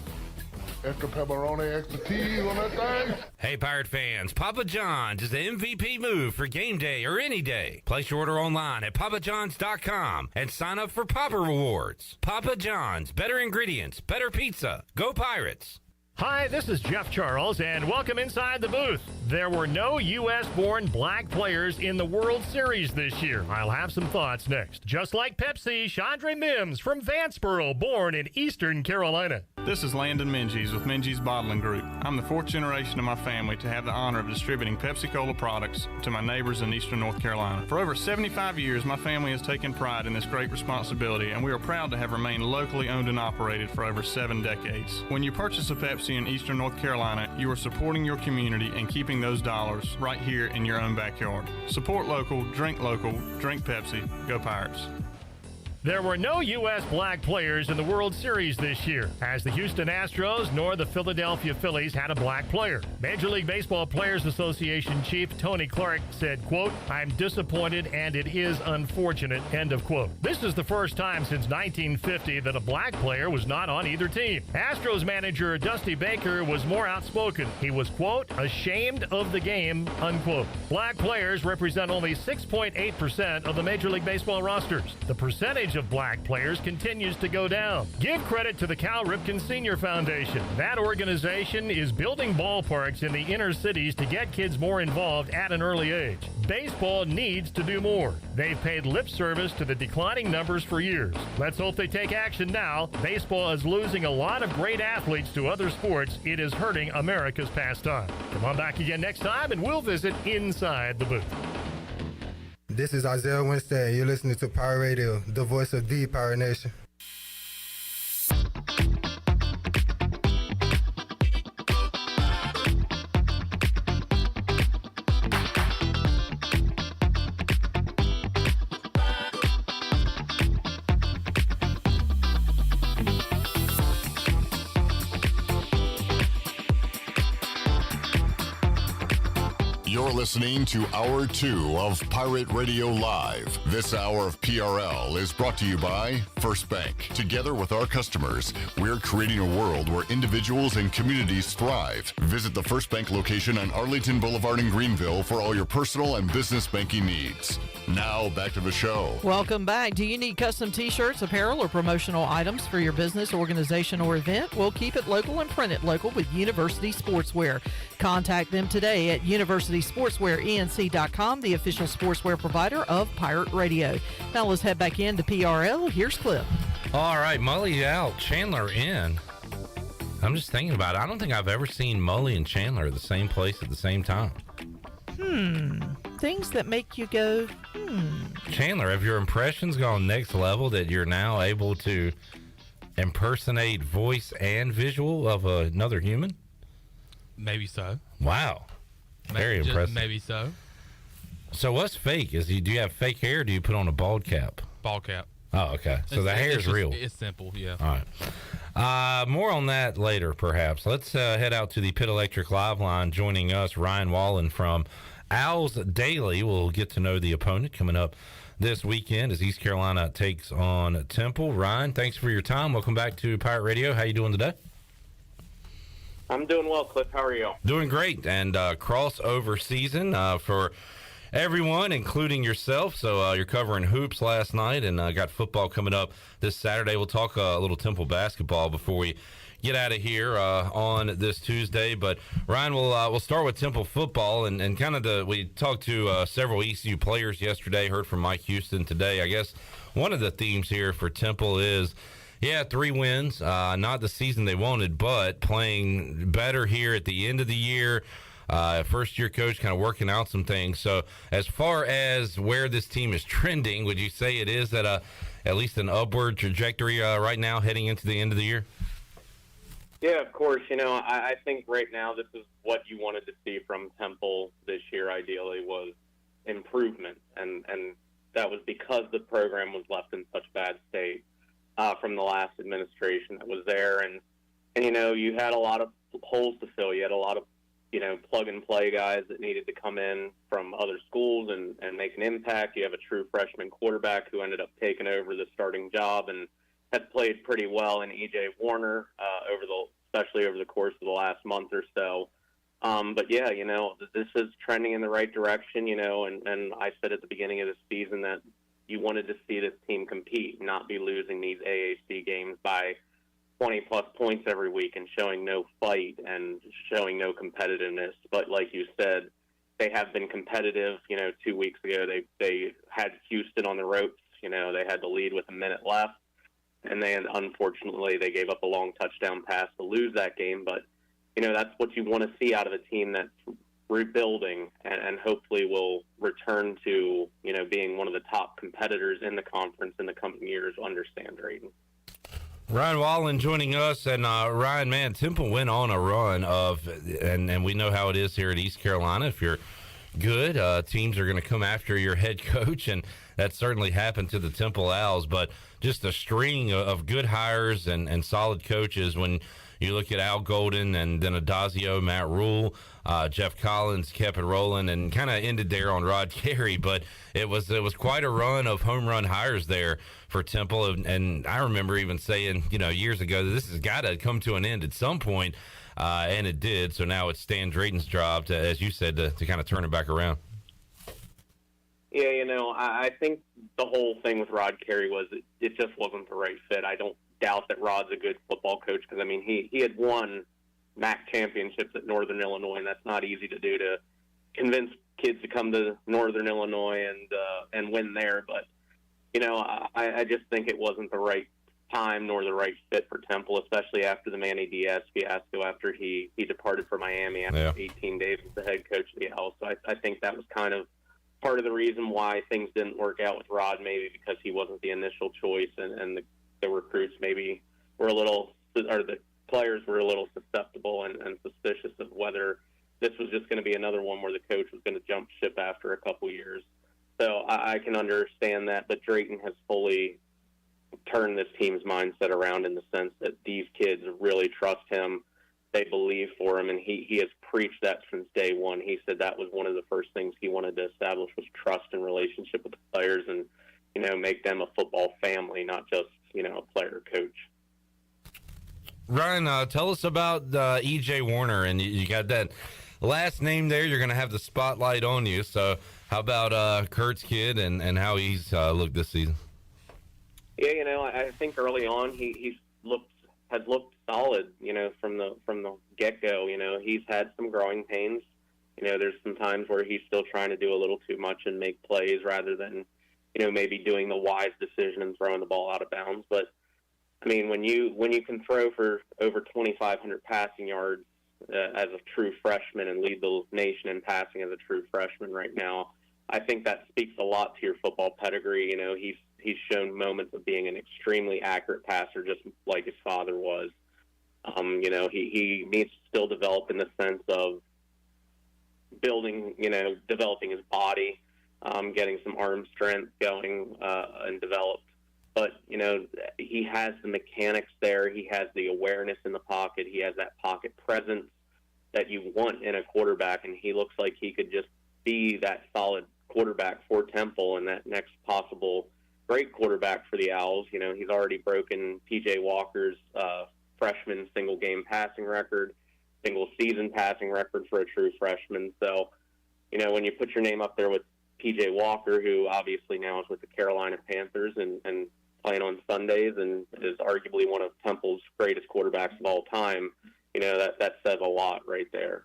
Extra pepperoni, extra cheese on that thing. Hey, Pirate fans, Papa John's is the MVP move for game day or any day. Place your order online at papajohns.com and sign up for Papa Rewards. Papa John's, better ingredients, better pizza. Go Pirates. Hi, this is Jeff Charles, and welcome inside the booth. There were no U.S.-born black players in the World Series this year. I'll have some thoughts next. Just like Pepsi, Chandra Mims from Vanceboro, born in Eastern Carolina. This is Landon Minges with Minges Bottling Group. I'm the fourth generation of my family to have the honor of distributing Pepsi-Cola products to my neighbors in eastern North Carolina. For over 75 years, my family has taken pride in this great responsibility, and we are proud to have remained locally owned and operated for over 7 decades. When you purchase a Pepsi in eastern North Carolina, you are supporting your community and keeping those dollars right here in your own backyard. Support local, drink Pepsi, go Pirates. There were no U.S. black players in the World Series this year, as the Houston Astros nor the Philadelphia Phillies had a black player. Major League Baseball Players Association Chief Tony Clark said, quote, "I'm disappointed and it is unfortunate," end of quote. This is the first time since 1950 that a black player was not on either team. Astros manager Dusty Baker was more outspoken. He was, quote, "ashamed of the game," unquote. Black players represent only 6.8% of the Major League Baseball rosters. The percentage of black players continues to go down. Give credit to the Cal Ripken Senior Foundation. That organization is building ballparks in the inner cities to get kids more involved at an early age. Baseball needs to do more. They've paid lip service to the declining numbers for years. Let's hope they take action now. Baseball is losing a lot of great athletes to other sports. It is hurting America's pastime. Come on back again next time and we'll visit Inside the Booth. This is Isaiah Winstead. You're listening to Pirate Radio, the voice of the Pirate Nation. You're listening to Hour 2 of Pirate Radio Live. This hour of PRL is brought to you by First Bank. Together with our customers, we're creating a world where individuals and communities thrive. Visit the First Bank location on Arlington Boulevard in Greenville for all your personal and business banking needs. Now, back to the show. Welcome back. Do you need custom t-shirts, apparel, or promotional items for your business, organization, or event? We'll keep it local and print it local with University Sportswear. Contact them today at universitysportswearenc.com, the official sportswear provider of Pirate Radio. Now let's head back into PRL. Here's Clip. All right, Mully out, Chandler in. I'm just thinking about it. I don't think I've ever seen Mully and Chandler at the same place at the same time. Things that make you go, Chandler, have your impressions gone next level that you're now able to impersonate voice and visual of another human? Maybe so. Wow. Very impressive. Maybe so. So what's fake? Do you have fake hair or do you put on a bald cap? Ball cap. Oh, okay. So the hair is real. It's simple, yeah. All right. More on that later, perhaps. Let's head out to the Pit Electric Live line. Joining us, Ryan Wallen from Owls Daily. We'll get to know the opponent coming up this weekend as East Carolina takes on Temple. Ryan, thanks for your time. Welcome back to Pirate Radio. How you doing today? I'm doing well, Cliff. How are you? Doing great. And crossover season for everyone, including yourself. So you're covering hoops last night and got football coming up this Saturday. We'll talk a little Temple basketball before we get out of here on this Tuesday. But Ryan, we'll start with Temple football and kind of we talked to several ECU players yesterday, heard from Mike Houston today. I guess one of the themes here for Temple is 3 wins, not the season they wanted, but playing better here at the end of the year. First-year coach kind of working out some things. So as far as where this team is trending, would you say it is at least an upward trajectory right now heading into the end of the year? Yeah, of course. I think right now this is what you wanted to see from Temple this year, ideally, was improvement. And that was because the program was left in such bad state from the last administration that was there. And you had a lot of holes to fill. You had a lot of plug-and-play guys that needed to come in from other schools and make an impact. You have a true freshman quarterback who ended up taking over the starting job and has played pretty well in E.J. Warner, especially over the course of the last month or so. But, yeah, this is trending in the right direction, and I said at the beginning of the season that you wanted to see this team compete, not be losing these AAC games by 20-plus points every week and showing no fight and showing no competitiveness. But like you said, they have been competitive. 2 weeks ago they had Houston on the ropes. They had the lead with a minute left. and unfortunately they gave up a long touchdown pass to lose that game. But that's what you want to see out of a team that's rebuilding and hopefully will return to being one of the top competitors in the conference in the coming years under Stan Drayton. Ryan Wallen joining us, and Ryan, man, Temple went on a run and we know how it is here at East Carolina. If you're good, teams are going to come after your head coach, and that certainly happened to the Temple Owls. But just a string of good hires and solid coaches. When you look at Al Golden and then Adazio, Matt Rule, Jeff Collins kept it rolling and kind of ended there on Rod Carey. But it was quite a run of home run hires there for Temple. And I remember even saying, years ago, that this has got to come to an end at some point. And it did. So now it's Stan Drayton's job to, as you said, to kind of turn it back around. Yeah, I think the whole thing with Rod Carey was it just wasn't the right fit. I don't doubt that Rod's a good football coach because, he had won MAC championships at Northern Illinois, and that's not easy to do, to convince kids to come to Northern Illinois and win there. But, I just think it wasn't the right time nor the right fit for Temple, especially after the Manny Diaz fiasco after he departed for Miami after 18 days as the head coach of the Owls. So I think that was kind of part of the reason why things didn't work out with Rod, maybe because he wasn't the initial choice and the recruits maybe were the players were a little susceptible and suspicious of whether this was just going to be another one where the coach was going to jump ship after a couple years. So I can understand that, but Drayton has fully turned this team's mindset around in the sense that these kids really trust him. They believe for him, and he has preached that since day one. He said that was one of the first things he wanted to establish was trust and relationship with the players and, make them a football family, not just, a player coach. Ryan, tell us about E.J. Warner, and you got that last name there. You're going to have the spotlight on you. So how about Kurt's kid and how he's looked this season? Yeah, I think early on has looked solid, from the get-go. He's had some growing pains. There's some times where he's still trying to do a little too much and make plays rather than, maybe doing the wise decision and throwing the ball out of bounds. But, when you can throw for over 2,500 passing yards as a true freshman and lead the nation in passing as a true freshman right now, I think that speaks a lot to your football pedigree. He's shown moments of being an extremely accurate passer, just like his father was. He needs to still develop in the sense of developing his body, getting some arm strength going and developed. But, he has the mechanics there. He has the awareness in the pocket. He has that pocket presence that you want in a quarterback, and he looks like he could just be that solid quarterback for Temple and that next possible great quarterback for the Owls. He's already broken P.J. Walker's freshman single-game passing record, single-season passing record for a true freshman. So, when you put your name up there with P.J. Walker, who obviously now is with the Carolina Panthers and playing on Sundays and is arguably one of Temple's greatest quarterbacks of all time, that says a lot right there.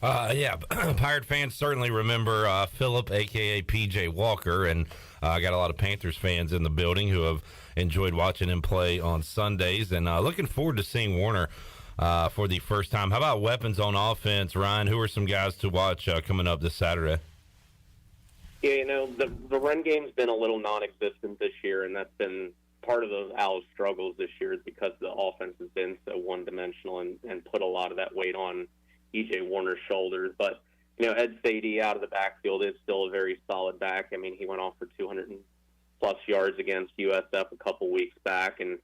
Pirate fans certainly remember Phillip, a.k.a. P.J. Walker, and I got a lot of Panthers fans in the building who have enjoyed watching him play on Sundays, and looking forward to seeing Warner for the first time. How about weapons on offense, Ryan? Who are some guys to watch coming up this Saturday? Yeah, the run game's been a little non-existent this year, and that's been part of those Owls' struggles this year is because the offense has been so one-dimensional and put a lot of that weight on E.J. Warner's shoulders. But, Ed Sadie out of the backfield is still a very solid back. He went off for 200-plus yards against USF a couple weeks back, and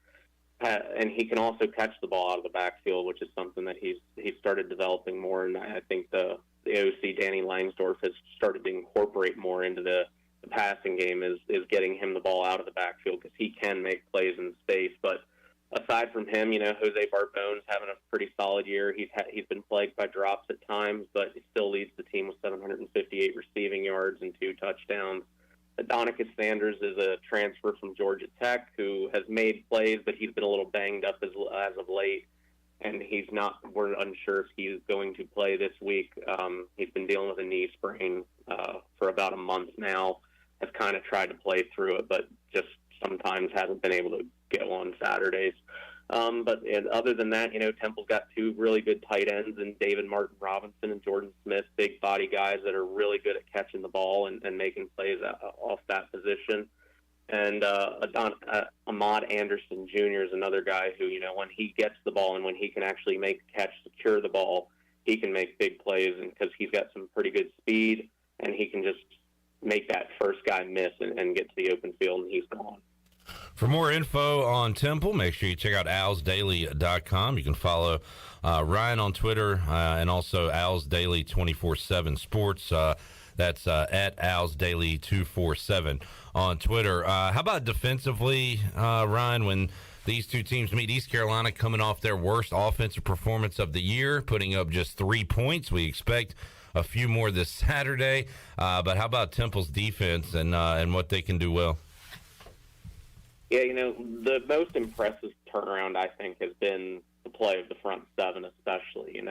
he can also catch the ball out of the backfield, which is something that he's started developing more. And I think the OC, Danny Langsdorff, has started to incorporate more into the passing game is getting him the ball out of the backfield because he can make plays in space. But aside from him, Jose Barbone's having a pretty solid year. He's been plagued by drops at times, but he still leads the team with 758 receiving yards and 2 touchdowns. Adonicus Sanders is a transfer from Georgia Tech who has made plays, but he's been a little banged up as of late, and we're unsure if he's going to play this week. He's been dealing with a knee sprain for about a month now, has kind of tried to play through it, but just sometimes hasn't been able to go on Saturdays. But other than that, Temple's got two really good tight ends in David Martin Robinson and Jordan Smith, big body guys that are really good at catching the ball and making plays off that position. And Ahmad Anderson Jr. is another guy who, when he gets the ball and when he can actually make the catch, secure the ball, he can make big plays, and because he's got some pretty good speed, and he can just make that first guy miss and get to the open field, and he's gone. For more info on Temple, make sure you check out owlsdaily.com. You can follow Ryan on Twitter and also Owls Daily 24/7 Sports. That's at Owls Daily 247 on Twitter. How about defensively, Ryan, when these two teams meet? East Carolina coming off their worst offensive performance of the year, putting up just 3 points. We expect a few more this Saturday. But how about Temple's defense and what they can do well? Yeah, the most impressive turnaround, I think, has been the play of the front seven, especially.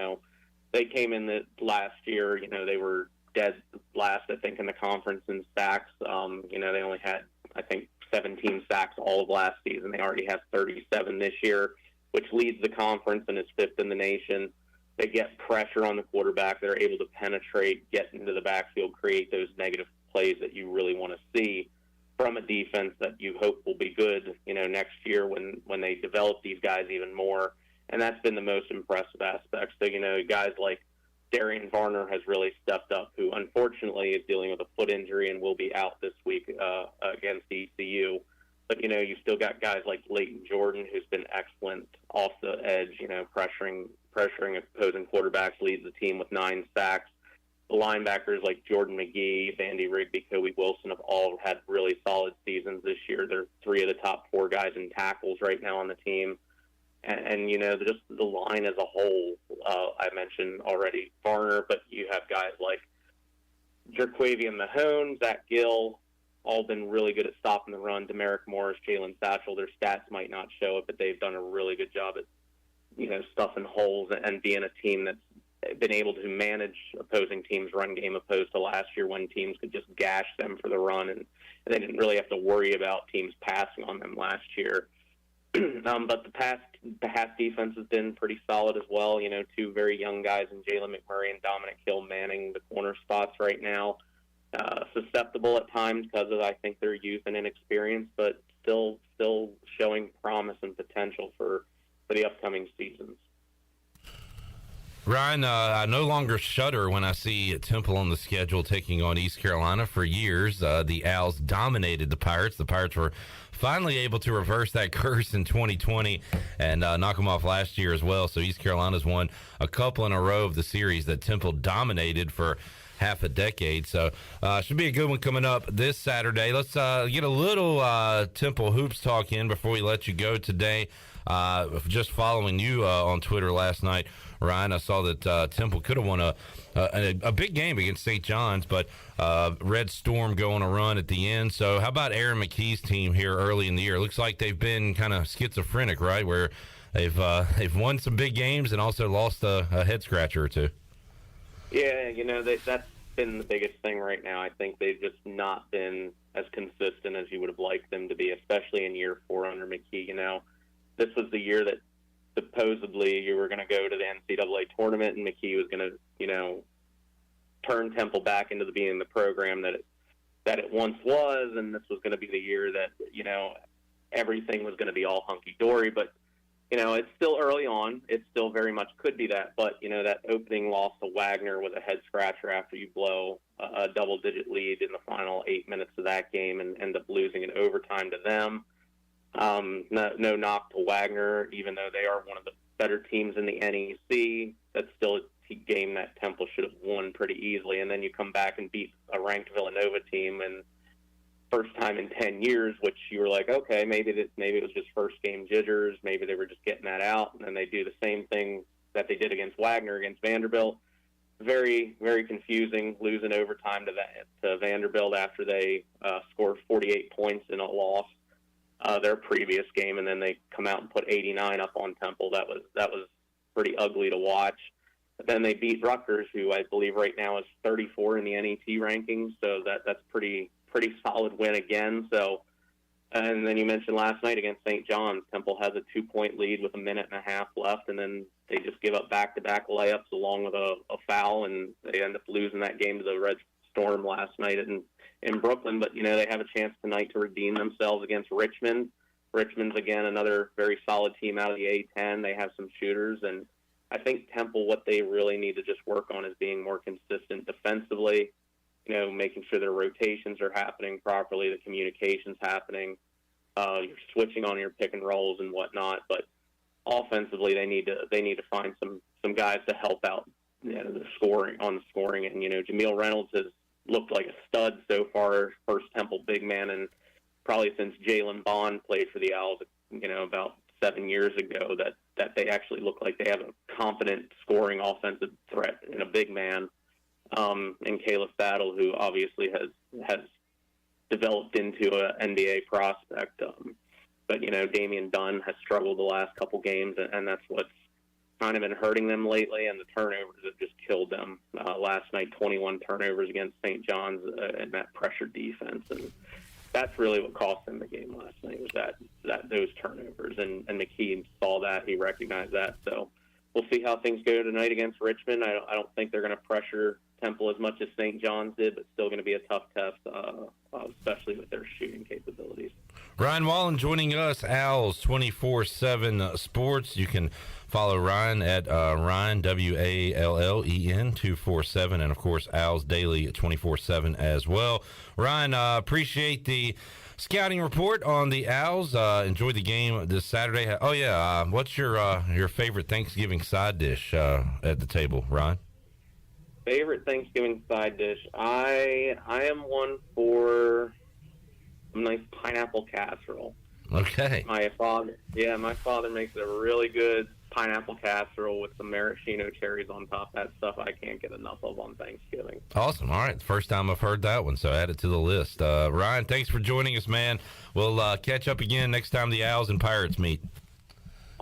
They came in the last year, they were dead last, I think, in the conference in sacks. They only had, I think, 17 sacks all of last season. They already have 37 this year, which leads the conference and is fifth in the nation. They get pressure on the quarterback. They're able to penetrate, get into the backfield, create those negative plays that you really want to see from a defense that you hope will be good, next year when they develop these guys even more. And that's been the most impressive aspect. So, guys like Darian Varner has really stepped up, who unfortunately is dealing with a foot injury and will be out this week against ECU. But, you still got guys like Leighton Jordan, who's been excellent off the edge, pressuring opposing quarterbacks, leads the team with 9 sacks. The linebackers like Jordan McGee, Vandy Rigby, Kobe Wilson have all had really solid seasons this year. They're 3 of the top 4 guys in tackles right now on the team. And just the line as a whole, I mentioned already Varner, but you have guys like Jerquavian Mahone, Zach Gill, all been really good at stopping the run. Demeric Morris, Jalen Satchel, their stats might not show it, but they've done a really good job at, stuffing holes and being a team that's been able to manage opposing teams' run game opposed to last year when teams could just gash them for the run, and they didn't really have to worry about teams passing on them last year. But the pass defense has been pretty solid as well. 2 very young guys in Jalen McMurray and Dominic Hill manning the corner spots right now. Susceptible at times because of, I think, their youth and inexperience, but still showing promise and potential for the upcoming seasons. Ryan, I no longer shudder when I see Temple on the schedule taking on East Carolina. For years, the Owls dominated the Pirates. The Pirates were finally able to reverse that curse in 2020 and knock them off last year as well. So East Carolina's won a couple in a row of the series that Temple dominated for half a decade. So should be a good one coming up this Saturday. Let's get a little Temple hoops talk in before we let you go today. Just following you on Twitter last night, Ryan, I saw that Temple could have won a big game against St. John's, but Red Storm go on a run at the end. So how about Aaron McKee's team here early in the year? It looks like they've been kind of schizophrenic, right, where they've won some big games and also lost a head scratcher or two. Yeah, that's been the biggest thing right now. I think they've just not been as consistent as you would have liked them to be, especially in year 4 under McKee. This was the year that supposedly you were going to go to the NCAA tournament, and McKee was going to, turn Temple back into being the program that it once was, and this was going to be the year that, everything was going to be all hunky-dory. But, it's still early on. It still very much could be that. But, that opening loss to Wagner was a head-scratcher after you blow a double-digit lead in the final 8 minutes of that game and end up losing in overtime to them. No knock to Wagner, even though they are one of the better teams in the NEC. That's still a game that Temple should have won pretty easily. And then you come back and beat a ranked Villanova team, and first time in 10 years, which you were like, okay, maybe it was just first game jitters. Maybe they were just getting that out. And then they do the same thing that they did against Wagner against Vanderbilt. Very, very confusing, losing overtime to Vanderbilt after they scored 48 points in a loss. Their previous game, and then they come out and put 89 up on Temple. That was pretty ugly to watch. But then they beat Rutgers, who I believe right now is 34 in the NET rankings, so that's pretty solid win again. So And then you mentioned last night against St. John's, Temple has a 2-point lead with a minute and a half left, and then they just give up back-to-back layups along with a foul, and they end up losing that game to the Red Storm last night in Brooklyn. But, they have a chance tonight to redeem themselves against Richmond. Richmond's, again, another very solid team out of the A-10. They have some shooters, and I think Temple, what they really need to just work on is being more consistent defensively, making sure their rotations are happening properly, the communication's happening, you're switching on your pick and rolls and whatnot. But offensively, they need to find some guys to help out, the scoring. And Jameel Reynolds has looked like a stud so far, first Temple big man, and probably since Jalen Bond played for the Owls, about 7 years ago, that they actually look like they have a competent scoring offensive threat in a big man. And Caleb Battle, who obviously has developed into an NBA prospect. But, Damian Dunn has struggled the last couple games, and that's what's kind of been hurting them lately, and the turnovers have just killed them. Last night, 21 turnovers against St. John's in that pressure defense, and that's really what cost them the game last night, was that those turnovers. And McKee saw that, he recognized that. So we'll see how things go tonight against Richmond. I don't think they're going to pressure Temple as much as St. John's did, but still going to be a tough test, especially with their shooting capabilities. Ryan Wallen joining us, Owls 24/7 Sports. You can follow Ryan at Ryan, WALLEN 247, and of course Owls Daily 24/7 as well. Ryan, appreciate the scouting report on the Owls. Enjoyed the game this Saturday. Oh yeah, what's your favorite Thanksgiving side dish at the table, Ryan? Favorite Thanksgiving side dish? I am one for a nice pineapple casserole. Okay. My father makes a really good pineapple casserole with some maraschino cherries on top. That stuff I can't get enough of on Thanksgiving. Awesome. All right. First time I've heard that one, so add it to the list. Ryan, thanks for joining us, man. We'll catch up again next time the Owls and Pirates meet.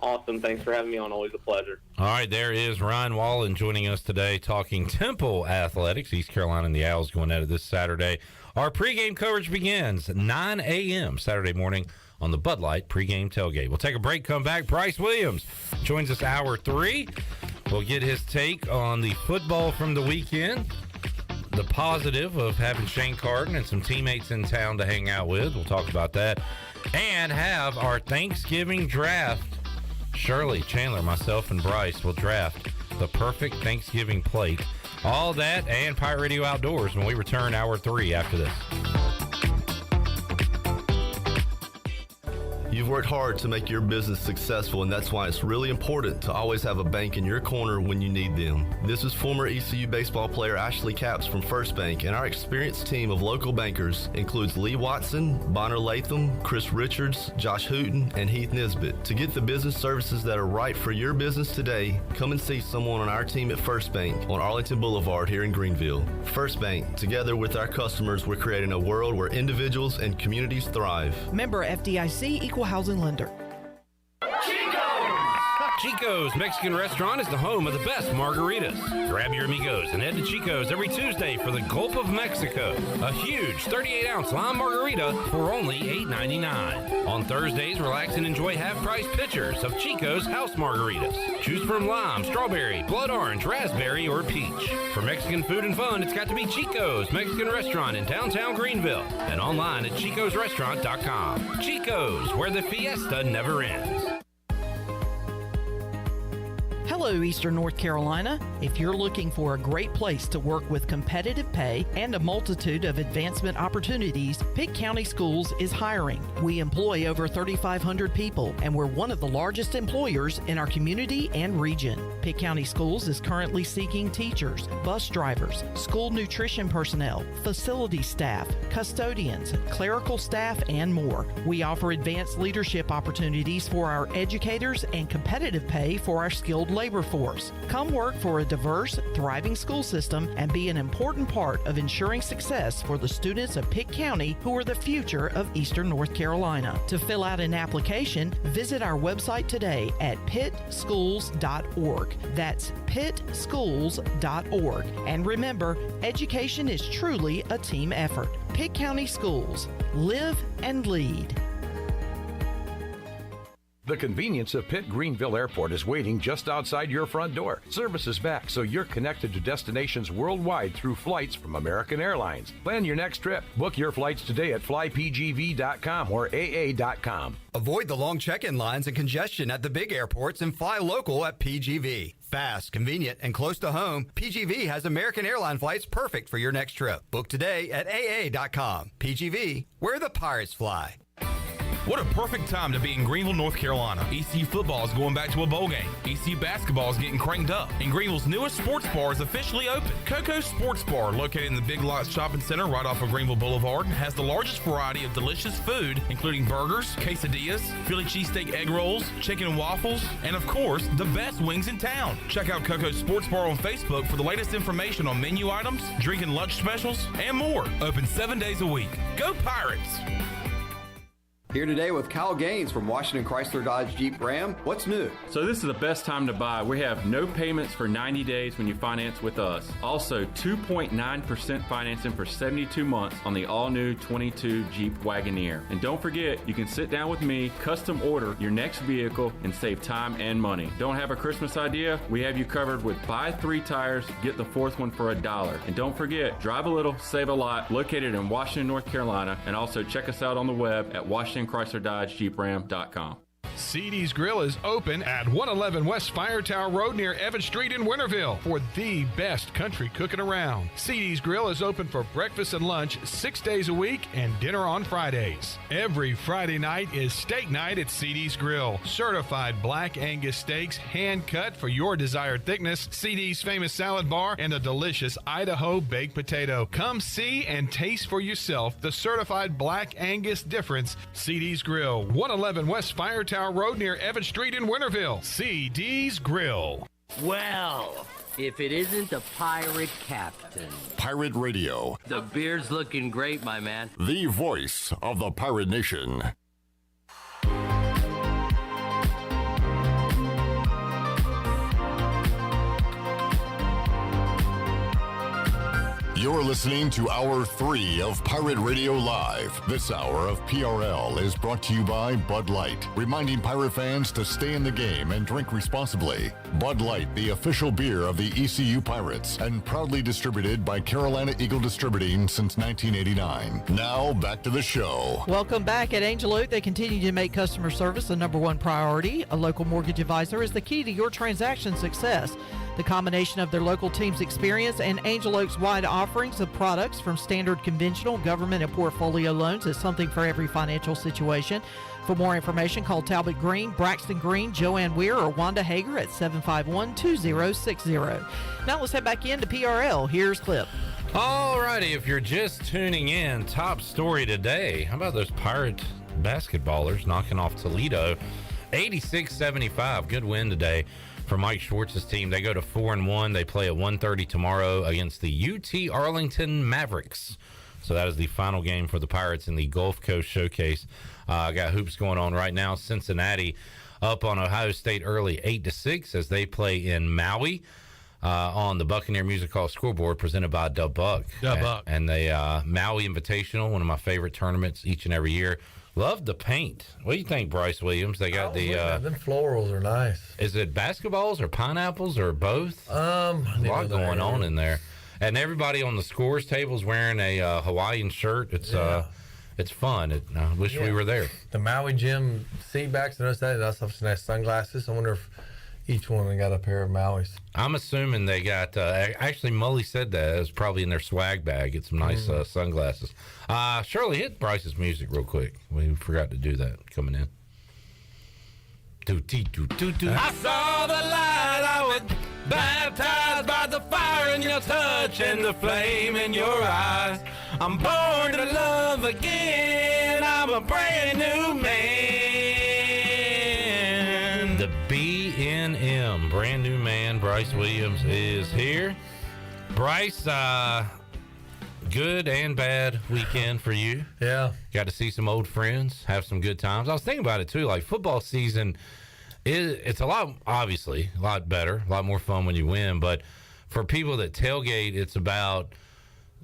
Awesome. Thanks for having me on. Always a pleasure. All right. There is Ryan Wallen joining us today talking Temple athletics. East Carolina and the Owls going at it this Saturday. Our pregame coverage begins 9 a.m. Saturday morning on the Bud Light pregame tailgate. We'll take a break, come back. Bryce Williams joins us hour 3. We'll get his take on the football from the weekend, the positive of having Shane Carden and some teammates in town to hang out with. We'll talk about that and have our Thanksgiving draft. Shirley, Chandler, myself, and Bryce will draft the perfect Thanksgiving plate. All that and Pirate Radio Outdoors when we return hour 3 after this. You've worked hard to make your business successful, and that's why it's really important to always have a bank in your corner when you need them. This is former ECU baseball player Ashley Capps from First Bank, and our experienced team of local bankers includes Lee Watson, Bonner Latham, Chris Richards, Josh Hooten, and Heath Nisbet. To get the business services that are right for your business today, come and see someone on our team at First Bank on Arlington Boulevard here in Greenville. First Bank, together with our customers, we're creating a world where individuals and communities thrive. Member FDIC, Equal Housing Lender. Chico's Mexican Restaurant is the home of the best margaritas. Grab your amigos and head to Chico's every Tuesday for the Gulf of Mexico. A huge 38-ounce lime margarita for only $8.99. On Thursdays, relax and enjoy half-price pitchers of Chico's house margaritas. Choose from lime, strawberry, blood orange, raspberry, or peach. For Mexican food and fun, it's got to be Chico's Mexican Restaurant in downtown Greenville and online at chicosrestaurant.com. Chico's, where the fiesta never ends. Hello, Eastern North Carolina. If you're looking for a great place to work with competitive pay and a multitude of advancement opportunities, Pitt County Schools is hiring. We employ over 3,500 people, and we're one of the largest employers in our community and region. Pitt County Schools is currently seeking teachers, bus drivers, school nutrition personnel, facility staff, custodians, clerical staff, and more. We offer advanced leadership opportunities for our educators and competitive pay for our skilled labor force. Come work for a diverse, thriving school system and be an important part of ensuring success for the students of Pitt County who are the future of Eastern North Carolina. To fill out an application, visit our website today at pittschools.org. That's pittschools.org. And remember, education is truly a team effort. Pitt County Schools. Live and lead. The convenience of Pitt Greenville Airport is waiting just outside your front door. Service is back, so you're connected to destinations worldwide through flights from American Airlines. Plan your next trip. Book your flights today at flypgv.com or aa.com. Avoid the long check-in lines and congestion at the big airports and fly local at PGV. Fast, convenient, and close to home, PGV has American Airline flights perfect for your next trip. Book today at aa.com. PGV, where the pirates fly. What a perfect time to be in Greenville, North Carolina. ECU football is going back to a bowl game. ECU basketball is getting cranked up. And Greenville's newest sports bar is officially open. Coco's Sports Bar, located in the Big Lots Shopping Center right off of Greenville Boulevard, has the largest variety of delicious food, including burgers, quesadillas, Philly cheesesteak egg rolls, chicken and waffles, and of course, the best wings in town. Check out Coco's Sports Bar on Facebook for the latest information on menu items, drink and lunch specials, and more. Open 7 days a week. Go Pirates! Here today with Kyle Gaines from Washington Chrysler Dodge Jeep Ram. What's new? So this is the best time to buy. We have no payments for 90 days when you finance with us. Also, 2.9% financing for 72 months on the all-new 22 Jeep Wagoneer. And don't forget, you can sit down with me, custom order your next vehicle, and save time and money. Don't have a Christmas idea? We have you covered with buy 3 tires, get the 4th one for $1. And don't forget, drive a little, save a lot. Located in Washington, North Carolina. And also check us out on the web at WashingtonChryslerDodgeJeepRam.com. CD's Grill is open at 111 West Fire Tower Road near Evans Street in Winterville for the best country cooking around. CD's Grill is open for breakfast and lunch 6 days a week and dinner on Fridays. Every Friday night is steak night at CD's Grill. Certified Black Angus steaks, hand cut for your desired thickness, CD's famous salad bar, and a delicious Idaho baked potato. Come see and taste for yourself the certified Black Angus difference. CD's Grill, 111 West Fire Tower Road near Evans Street in Winterville. CD's Grill. Well, if it isn't the Pirate Captain. Pirate Radio. The beard's looking great, my man. The voice of the Pirate Nation. You're listening to Hour 3 of Pirate Radio Live. This hour of PRL is brought to you by Bud Light, reminding Pirate fans to stay in the game and drink responsibly. Bud Light, the official beer of the ECU Pirates, and proudly distributed by Carolina Eagle Distributing since 1989. Now, back to the show. Welcome back. At Angel Oak, they continue to make customer service the number one priority. A local mortgage advisor is the key to your transaction success. The combination of their local team's experience and Angel Oak's wide offerings of products from standard, conventional, government, and portfolio loans is something for every financial situation. For more information, call Talbot Green, Braxton Green, Joanne Weir, or Wanda Hager at 751-2060. Now let's head back into PRL. Here's Clip. All righty, if you're just tuning in, top story today. How about those Pirate basketballers knocking off Toledo 86-75? Good win today for Mike Schwartz's team. They go to 4-1. They play at 1:30 tomorrow against the UT Arlington Mavericks. So that is the final game for the Pirates in the Gulf Coast Showcase. Got hoops going on right now. Cincinnati up on Ohio State early 8-6 as they play in Maui on the Buccaneer Music Hall scoreboard presented by Buck. And the Maui Invitational, one of my favorite tournaments each and every year. Love the paint. What do you think, Bryce Williams? They got them florals are nice. Is it basketballs or pineapples or both? A lot going on in there. And everybody on the scores table is wearing a Hawaiian shirt. It's fun. I wish we were there. The Maui Gym seatbacks and that. That's some nice sunglasses. I wonder if each one of them got a pair of Maui's. I'm assuming they got, actually Mully said that. It was probably in their swag bag. Get some nice sunglasses. Shirley, hit Bryce's music real quick. We forgot to do that coming in. I saw the light, I was baptized by the fire in your touch and the flame in your eyes. I'm born to love again, I'm a brand new man. The BNM, brand new man, Bryce Williams is here. Bryce, good and bad weekend for you. Yeah. Got to see some old friends, have some good times. I was thinking about it too, like football season, it's a lot, obviously, a lot better, a lot more fun when you win. But for people that tailgate, it's about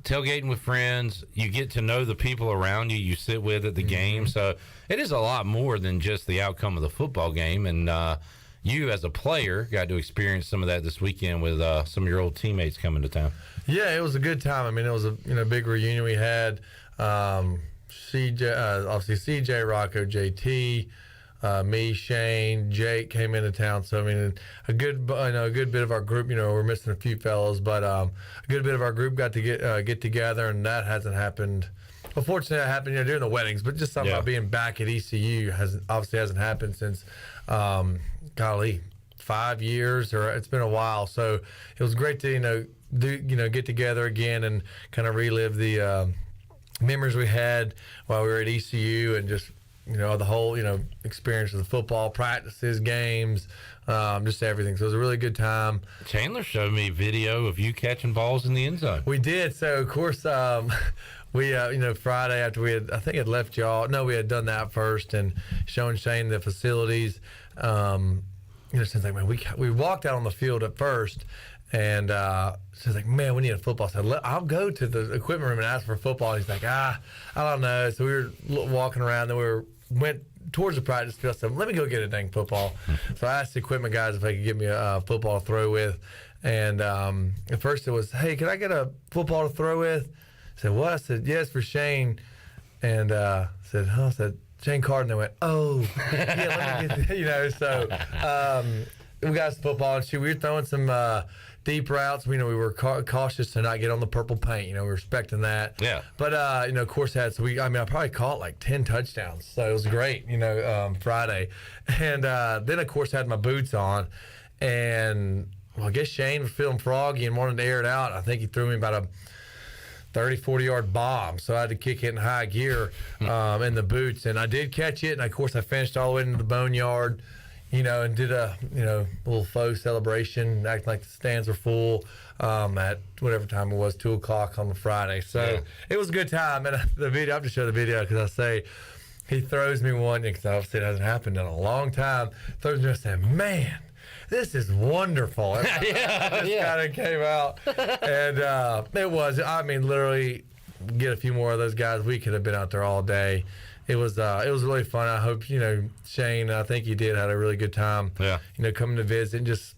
tailgating with friends. You get to know the people around you. You sit with at the game. So it is a lot more than just the outcome of the football game. And you, as a player, got to experience some of that this weekend with some of your old teammates coming to town. Yeah, it was a good time. I mean, it was a big reunion we had. CJ, obviously CJ, Rocco, JT, me, Shane, Jake came into town. So I mean, a good bit of our group. We're missing a few fellows, but a good bit of our group got to get together, and that hasn't happened. Well, fortunately, that happened during the weddings, but just something about being back at ECU hasn't happened since, 5 years, or it's been a while. So it was great to get together again and kind of relive the memories we had while we were at ECU, and just the whole experience of the football practices, games, just everything. So it was a really good time. Chandler showed me video of you catching balls in the end zone. We did. So of course we Friday after we had left y'all. No, we had done that first and shown Shane the facilities. Since like, man, we walked out on the field at first, and she's like, man, we need a football. So I'll go to the equipment room and ask for a football. And he's like, I don't know. So we were walking around, then went towards the practice field. I said, let me go get a dang football. So I asked the equipment guys if they could give me a football to throw with. And at first it was, hey, can I get a football to throw with? I said, what? I said, yes, for Shane. And I said, Shane Carden. They went, oh, yeah, let me get so we got some football, and we were throwing some deep routes. We were cautious to not get on the purple paint. We were respecting that. Yeah. But of course, I probably caught like 10 touchdowns, so it was great. Friday, and then of course had my boots on, and I guess Shane was feeling froggy and wanted to air it out. I think he threw me about a 30-40 yard bomb, so I had to kick it in high gear in the boots, and I did catch it, and of course I finished all the way into the boneyard, and did a little faux celebration, acting like the stands were full at whatever time it was, 2:00 on the Friday. So it was a good time. And the video, I have to show the video because I say he throws me one, because obviously it hasn't happened in a long time. Throws me, I said, man, this is wonderful. It kind of came out, and it was. I mean, literally, get a few more of those guys. We could have been out there all day. It was really fun. I hope Shane. I think he did had a really good time. Yeah. Coming to visit and just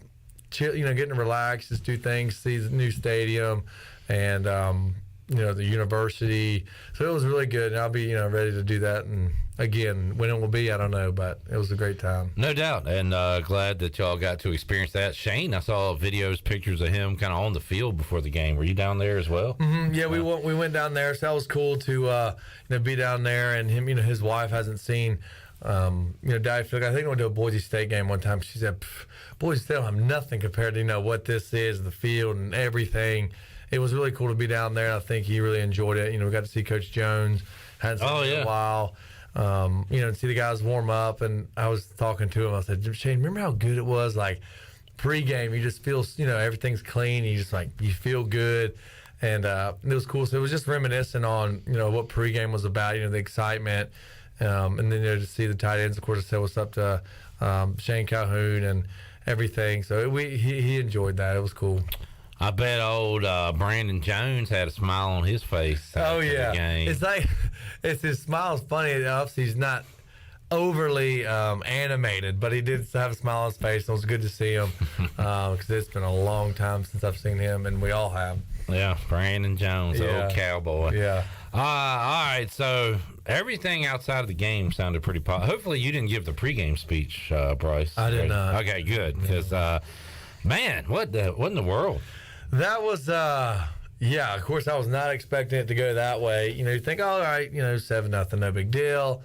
chill. Getting to relax, just do things, see the new stadium, and the university. So it was really good, and I'll be ready to do that. And again, when it will be, I don't know, but it was a great time. No doubt, and glad that y'all got to experience that. Shane, I saw videos, pictures of him kind of on the field before the game. Were you down there as well? Mm-hmm. Yeah, we went down there, so that was cool to be down there. And him, his wife hasn't seen Daddy Phil. I think I went to a Boise State game one time. She said, Boise State don't have nothing compared to what this is, the field and everything. It was really cool to be down there. I think he really enjoyed it. We got to see Coach Jones. Hadn't seen him in a while. And see the guys warm up. And I was talking to him. I said, Shane, remember how good it was? Like pregame, you just feel, everything's clean. You just you feel good. And it was cool. So it was just reminiscing on, what pregame was about, the excitement. And then to see the tight ends, of course, I said what's up to Shane Calhoun and everything. So he enjoyed that. It was cool. I bet old Brandon Jones had a smile on his face. Oh, yeah. The game. It's his smile's funny. Obviously, he's not overly animated, but he did have a smile on his face. It was good to see him because it's been a long time since I've seen him, and we all have. Yeah, Brandon Jones, old cowboy. Yeah. All right, so everything outside of the game sounded pretty positive. Hopefully you didn't give the pregame speech, Bryce. I did not. Okay, good, because, man, what in the world? That was, of course, I was not expecting it to go that way. You think, all right, 7-0, no big deal.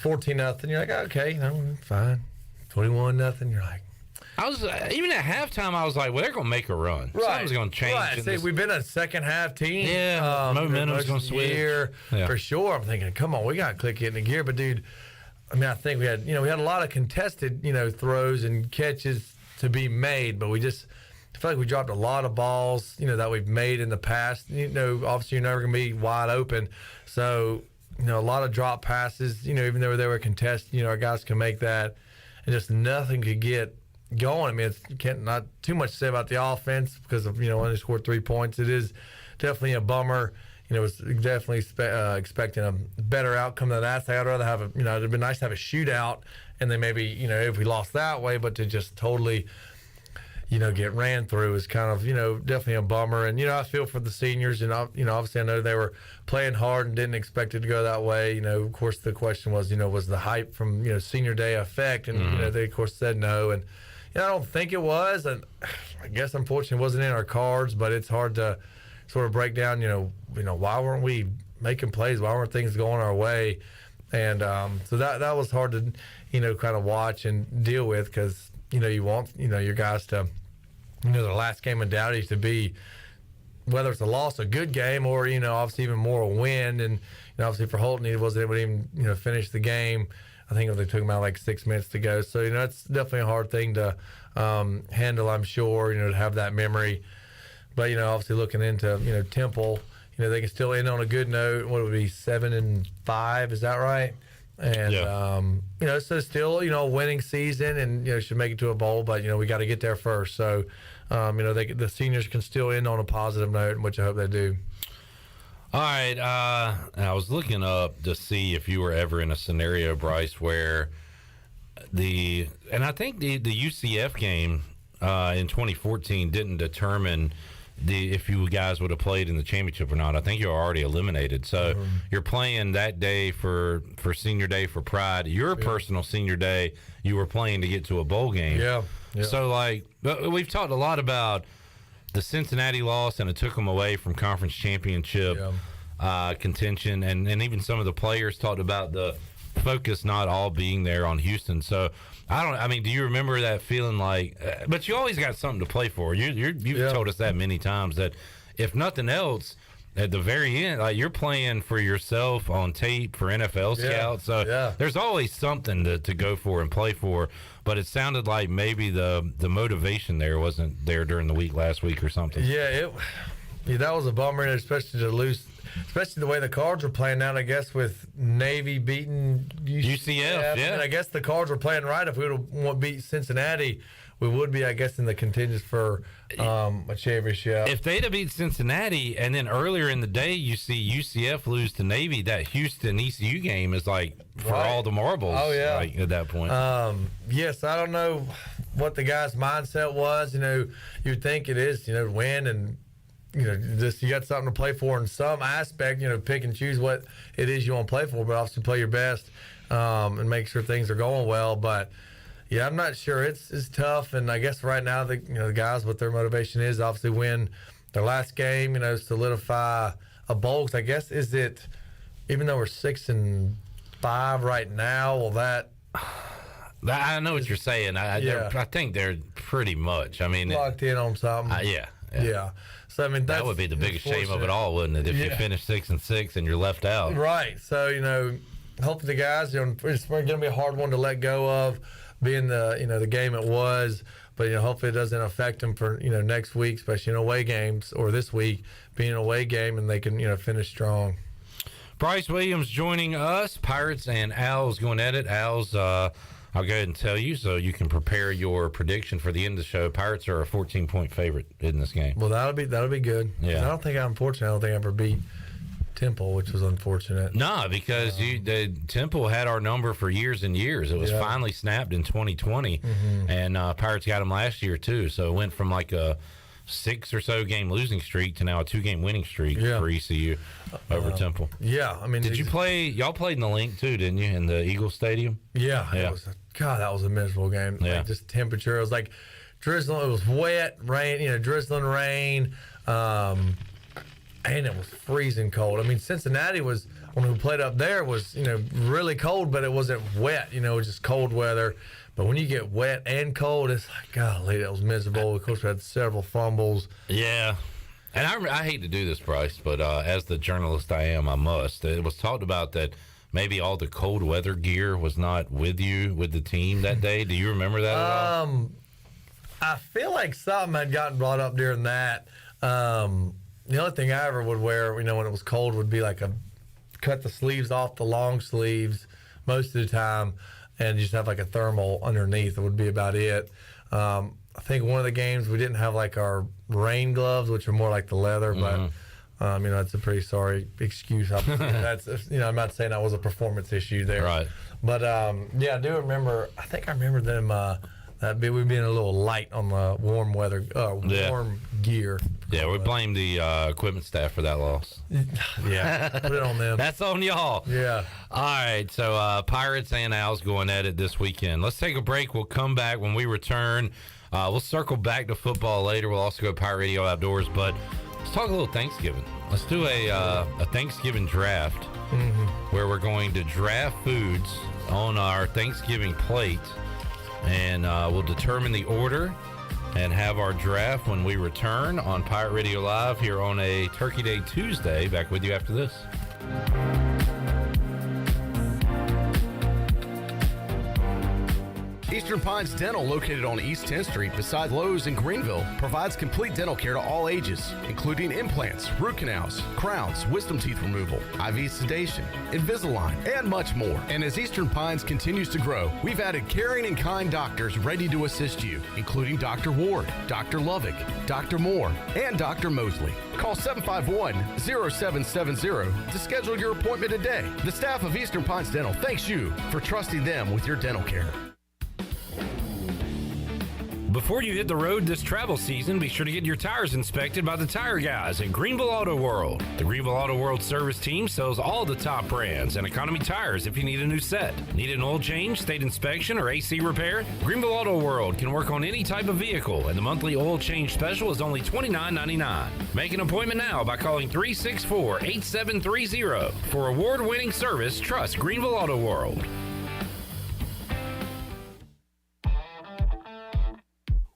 14-0, you're like, okay, fine. 21-0, you're like. I was even at halftime. I was like, "Well, they're going to make a run. Right. Something's going to change." Right. See, we've been a second half team. Yeah, momentum's going to switch for sure. I'm thinking, come on, we got to click it into gear. But dude, I think we had a lot of contested throws and catches to be made, but I feel like we dropped a lot of balls that we've made in the past. Obviously you're never going to be wide open, so a lot of drop passes. Even though they were contested, our guys can make that, and just nothing could get going. I mean, not too much to say about the offense because of when they scored 3 points. It is definitely a bummer. Was definitely expecting a better outcome than that. So I'd rather have it'd been nice to have a shootout, and then maybe, if we lost that way, but to just totally, get ran through is kind of, definitely a bummer. And, I feel for the seniors, and, obviously I know they were playing hard and didn't expect it to go that way. Of course the question was, was the hype from, senior day effect? And, they of course said no. And, I don't think it was. And I guess unfortunately it wasn't in our cards, but it's hard to sort of break down, why weren't we making plays? Why weren't things going our way? And so that was hard to, kind of watch and deal with, because, you want, your guys to, the last game of Dowdy to be, whether it's a loss, a good game, or, obviously even more a win. And obviously for Holton, he wasn't able to even, finish the game. I think they took him out like 6 minutes to go. So, it's definitely a hard thing to handle, I'm sure, to have that memory. But, obviously looking into, Temple, they can still end on a good note. What would it be, 7-5? Is that right? And, so still, a winning season, and, should make it to a bowl. But, we got to get there first. So, the seniors can still end on a positive note, which I hope they do. All right. I was looking up to see if you were ever in a scenario, Bryce, where and I think the UCF game in 2014 didn't determine if you guys would have played in the championship or not. I think you're already eliminated. So you're playing that day for senior day for Pride. Your personal senior day, you were playing to get to a bowl game. Yeah. So, we've talked a lot about the Cincinnati loss, and it took them away from conference championship contention. And even some of the players talked about the focus not all being there on Houston. So, do you remember that feeling but you always got something to play for. You've told us that many times, that if nothing else, at the very end, you're playing for yourself on tape for NFL scouts. So there's always something to go for and play for. But it sounded like maybe the motivation there wasn't there during the week last week or something. Yeah, that was a bummer, especially to lose. Especially the way the Cards were playing out, I guess, with Navy beating UCF. And I guess the Cards were playing right. If we would have beat Cincinnati, we would be, I guess, in the contentions for a championship. If they'd have beat Cincinnati, and then earlier in the day you see UCF lose to Navy, that Houston ECU game is for all the marbles. Oh, yeah. At that point. Yes, I don't know what the guy's mindset was. You'd think it is, win and just you got something to play for in some aspect, pick and choose what it is you want to play for, but obviously play your best and make sure things are going well. But yeah, I'm not sure. It's tough, and I guess right now the guys, what their motivation is, obviously win their last game, solidify a bowl. 'Cause I guess is it, even though we're 6-5 right now, will that? I know what you're saying. I think they're pretty much. Locked in on something. Yeah. So that would be the biggest shame of it all, wouldn't it? If you finish 6-6 and you're left out. Right. So hopefully the guys, it's going to be a hard one to let go of, being the game it was. But hopefully it doesn't affect them for next week, especially in away games, or this week being an away game, and they can finish strong. Bryce Williams joining us. Pirates and Owls going at it. Owls. I'll go ahead and tell you so you can prepare your prediction for the end of the show. Pirates are a 14-point favorite in this game. Well, that'll be good. Yeah. I don't think I ever beat Temple, which was unfortunate. No, because the Temple had our number for years and years. It was finally snapped in 2020, and Pirates got them last year too. So it went from like a 6 or so game losing streak to now a 2-game winning streak for ECU over Temple. Yeah, did you play? Y'all played in the Link too, didn't you? In the Eagle Stadium. Yeah. That was a miserable game. Yeah. Just temperature. It was like drizzling. It was wet, rain. Drizzling rain, and it was freezing cold. Cincinnati was, when we played up there, was really cold, but it wasn't wet. It was just cold weather. But when you get wet and cold, it's like, golly, that was miserable. Of course, we had several fumbles. Yeah. And I hate to do this, Bryce, but as the journalist I am, I must. It was talked about that maybe all the cold weather gear was not with the team that day. Do you remember that at all? I feel like something had gotten brought up during that. The only thing I ever would wear, when it was cold, would be cut the sleeves off the long sleeves most of the time, and just have a thermal underneath. It would be about it. I think one of the games we didn't have our rain gloves, which are more like the leather, but That's a pretty sorry excuse. That's I'm not saying that was a performance issue there, right? But I do remember. I think I remember them we being a little light on the warm weather, warm gear. Yeah, we blame the equipment staff for that loss. Yeah, put it on them. That's on y'all. Yeah. All right, so Pirates and Owls going at it this weekend. Let's take a break. We'll come back when we return. We'll circle back to football later. We'll also go Pirate Radio Outdoors, but let's talk a little Thanksgiving. Let's do a Thanksgiving draft where we're going to draft foods on our Thanksgiving plate, and we'll determine the order and have our draft when we return on Pirate Radio Live here on a Turkey Day Tuesday. Back with you after this. Eastern Pines Dental, located on East 10th Street beside Lowe's in Greenville, provides complete dental care to all ages, including implants, root canals, crowns, wisdom teeth removal, IV sedation, Invisalign, and much more. And as Eastern Pines continues to grow, we've added caring and kind doctors ready to assist you, including Dr. Ward, Dr. Lovick, Dr. Moore, and Dr. Mosley. Call 751-0770 to schedule your appointment today. The staff of Eastern Pines Dental thanks you for trusting them with your dental care. Before you hit the road this travel season, be sure to get your tires inspected by the tire guys at Greenville Auto World. The Greenville Auto World service team sells all the top brands and economy tires if you need a new set. Need an oil change, state inspection, or AC repair? Greenville Auto World can work on any type of vehicle, and the monthly oil change special is only $29.99. Make an appointment now by calling 364-8730. For award-winning service, trust Greenville Auto World.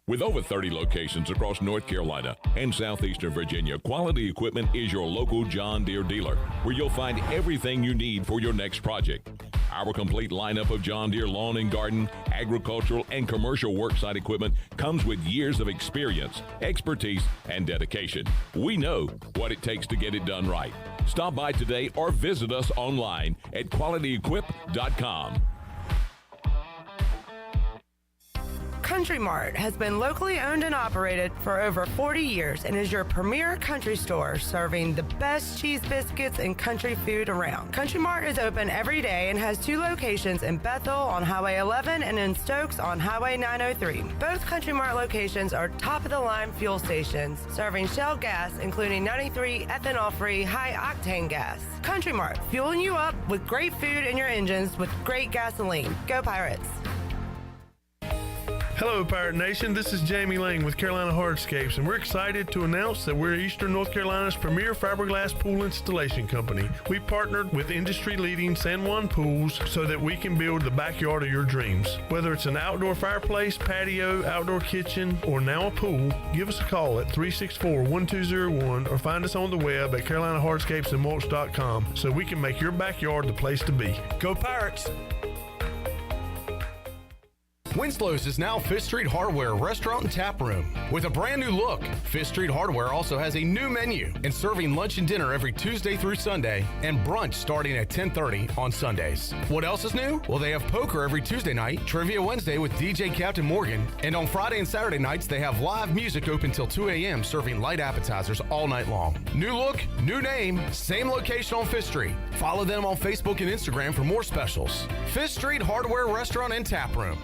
With over 30 locations across North Carolina and southeastern Virginia, Quality Equipment is your local John Deere dealer, where you'll find everything you need for your next project. Our complete lineup of John Deere lawn and garden, agricultural, and commercial worksite equipment comes with years of experience, expertise, and dedication. We know what it takes to get it done right. Stop by today or visit us online at qualityequip.com. Country Mart has been locally owned and operated for over 40 years and is your premier country store serving the best cheese biscuits and country food around. Country Mart is open every day and has 2 locations in Bethel on Highway 11 and in Stokes on Highway 903. Both Country Mart locations are top-of-the-line fuel stations serving Shell gas, including 93 ethanol-free high-octane gas. Country Mart, fueling you up with great food in your engines with great gasoline. Go Pirates! Hello, Pirate Nation. This is Jamie Lang with Carolina Hardscapes, and we're excited to announce that we're Eastern North Carolina's premier fiberglass pool installation company. We partnered with industry-leading San Juan Pools so that we can build the backyard of your dreams. Whether it's an outdoor fireplace, patio, outdoor kitchen, or now a pool, give us a call at 364-1201 or find us on the web at carolinahardscapesandmulch.com so we can make your backyard the place to be. Go Pirates! Winslow's is now Fifth Street Hardware Restaurant and Tap Room. With a brand new look, Fifth Street Hardware also has a new menu and serving lunch and dinner every Tuesday through Sunday and brunch starting at 10:30 on Sundays. What else is new? Well, they have poker every Tuesday night, Trivia Wednesday with DJ Captain Morgan, and on Friday and Saturday nights they have live music open till 2 a.m. serving light appetizers all night long. New look, new name, same location on Fifth Street. Follow them on Facebook and Instagram for more specials. Fifth Street Hardware Restaurant and Tap Room.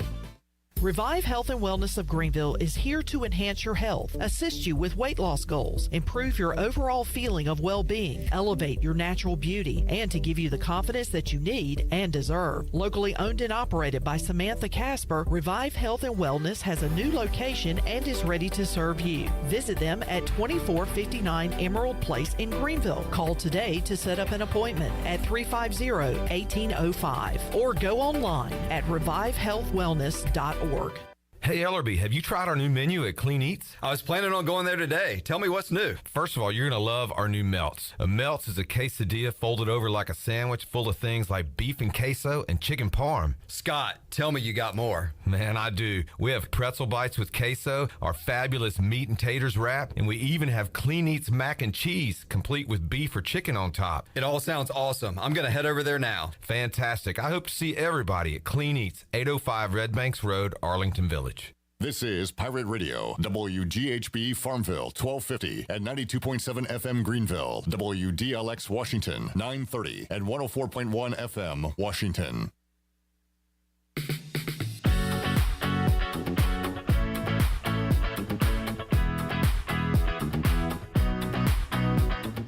Revive Health and Wellness of Greenville is here to enhance your health, assist you with weight loss goals, improve your overall feeling of well-being, elevate your natural beauty, and to give you the confidence that you need and deserve. Locally owned and operated by Samantha Casper, Revive Health and Wellness has a new location and is ready to serve you. Visit them at 2459 Emerald Place in Greenville. Call today to set up an appointment at 350-1805 or go online at revivehealthwellness.org. Hey, Ellerby, have you tried our new menu at Clean Eats? I was planning on going there today. Tell me what's new. First of all, you're going to love our new melts. A melts is a quesadilla folded over like a sandwich full of things like beef and queso and chicken parm. Scott, tell me you got more. Man, I do. We have pretzel bites with queso, our fabulous meat and taters wrap, and we even have Clean Eats mac and cheese, complete with beef or chicken on top. It all sounds awesome. I'm going to head over there now. Fantastic. I hope to see everybody at Clean Eats, 805 Red Banks Road, Arlington Village. This is Pirate Radio, WGHB Farmville, 1250 and 92.7 FM Greenville, WDLX Washington, 930 and 104.1 FM Washington.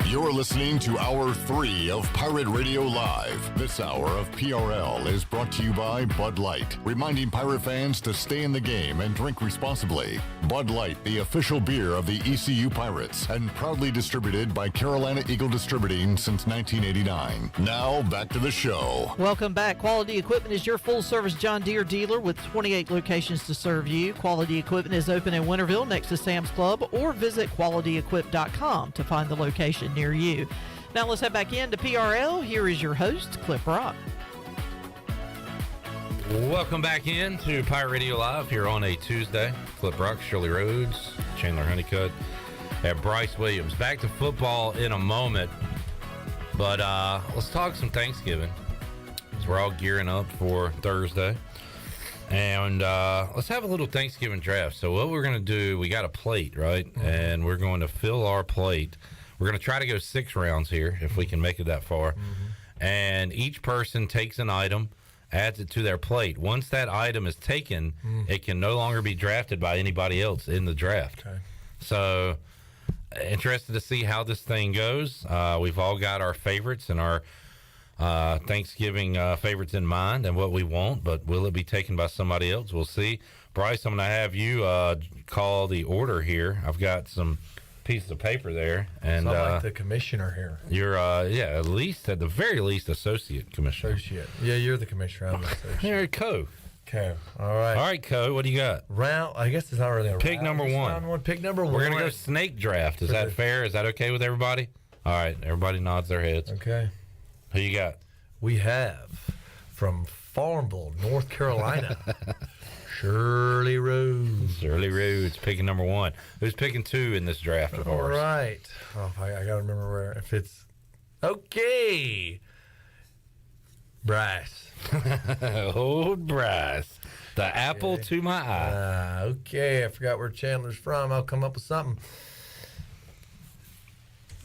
You're listening to Hour 3 of Pirate Radio Live. This hour of PRL is brought to you by Bud Light, reminding Pirate fans to stay in the game and drink responsibly. Bud Light, the official beer of the ECU Pirates, and proudly distributed by Carolina Eagle Distributing since 1989. Now, back to the show. Welcome back. Quality Equipment is your full-service John Deere dealer with 28 locations to serve you. Quality Equipment is open in Winterville next to Sam's Club, or visit qualityequip.com to find the location near you. Now let's head back into PRL. Here is your host, Clip Rock. Welcome back in to Pirate Radio Live here on a Tuesday. Clip Rock, Shirley Rhodes, Chandler Honeycutt, and Bryce Williams. Back to football in a moment, but let's talk some Thanksgiving. So we're all gearing up for Thursday. And let's have a little Thanksgiving draft. So what we're going to do, we got a plate, right? Mm-hmm. And we're going to fill our plate. We're going to try to go 6 rounds here, if we can make it that far. Mm-hmm. And each person takes an item, adds it to their plate. Once that item is taken, it can no longer be drafted by anybody else in the draft. Okay. So, interested to see how this thing goes. We've all got our favorites and our Thanksgiving favorites in mind and what we want, but will it be taken by somebody else? We'll see. Bryce, I'm going to have you call the order here. I've got some pieces of paper there, and so I'm like the commissioner here. You're at the very least associate commissioner. Yeah, you're the commissioner. I'm the associate. You're Co. Okay, all right, Co. What do you got? Round. I guess it's not really a pick round. number one. Round one. Pick number one. We're gonna go snake draft. Is that fair? Is that okay with everybody? All right, everybody nods their heads. Okay. Who you got? We have from Farmville, North Carolina. Shirley Rhodes. Shirley Rhodes picking number one. Who's picking 2 in this draft of ours? All right. Oh, I got to remember where. If it's. Okay. Bryce. Old Bryce. The apple to my eye. Okay. I forgot where Chandler's from. I'll come up with something.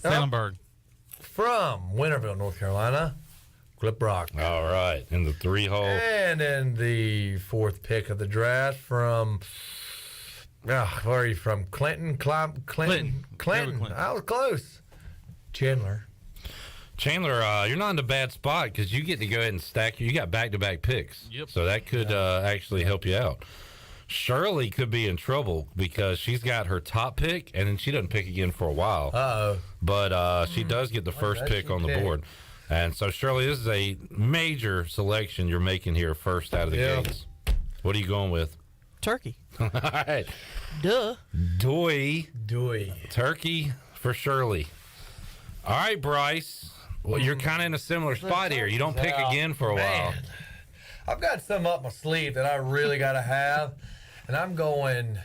Salemburg. From Winterville, North Carolina. Clip Rock. All right, in the 3-hole. And in the 4th pick of the draft from, where are you from? Clinton. I was close. Chandler, you're not in a bad spot because you get to go ahead and stack. You got back-to-back picks. Yep. So that could actually help you out. Shirley could be in trouble because she's got her top pick, and then she doesn't pick again for a while. Uh-oh. But she does get the first pick on the board. And so, Shirley, this is a major selection you're making here first out of the gates. What are you going with? Turkey. All right. Duh. Doy. Turkey for Shirley. All right, Bryce. Well, you're kind of in a similar spot here. You don't pick again for a while. I've got some up my sleeve that I really got to have, and I'm going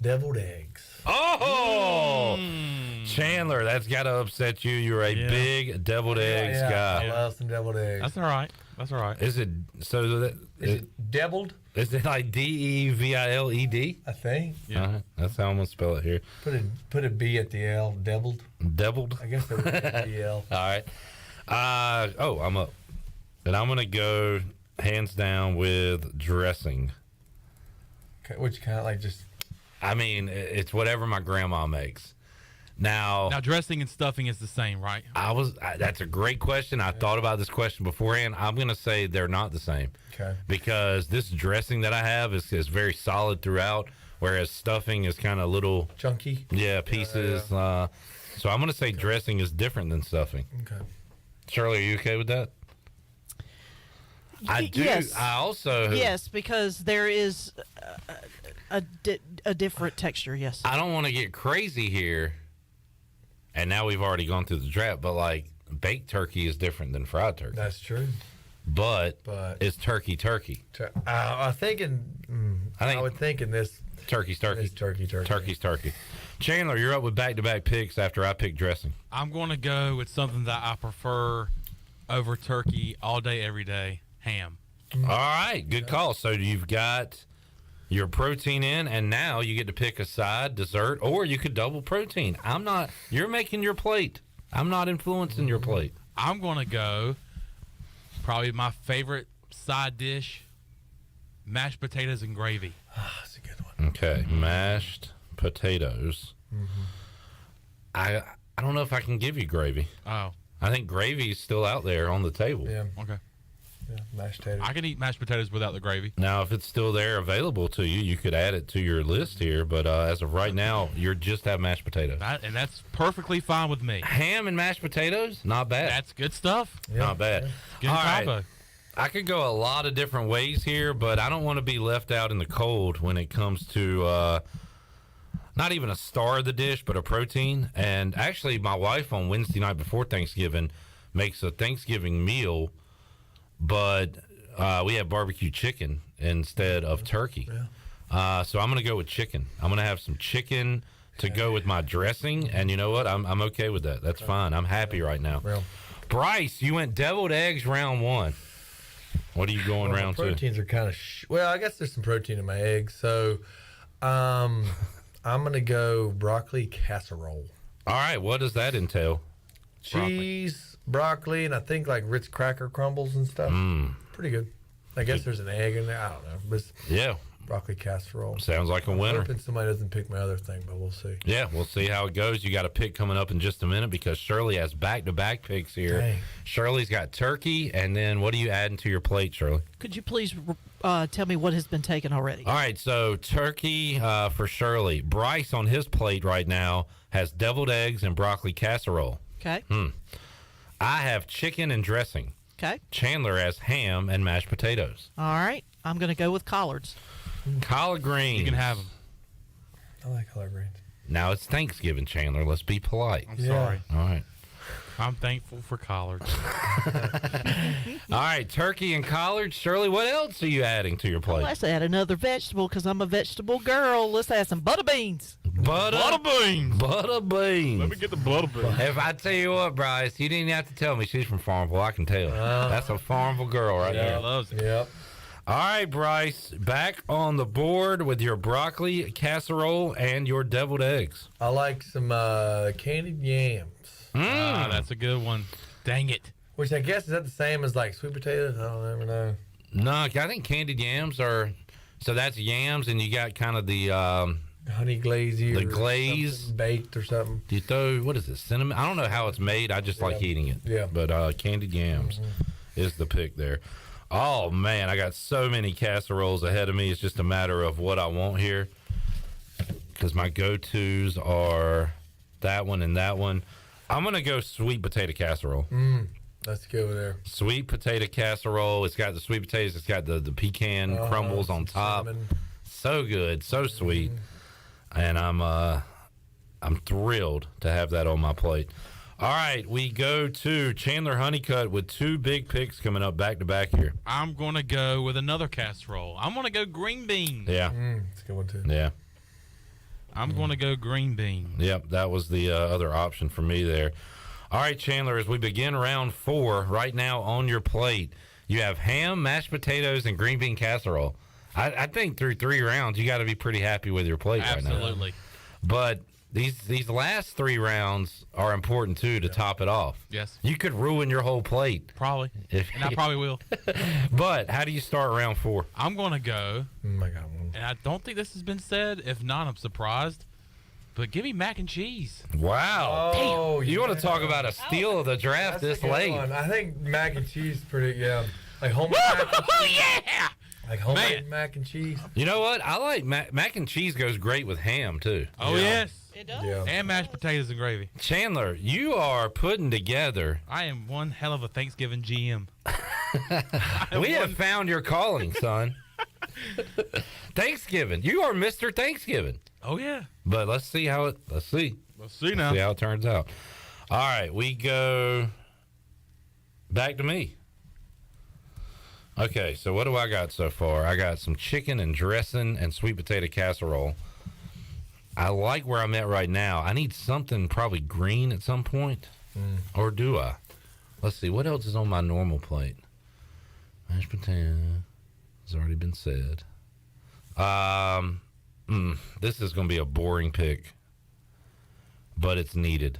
deviled eggs. Oh! Chandler, that's got to upset you. You're a big deviled eggs guy. I love some deviled eggs. That's all right. Is it so that is it deviled? Is it like DEVILED? I think. Yeah. That's how I'm gonna spell it here. Put a B at the L. Deviled. Deviled. I guess that would be the L. All right. I'm up. And I'm gonna go hands down with dressing. Okay, which kind of like just. I mean, it's whatever my grandma makes. Now, dressing and stuffing is the same, right? That's a great question. I thought about this question beforehand. I'm going to say they're not the same. Okay. Because this dressing that I have is very solid throughout, whereas stuffing is kind of little chunky. Yeah, pieces. So I'm going to say dressing is different than stuffing. Okay. Shirley, are you okay with that? I do. Yes. I also. Yes, because there is a different texture. Yes. I don't want to get crazy here. And now we've already gone through the draft, but like baked turkey is different than fried turkey. That's true. But it's turkey. I would think in this turkey's turkey. It's turkey. Turkey's turkey. Chandler, you're up with back-to-back picks after I pick dressing. I'm going to go with something that I prefer over turkey all day, every day. Ham. All right, good call. So you've got your protein in, and now you get to pick a side, dessert, or you could double protein. You're making your plate. I'm not influencing your plate. I'm going to go probably my favorite side dish, mashed potatoes and gravy. That's a good one. Okay, mashed potatoes. I don't know if I can give you gravy. Oh. I think gravy is still out there on the table. Yeah. Okay. Yeah, mashed potatoes. I can eat mashed potatoes without the gravy. Now, if it's still there available to you, you could add it to your list here. But as of right now, you're just have mashed potatoes. And that's perfectly fine with me. Ham and mashed potatoes, not bad. That's good stuff. Not bad. Yeah. Good All combo. right. I could go a lot of different ways here, but I don't want to be left out in the cold when it comes to not even a star of the dish, but a protein. And actually, my wife on Wednesday night before Thanksgiving makes a Thanksgiving meal, but we have barbecue chicken instead of turkey. So I'm going to go with chicken. I'm going to have some chicken to go with my dressing, and you know what? I'm okay with that. That's fine. I'm happy right now. Bryce, you went deviled eggs round 1. What are you going round 2? Proteins are kind of well, I guess there's some protein in my eggs, so I'm gonna go broccoli casserole. All right, what does that entail? Cheese, broccoli, and I think like Ritz cracker crumbles and stuff. Pretty good. I guess there's an egg in there. I don't know. But yeah, broccoli casserole. Sounds like a winner. I'm hoping somebody doesn't pick my other thing, but we'll see. Yeah, we'll see how it goes. You got a pick coming up in just a minute because Shirley has back-to-back picks here. Dang. Shirley's got turkey, and then what are you adding to your plate, Shirley? Could you please tell me what has been taken already? All right, so turkey for Shirley. Bryce on his plate right now has deviled eggs and broccoli casserole. Okay. I have chicken and dressing. Okay. Chandler has ham and mashed potatoes. All right. I'm going to go with collards. Collard greens. You can have them. I like collard greens. Now it's Thanksgiving, Chandler. Let's be polite. I'm sorry. All right. I'm thankful for collards. All right, turkey and collards. Shirley, what else are you adding to your plate? Let's add another vegetable because I'm a vegetable girl. Let's add some butter beans. Butter beans. Butter beans. Let me get the butter beans. If I tell you what, Bryce, you didn't have to tell me she's from Farmville. I can tell. That's a Farmville girl right there. Loves it. Yep. All right, Bryce, back on the board with your broccoli casserole and your deviled eggs. I like some candied yams. That's a good one. Dang it. Which I guess is that the same as like sweet potatoes? I don't ever know. No, I think candied yams are. So that's yams, and you got kind of the honey glazy, the glaze baked or something. Do you throw what is it? Cinnamon? I don't know how it's made. I just like eating it. Yeah. But candied yams is the pick there. Oh man, I got so many casseroles ahead of me. It's just a matter of what I want here, because my go-tos are that one and that one. I'm gonna go sweet potato casserole. Let's go there. Sweet potato casserole. It's got the sweet potatoes. It's got the pecan crumbles on top. Cinnamon. So good, so sweet, and I'm thrilled to have that on my plate. All right, we go to Chandler Honeycutt with 2 big picks coming up back to back here. I'm going to go with another casserole. I'm going to go green beans. Yeah, it's a good one too. Yeah, I'm going to go green beans. Yep, that was the other option for me there. All right, Chandler, as we begin round 4, right now on your plate, you have ham, mashed potatoes, and green bean casserole. I think through 3 rounds, you got to be pretty happy with your plate right now. Absolutely. But these last 3 rounds are important, too, to top it off. Yes. You could ruin your whole plate. Probably. And I probably will. But how do you start round 4? I'm going to go, I got one. and I don't think this has been said. If not, I'm surprised. But give me mac and cheese. Wow. Oh, You want to talk about a steal of the draft That's this a good late. one. I think mac and cheese pretty, like homemade mac and cheese. Yeah! Like homemade mac and cheese. You know what? I like mac and cheese goes great with ham, too. Oh, yes. It does. Yeah. And mashed potatoes and gravy. Chandler, you are putting together. I am one hell of a Thanksgiving GM. We have found your calling, son. Thanksgiving. You are Mr. Thanksgiving. Oh, yeah. But let's see how it. Let's see. Let's see now. See how it turns out. All right, we go back to me. Okay, so what do I got so far? I got some chicken and dressing and sweet potato casserole. I like where I'm at right now. I need something probably green at some point. Or do I? Let's see. What else is on my normal plate? Mashed potato has already been said. This is going to be a boring pick, but it's needed.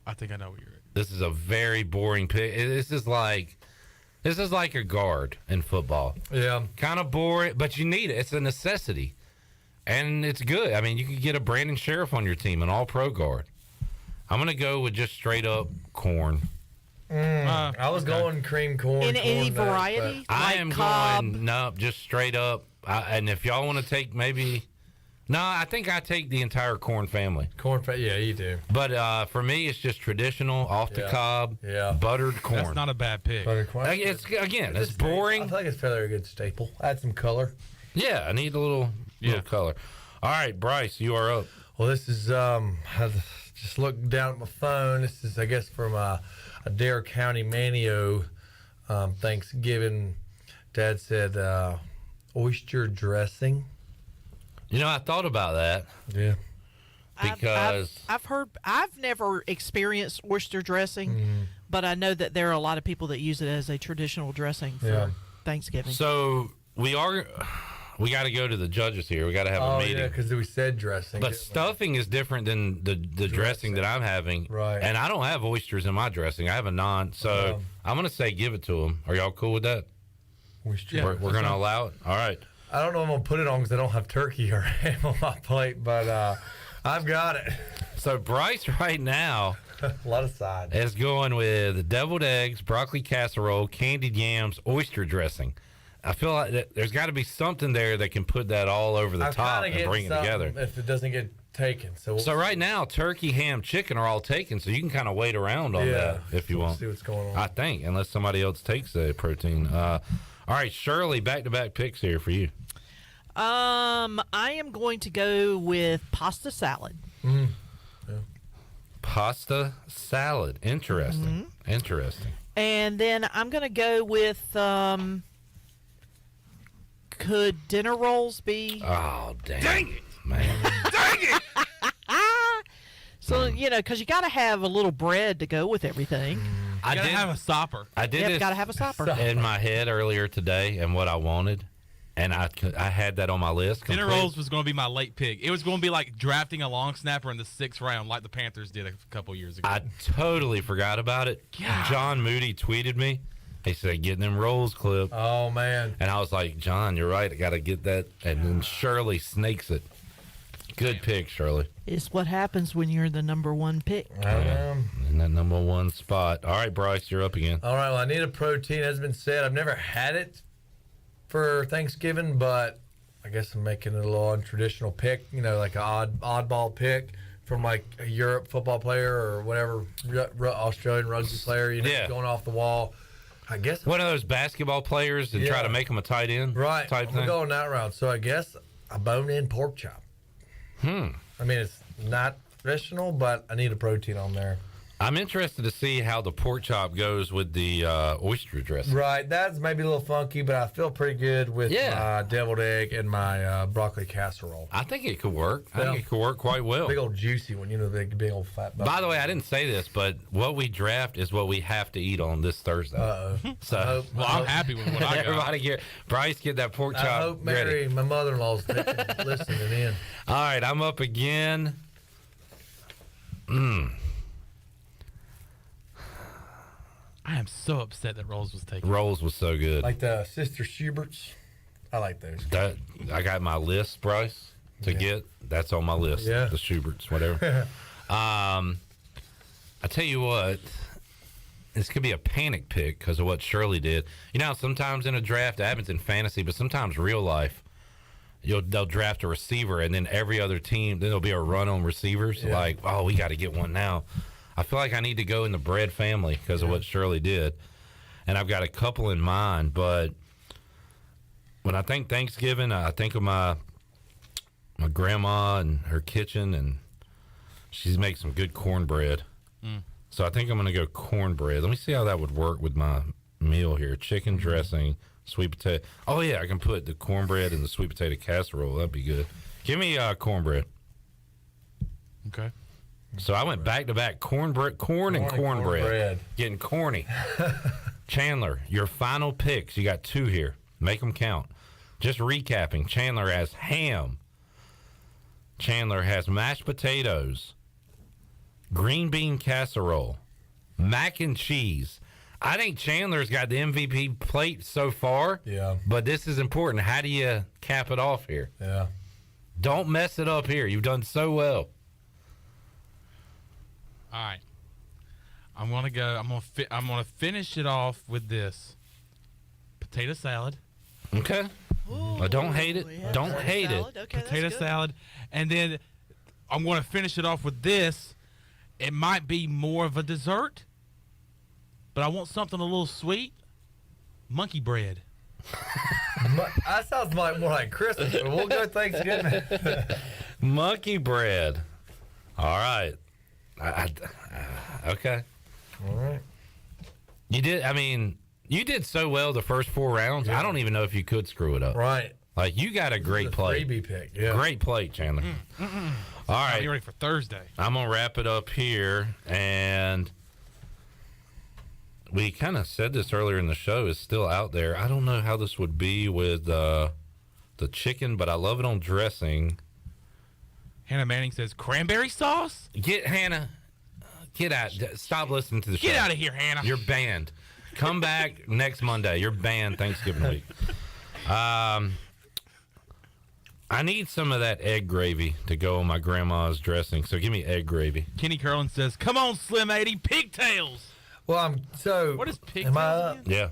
I think I know what you're at. This is a very boring pick. This is like a guard in football. Yeah. Kind of boring, but you need it. It's a necessity. And it's good. I mean, you could get a Brandon Sheriff on your team, an all-pro guard. I'm going to go with just straight-up corn. I was going cream corn. In any variety? I Like am Cobb? going, no, just straight up. And if y'all want to take maybe... No, I think I take the entire corn family. Yeah, you do. But for me, it's just traditional, off the cob, buttered corn. That's not a bad pick. Buttered corn. It's boring. I feel like it's fairly a good staple. Add some color. Yeah, I need a little color. All right, Bryce, you are up. Well, this is I just looked down at my phone. This is, I guess, from a Dare County Manio Thanksgiving. Dad said oyster dressing. You know, I thought about that. Yeah. Because I've never experienced oyster dressing, but I know that there are a lot of people that use it as a traditional dressing for Thanksgiving. So we got to go to the judges here. We got to have a meeting. Yeah, because we said dressing. But stuffing is different than the dressing that I'm having. Right. And I don't have oysters in my dressing. I have a non. So I'm going to say give it to them. Are y'all cool with that? Yeah, we're going to allow it? All right. I don't know if I'm going to put it on because I don't have turkey or ham on my plate, but I've got it. So Bryce right now a lot of side is going with deviled eggs, broccoli casserole, candied yams, oyster dressing. I feel like there's got to be something there that can put that all over the top and bring it together. If it doesn't get taken. So right now, turkey, ham, chicken are all taken, so you can kind of wait around on that if you want. See what's going on. I think, unless somebody else takes the protein. All right, Shirley, back-to-back picks here for you. I am going to go with pasta salad. Pasta salad. Interesting. Interesting. And then I'm going to go with, could dinner rolls be? Oh, dang it, man. Dang it! So, because you got to have a little bread to go with everything. I did have a stopper. I did got to have a stopper. In my head earlier today and what I wanted. And I had that on my list. Dinner rolls was going to be my late pick. It was going to be like drafting a long snapper in the 6th round like the Panthers did a couple years ago. I totally forgot about it. God. John Moody tweeted me. He said, getting them rolls clip. Oh, man. And I was like, John, you're right. I got to get that. And then Shirley snakes it. Good pick, Shirley. It's what happens when you're the number one pick. In that number one spot. All right, Bryce, you're up again. All right, well, I need a protein. As has been said, I've never had it for Thanksgiving, but I guess I'm making it a little untraditional pick, like an oddball pick from like a Europe football player or whatever, Australian rugby player, going off the wall. I guess one of those basketball players and try to make them a tight end, right? Type I'm thing. going that route. So I guess a bone-in pork chop. I mean, it's not traditional, but I need a protein on there. I'm interested to see how the pork chop goes with the oyster dressing. Right, that's maybe a little funky, but I feel pretty good with my deviled egg and my broccoli casserole. I think it could work. I think it could work quite well. Big old juicy one, the big old fat. By the way, I didn't say this, but what we draft is what we have to eat on this Thursday. So, I'm happy with what I got. Everybody get Bryce, get that pork chop I hope Mary, ready. my mother-in-law's listening in. All right, I'm up again. I am so upset that Rolls was taken. Rolls was so good. Like the Sister Schuberts. I like those. I got my list, Bryce, to get. That's on my list. Yeah. The Schuberts, whatever. I tell you what, this could be a panic pick because of what Shirley did. Sometimes in a draft, it happens in fantasy, but sometimes real life, they'll draft a receiver and then every other team, then there'll be a run on receivers. Yeah. Like, oh, we got to get one now. I feel like I need to go in the bread family because of what Shirley did. And I've got a couple in mind, but when I think Thanksgiving, I think of my grandma and her kitchen, and she makes some good cornbread. So I think I'm going to go cornbread. Let me see how that would work with my meal here. Chicken dressing, sweet potato. Oh, yeah, I can put the cornbread in the sweet potato casserole. That'd be good. Give me cornbread. Okay. So I went back-to-back corn and cornbread. Getting corny. Chandler, your final picks. You got two here. Make them count. Just recapping, Chandler has ham. Chandler has mashed potatoes, green bean casserole, mac and cheese. I think Chandler's got the MVP plate so far. Yeah. But this is important. How do you cap it off here? Yeah. Don't mess it up here. You've done so well. All right. I'm gonna go. I'm gonna finish it off with this potato salad. Okay. Ooh, don't hate it. Yeah. Don't hate salad. it. Okay, potato salad, and then I'm gonna finish it off with this. It might be more of a dessert, but I want something a little sweet. Monkey bread. That sounds more like Christmas, but we'll go Thanksgiving. Monkey bread. All right. Okay. All right. You did so well the first 4 rounds. Yeah. I don't even know if you could screw it up. Right. Like, you got a great plate. Freebie pick. Yeah. Great plate, Chandler. All right. Get ready for Thursday. I'm going to wrap it up here. And we kind of said this earlier in the show. It's still out there. I don't know how this would be with the chicken, but I love it on dressing. Hannah Manning says cranberry sauce? Hannah, get out. Stop listening to the show. Get out of here, Hannah. You're banned. Come back next Monday. You're banned Thanksgiving week. I need some of that egg gravy to go on my grandma's dressing, so give me egg gravy. Kenny Curlin says, come on, Slim 80, pigtails. Well, what is pigtails again?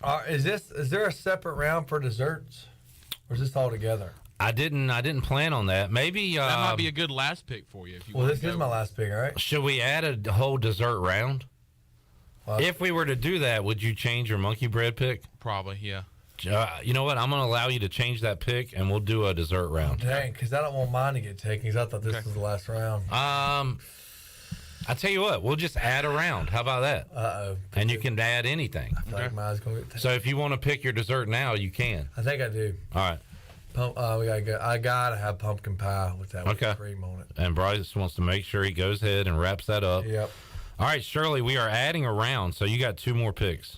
Yeah. Is there a separate round for desserts, or is this all together? I didn't plan on that. Maybe that might be a good last pick for you. If you well, this is my last pick, all right? Should we add a whole dessert round? If we were to do that, would you change your monkey bread pick? Probably, yeah. You know what? I'm going to allow you to change that pick, and we'll do a dessert round. Dang, because I don't want mine to get taken, because I thought this was the last round. I tell you what, we'll just add a round. How about that? Uh-oh. And you can add anything. I feel like mine's going to get taken. So if you want to pick your dessert now, you can. I think I do. All right. I gotta have pumpkin pie with that whipped cream on it. And Bryce wants to make sure he goes ahead and wraps that up. Yep. All right, Shirley, we are adding a round, so you got 2 more picks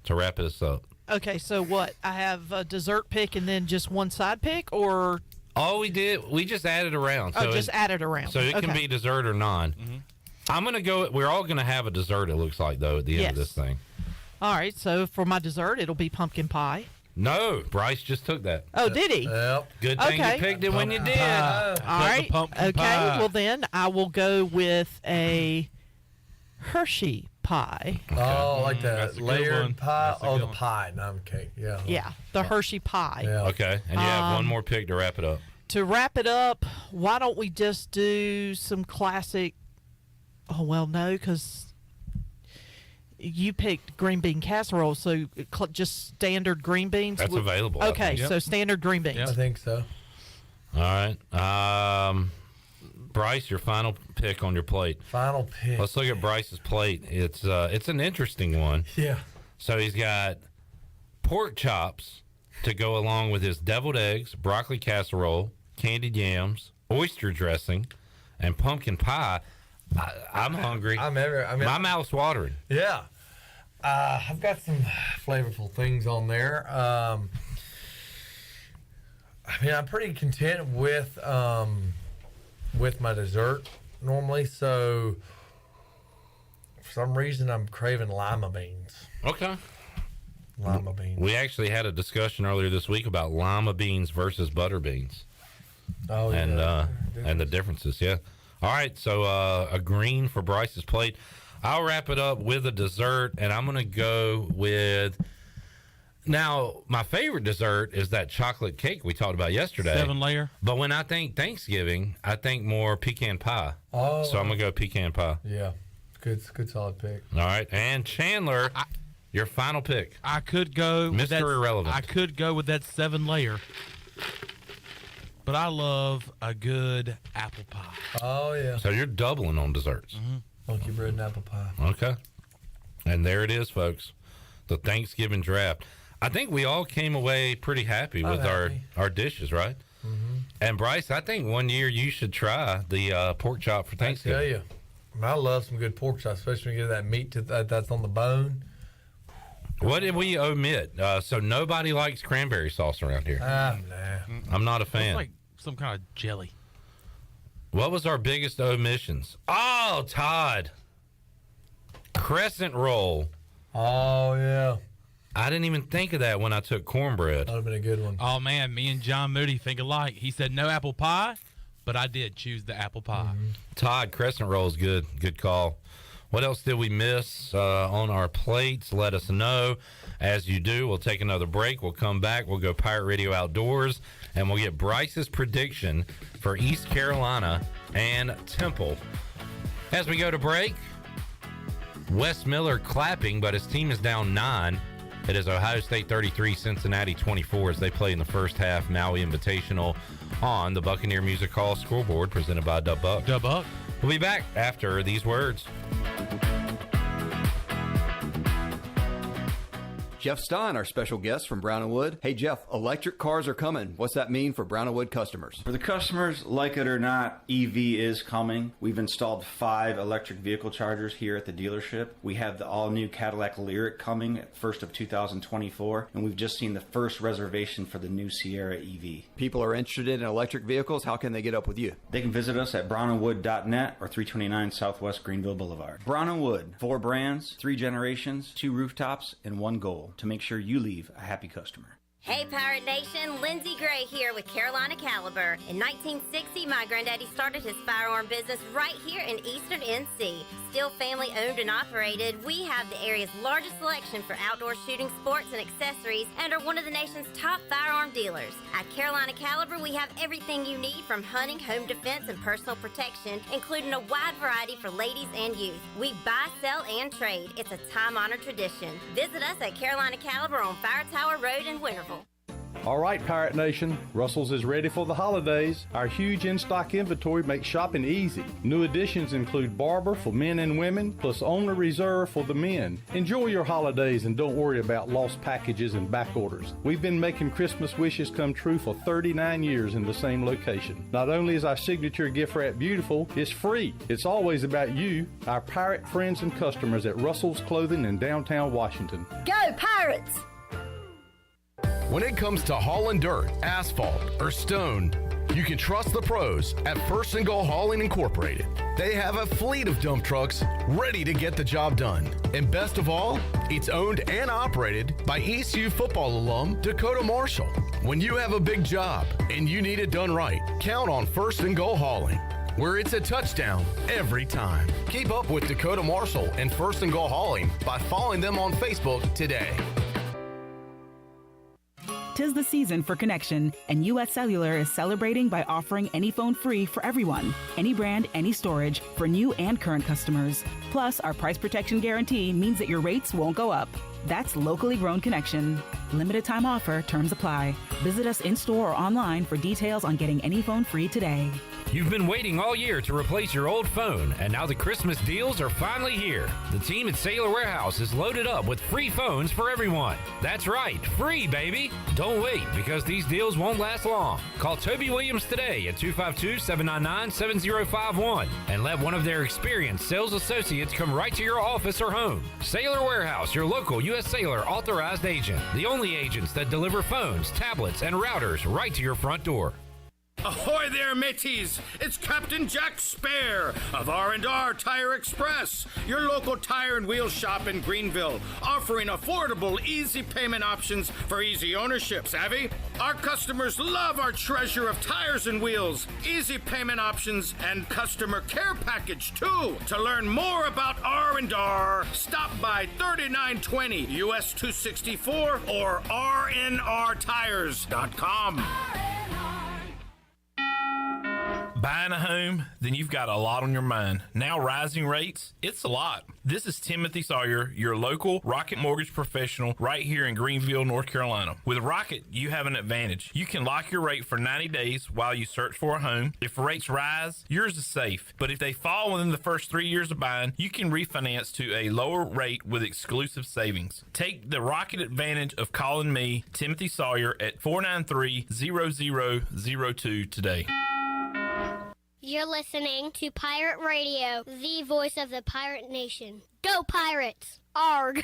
to wrap this up. Okay, so what? I have a dessert pick and then just one side pick, or? All we did, we just added a round. So just added a round. So it can be dessert or non. Mm-hmm. I'm going to go, we're all going to have a dessert, it looks like, though, at the end of this thing. All right, so for my dessert, it'll be pumpkin pie. No, Bryce just took that. Oh, did he? Yep. Good thing you picked it when you did. All right. Okay, well then I will go with a Hershey pie. Okay. Oh, like that layered pie? Oh, the one. pie, not cake. Yeah. Yeah, the Hershey pie. Yeah. Okay, and you have one more pick to wrap it up. To wrap it up, why don't we just do some classic? Oh, well, no, because you picked green bean casserole, so just standard green beans? That's available. Okay, so standard green beans. Yep. I think so. All right. Bryce, your final pick on your plate. Final pick. Let's look at Bryce's plate. It's an interesting one. Yeah. So he's got pork chops to go along with his deviled eggs, broccoli casserole, candied yams, oyster dressing, and pumpkin pie. I'm hungry. My mouth's watering. Yeah. I've got some flavorful things on there. I'm pretty content with my dessert normally. So for some reason, I'm craving lima beans. Okay. Lima beans. We actually had a discussion earlier this week about lima beans versus butter beans. Oh, and the differences. Yeah. All right. So a green for Bryce's plate. I'll wrap it up with a dessert, and I'm going to go with... Now, my favorite dessert is that chocolate cake we talked about yesterday. 7-layer. But when I think Thanksgiving, I think more pecan pie. Oh. So I'm going to go pecan pie. Yeah. Good solid pick. All right. And Chandler, your final pick. I could go... Mr. Irrelevant. I could go with that 7-layer. But I love a good apple pie. Oh, yeah. So you're doubling on desserts. Mm-hmm. Monkey bread and apple pie. Okay. And there it is, folks. The Thanksgiving draft. I think we all came away pretty happy with our dishes, right? Mm-hmm. And Bryce, I think one year you should try the pork chop for Thanksgiving. I tell you, I love some good pork chop, especially when you get that meat that's on the bone. What did we omit? So nobody likes cranberry sauce around here. Nah. I'm not a fan. It's like some kind of jelly. What was our biggest omissions? Oh, Todd. Crescent roll. Oh, yeah. I didn't even think of that when I took cornbread. That would have been a good one. Oh, man, me and John Moody think alike. He said no apple pie, but I did choose the apple pie. Mm-hmm. Todd, crescent roll is good. Good call. What else did we miss on our plates? Let us know. As you do, we'll take another break. We'll come back. We'll go Pirate Radio Outdoors, and we'll get Bryce's prediction for East Carolina and Temple. As we go to break, Wes Miller clapping, but his team is down 9. It is Ohio State 33, Cincinnati 24 as they play in the first half Maui Invitational on the Buccaneer Music Hall scoreboard presented by Dub Buck. Dub Buck. We'll be back after these words. Jeff Stein, our special guest from Brown & Wood. Hey, Jeff, electric cars are coming. What's that mean for Brown & Wood customers? For the customers, like it or not, EV is coming. We've installed 5 electric vehicle chargers here at the dealership. We have the all-new Cadillac Lyriq coming at 1st of 2024, and we've just seen the first reservation for the new Sierra EV. People are interested in electric vehicles. How can they get up with you? They can visit us at brownandwood.net or 329 Southwest Greenville Boulevard. Brown & Wood, 4 brands, 3 generations, 2 rooftops, and 1 goal to make sure you leave a happy customer. Hey, Pirate Nation, Lindsay Gray here with Carolina Caliber. In 1960, my granddaddy started his firearm business right here in Eastern NC. Still family owned and operated, we have the area's largest selection for outdoor shooting sports and accessories and are one of the nation's top firearm dealers. At Carolina Caliber, we have everything you need from hunting, home defense, and personal protection, including a wide variety for ladies and youth. We buy, sell, and trade. It's a time-honored tradition. Visit us at Carolina Caliber on Fire Tower Road in Winterville. All right, Pirate Nation, Russell's is ready for the holidays. Our huge in-stock inventory makes shopping easy. New additions include Barber for men and women, plus Owner Reserve for the men. Enjoy your holidays and don't worry about lost packages and back orders. We've been making Christmas wishes come true for 39 years in the same location. Not only is our signature gift wrap beautiful, it's free. It's always about you, our pirate friends and customers at Russell's Clothing in downtown Washington. Go Pirates! When it comes to hauling dirt, asphalt, or stone, you can trust the pros at First and Goal Hauling Incorporated. They have a fleet of dump trucks ready to get the job done. And best of all, it's owned and operated by ECU football alum Dakota Marshall. When you have a big job and you need it done right, count on First and Goal Hauling, where it's a touchdown every time. Keep up with Dakota Marshall and First and Goal Hauling by following them on Facebook today. 'Tis the season for connection, and U.S. Cellular is celebrating by offering any phone free for everyone. Any brand, any storage, for new and current customers. Plus, our price protection guarantee means that your rates won't go up. That's locally grown connection. Limited time offer, terms apply. Visit us in-store or online for details on getting any phone free today. You've been waiting all year to replace your old phone, and now the Christmas deals are finally here. The team at Sailor Warehouse is loaded up with free phones for everyone. That's right, free, baby. Don't wait, because these deals won't last long. Call Toby Williams today at 252-799-7051 and let one of their experienced sales associates come right to your office or home. Sailor Warehouse, your local U.S. Sailor authorized agent. The only agents that deliver phones, tablets, and routers right to your front door. Ahoy there, mateys! It's Captain Jack Spare of R&R Tire Express, your local tire and wheel shop in Greenville, offering affordable, easy payment options for easy ownership, savvy? Our customers love our treasure of tires and wheels, easy payment options, and customer care package, too. To learn more about R&R, stop by 3920 US 264 or rnrtires.com. Buying a home? Then you've got a lot on your mind. Now rising rates? It's a lot. This is Timothy Sawyer, your local Rocket Mortgage professional right here in Greenville, North Carolina. With Rocket, you have an advantage. You can lock your rate for 90 days while you search for a home. If rates rise, yours is safe. But if they fall within the first 3 years of buying, you can refinance to a lower rate with exclusive savings. Take the Rocket advantage of calling me, Timothy Sawyer, at 493-0002 today. You're listening to Pirate Radio, the voice of the pirate nation. Go Pirates! Arg!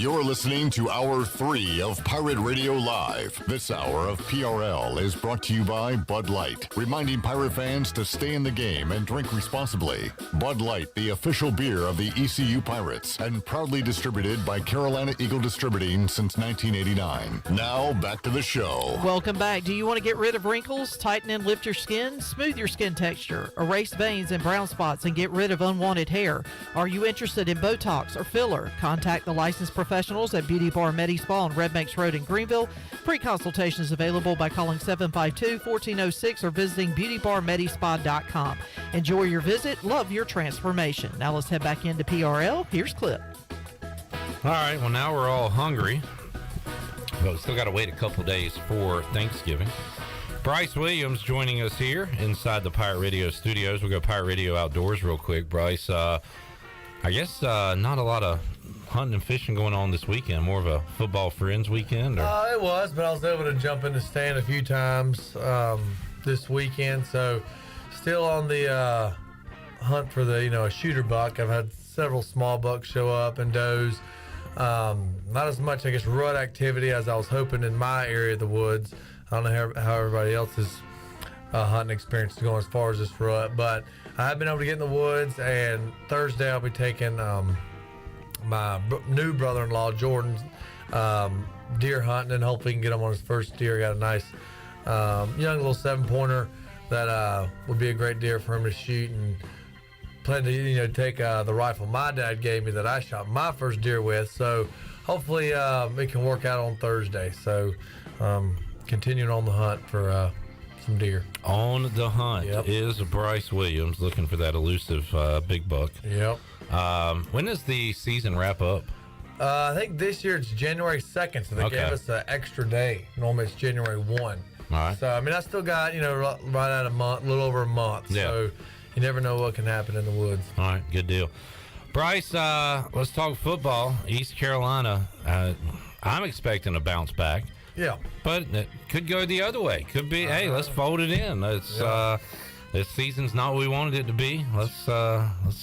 You're listening to Hour 3 of Pirate Radio Live. This hour of PRL is brought to you by Bud Light, reminding Pirate fans to stay in the game and drink responsibly. Bud Light, the official beer of the ECU Pirates, and proudly distributed by Carolina Eagle Distributing since 1989. Now, back to the show. Welcome back. Do you want to get rid of wrinkles, tighten and lift your skin, smooth your skin texture, erase veins and brown spots, and get rid of unwanted hair? Are you interested in Botox or filler? Contact the licensed professionals at Beauty Bar Medi Spa on Red Banks Road in Greenville. Free consultation is available by calling 752-1406 or visiting beautybarmedispa.com. Enjoy your visit. Love your transformation. Now let's head back into PRL. Here's Clip. All right, well, now we're all hungry, but we still got to wait a couple days for Thanksgiving. Bryce Williams joining us here inside the Pirate Radio studios. We'll go Pirate Radio Outdoors real quick. Bryce, I guess not a lot of hunting and fishing going on this weekend. More of a football friends weekend? Or? It was, but I was able to jump in the stand a few times this weekend. So still on the hunt for the, a shooter buck. I've had several small bucks show up and does. Not as much, I guess, rut activity as I was hoping in my area of the woods. I don't know how everybody else's hunting experience is going as far as this rut, but I have been able to get in the woods, and Thursday I'll be taking my new brother-in-law, Jordan, deer hunting, and hopefully he can get him on his first deer. Got a nice young little 7-pointer that would be a great deer for him to shoot, and plan to take the rifle my dad gave me that I shot my first deer with. So hopefully it can work out on Thursday. So continuing on the hunt for some deer. On the hunt is Bryce Williams, looking for that elusive big buck. Yep. When does the season wrap up? I think this year it's January 2nd, so they gave us an extra day. Normally it's January 1. All right. So, I mean, I still got, right at a month, a little over a month. Yeah. So you never know what can happen in the woods. All right, good deal. Bryce, let's talk football. East Carolina, I'm expecting a bounce back. Yeah. But it could go the other way. Could be, hey, let's fold it in. It's this season's not what we wanted it to be. Let's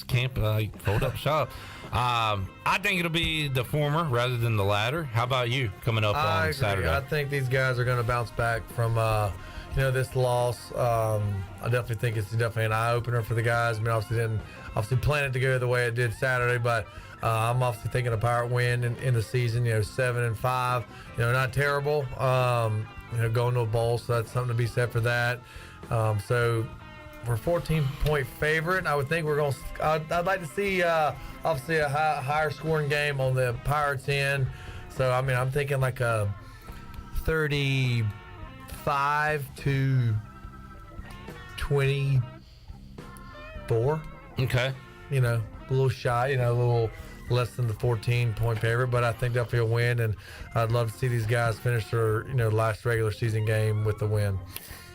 camp, fold up shop. I think it'll be the former rather than the latter. How about you coming up on Saturday? I think these guys are going to bounce back from this loss. I definitely think it's definitely an eye opener for the guys. I mean, obviously planned it to go the way it did Saturday, but I'm obviously thinking a Pirate win in the season. 7-5. Not terrible. Going to a bowl, so that's something to be said for that. So we're a 14-point favorite. I would think we're going to. I'd like to see obviously a higher scoring game on the Pirates end. So I mean, I'm thinking like a 35-24. Okay. A little shy. A little less than the 14-point favorite, but I think definitely a win, and I'd love to see these guys finish their last regular season game with the win.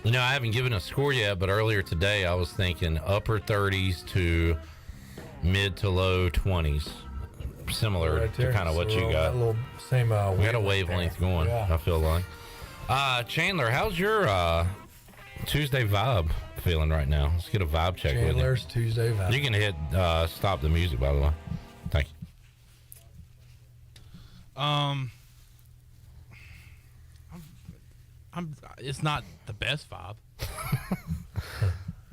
I haven't given a score yet, but earlier today I was thinking upper 30s to mid to low 20s, similar right to kind of what you got. A little same. We got a wavelength going. Yeah. I feel like. Chandler, how's your Tuesday vibe feeling right now? Let's get a vibe check with you. Chandler's Tuesday vibe. You can hit stop the music, by the way. Thank you. It's not the best vibe.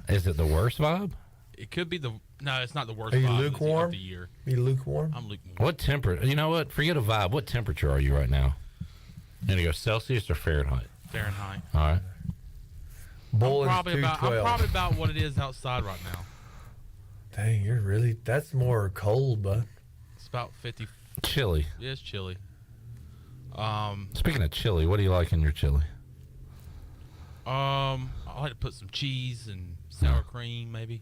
Is it the worst vibe? It could be no, it's not the worst Are you vibe lukewarm? of the year. Are you lukewarm? I'm lukewarm. What temperature? You know what? Forget a vibe. What temperature are you right now? You gonna go Celsius or Fahrenheit? Fahrenheit. All right. Bowling's I'm probably 212. about what it is outside right now. Dang, that's more cold, bud. It's about 50. Chili. Yeah, it's chilly. Speaking of chili, what do you like in your chili? I like to put some cheese and sour cream, maybe.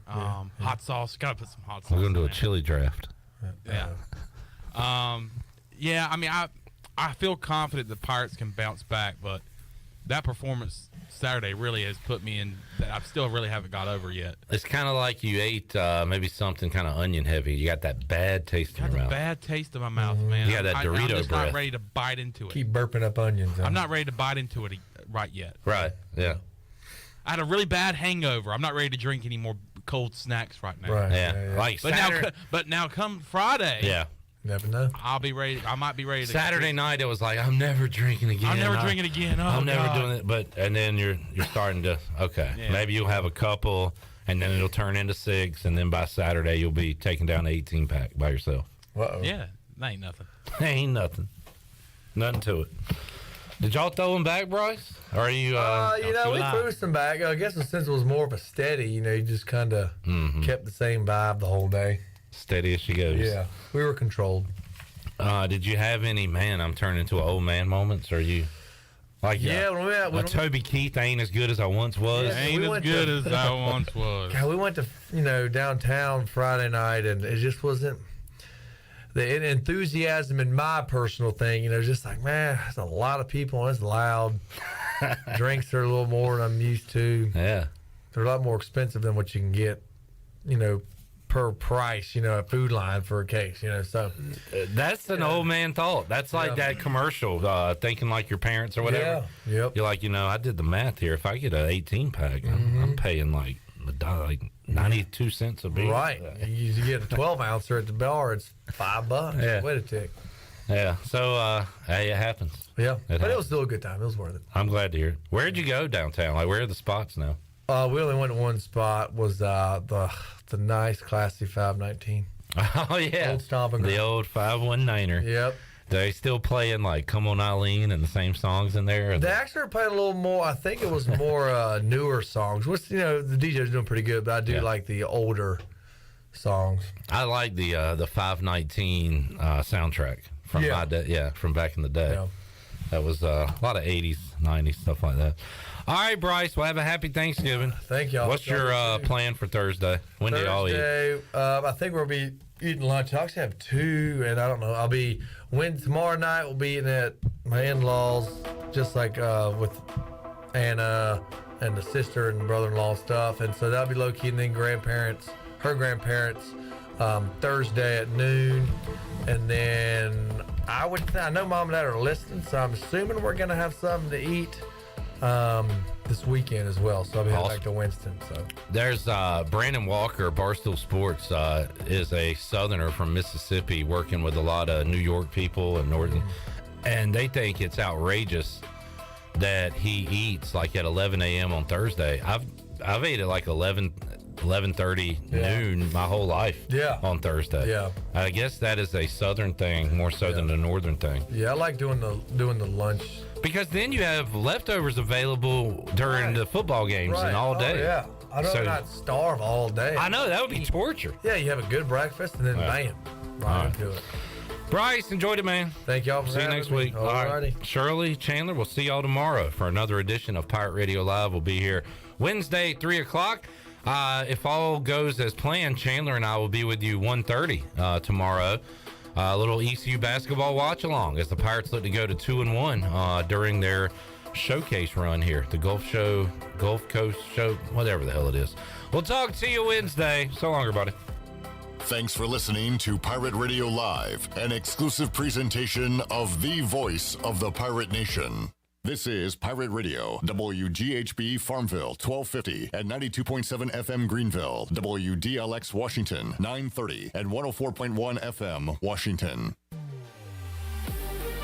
Hot sauce. Gotta put some hot sauce. We're gonna do in a chili draft. Yeah. Yeah. I mean, I feel confident the Pirates can bounce back, but that performance Saturday really has put me in that I still really haven't got over yet. It's kind of like you ate maybe something kind of onion heavy. You got that bad taste in your mouth. Bad taste in my mouth, man. You got that Dorito I'm just breath. not ready to bite into it. Keep burping up onions. I'm not ready to bite into it right yet. Right. Yeah. I had a really bad hangover. I'm not ready to drink any more cold snacks right now. Right. Yeah. Like Saturday. But now come Friday. Yeah. Never know. I might be ready. Saturday night, it was like, I'm never drinking again. I'm never drinking again. Oh, I'm never God. doing it. And then you're starting to, okay, maybe you'll have a couple, and then it'll turn into 6, and then by Saturday, you'll be taking down an 18-pack by yourself. Uh-oh. Yeah, that ain't nothing. Ain't nothing. Nothing to it. Did y'all throw them back, Bryce? Or are you? We threw some back. I guess since it was more of a steady, you just kind of kept the same vibe the whole day. Steady as she goes. Yeah, we were controlled. Did you have any, man, I'm turning into an old man moments? Or you? Like, when Toby Keith, ain't as good as I once was. Yeah, ain't as good as I once was. God, we went to, downtown Friday night, and it just wasn't the enthusiasm in my personal thing. Just like, man, there's a lot of people, and it's loud. Drinks are a little more than I'm used to. Yeah. They're a lot more expensive than what you can get, per price, a Food Line for a case, so. That's an old man thought. That's like that commercial, thinking like your parents or whatever. Yeah. Yep. You're like, I did the math here. If I get an 18-pack, I'm paying like 92 cents a beer. Right. You get a 12-ouncer at the bar, it's $5. Yeah. Wait a tick. Yeah. So, hey, it happens. Yeah. It was still a good time. It was worth it. I'm glad to hear it. Where'd you go downtown? Like, where are the spots now? We only went to one spot. Was the nice, classy 519. Oh, yeah. Old stomping ground. The old 519er. Yep. They still playing like "Come On Eileen" and the same songs in there. They actually are playing a little more. I think it was more newer songs. Which the DJ's doing pretty good, but I do like the older songs. I like the 519 soundtrack from my day. Yeah, from back in the day. Yeah. That was a lot of 80s, 90s stuff like that. All right, Bryce. Well, have a happy Thanksgiving. Thank y'all. What's your plan for Thursday? When do y'all eat? I think we'll be eating lunch. I actually have 2, and I don't know. Tomorrow night we'll be eating at my in-laws, just like with Anna and the sister and brother-in-law and stuff. And so that'll be low-key, and then her grandparents, Thursday at noon. And then I know Mom and Dad are listening, so I'm assuming we're going to have something to eat this weekend as well. So I'll be heading back to Winston. So there's Brandon Walker, Barstool Sports, is a Southerner from Mississippi, working with a lot of New York people and Northern, and they think it's outrageous that he eats like at 11 a.m. on Thursday. I've ate at like 11:30 noon my whole life. Yeah. On Thursday. Yeah. I guess that is a Southern thing more so than a Northern thing. Yeah, I like doing the lunch. Because then you have leftovers available during the football games and all day. Oh, yeah. I'd rather not starve all day. I know, that would be torture. Yeah, you have a good breakfast and then bam, right into it. Bryce, enjoyed it, man. Thank y'all for see you next week. All right. Shirley, Chandler, we'll see y'all tomorrow for another edition of Pirate Radio Live. We'll be here Wednesday, 3 o'clock. If all goes as planned, Chandler and I will be with you 1:30 tomorrow. A little ECU basketball watch along as the Pirates look to go to 2-1 during their showcase run here, the Gulf Coast Show, whatever the hell it is. We'll talk to you Wednesday. So long, everybody. Thanks for listening to Pirate Radio Live, an exclusive presentation of the voice of the Pirate Nation. This is Pirate Radio, WGHB Farmville, 1250 and 92.7 FM Greenville, WDLX Washington, 930 and 104.1 FM Washington.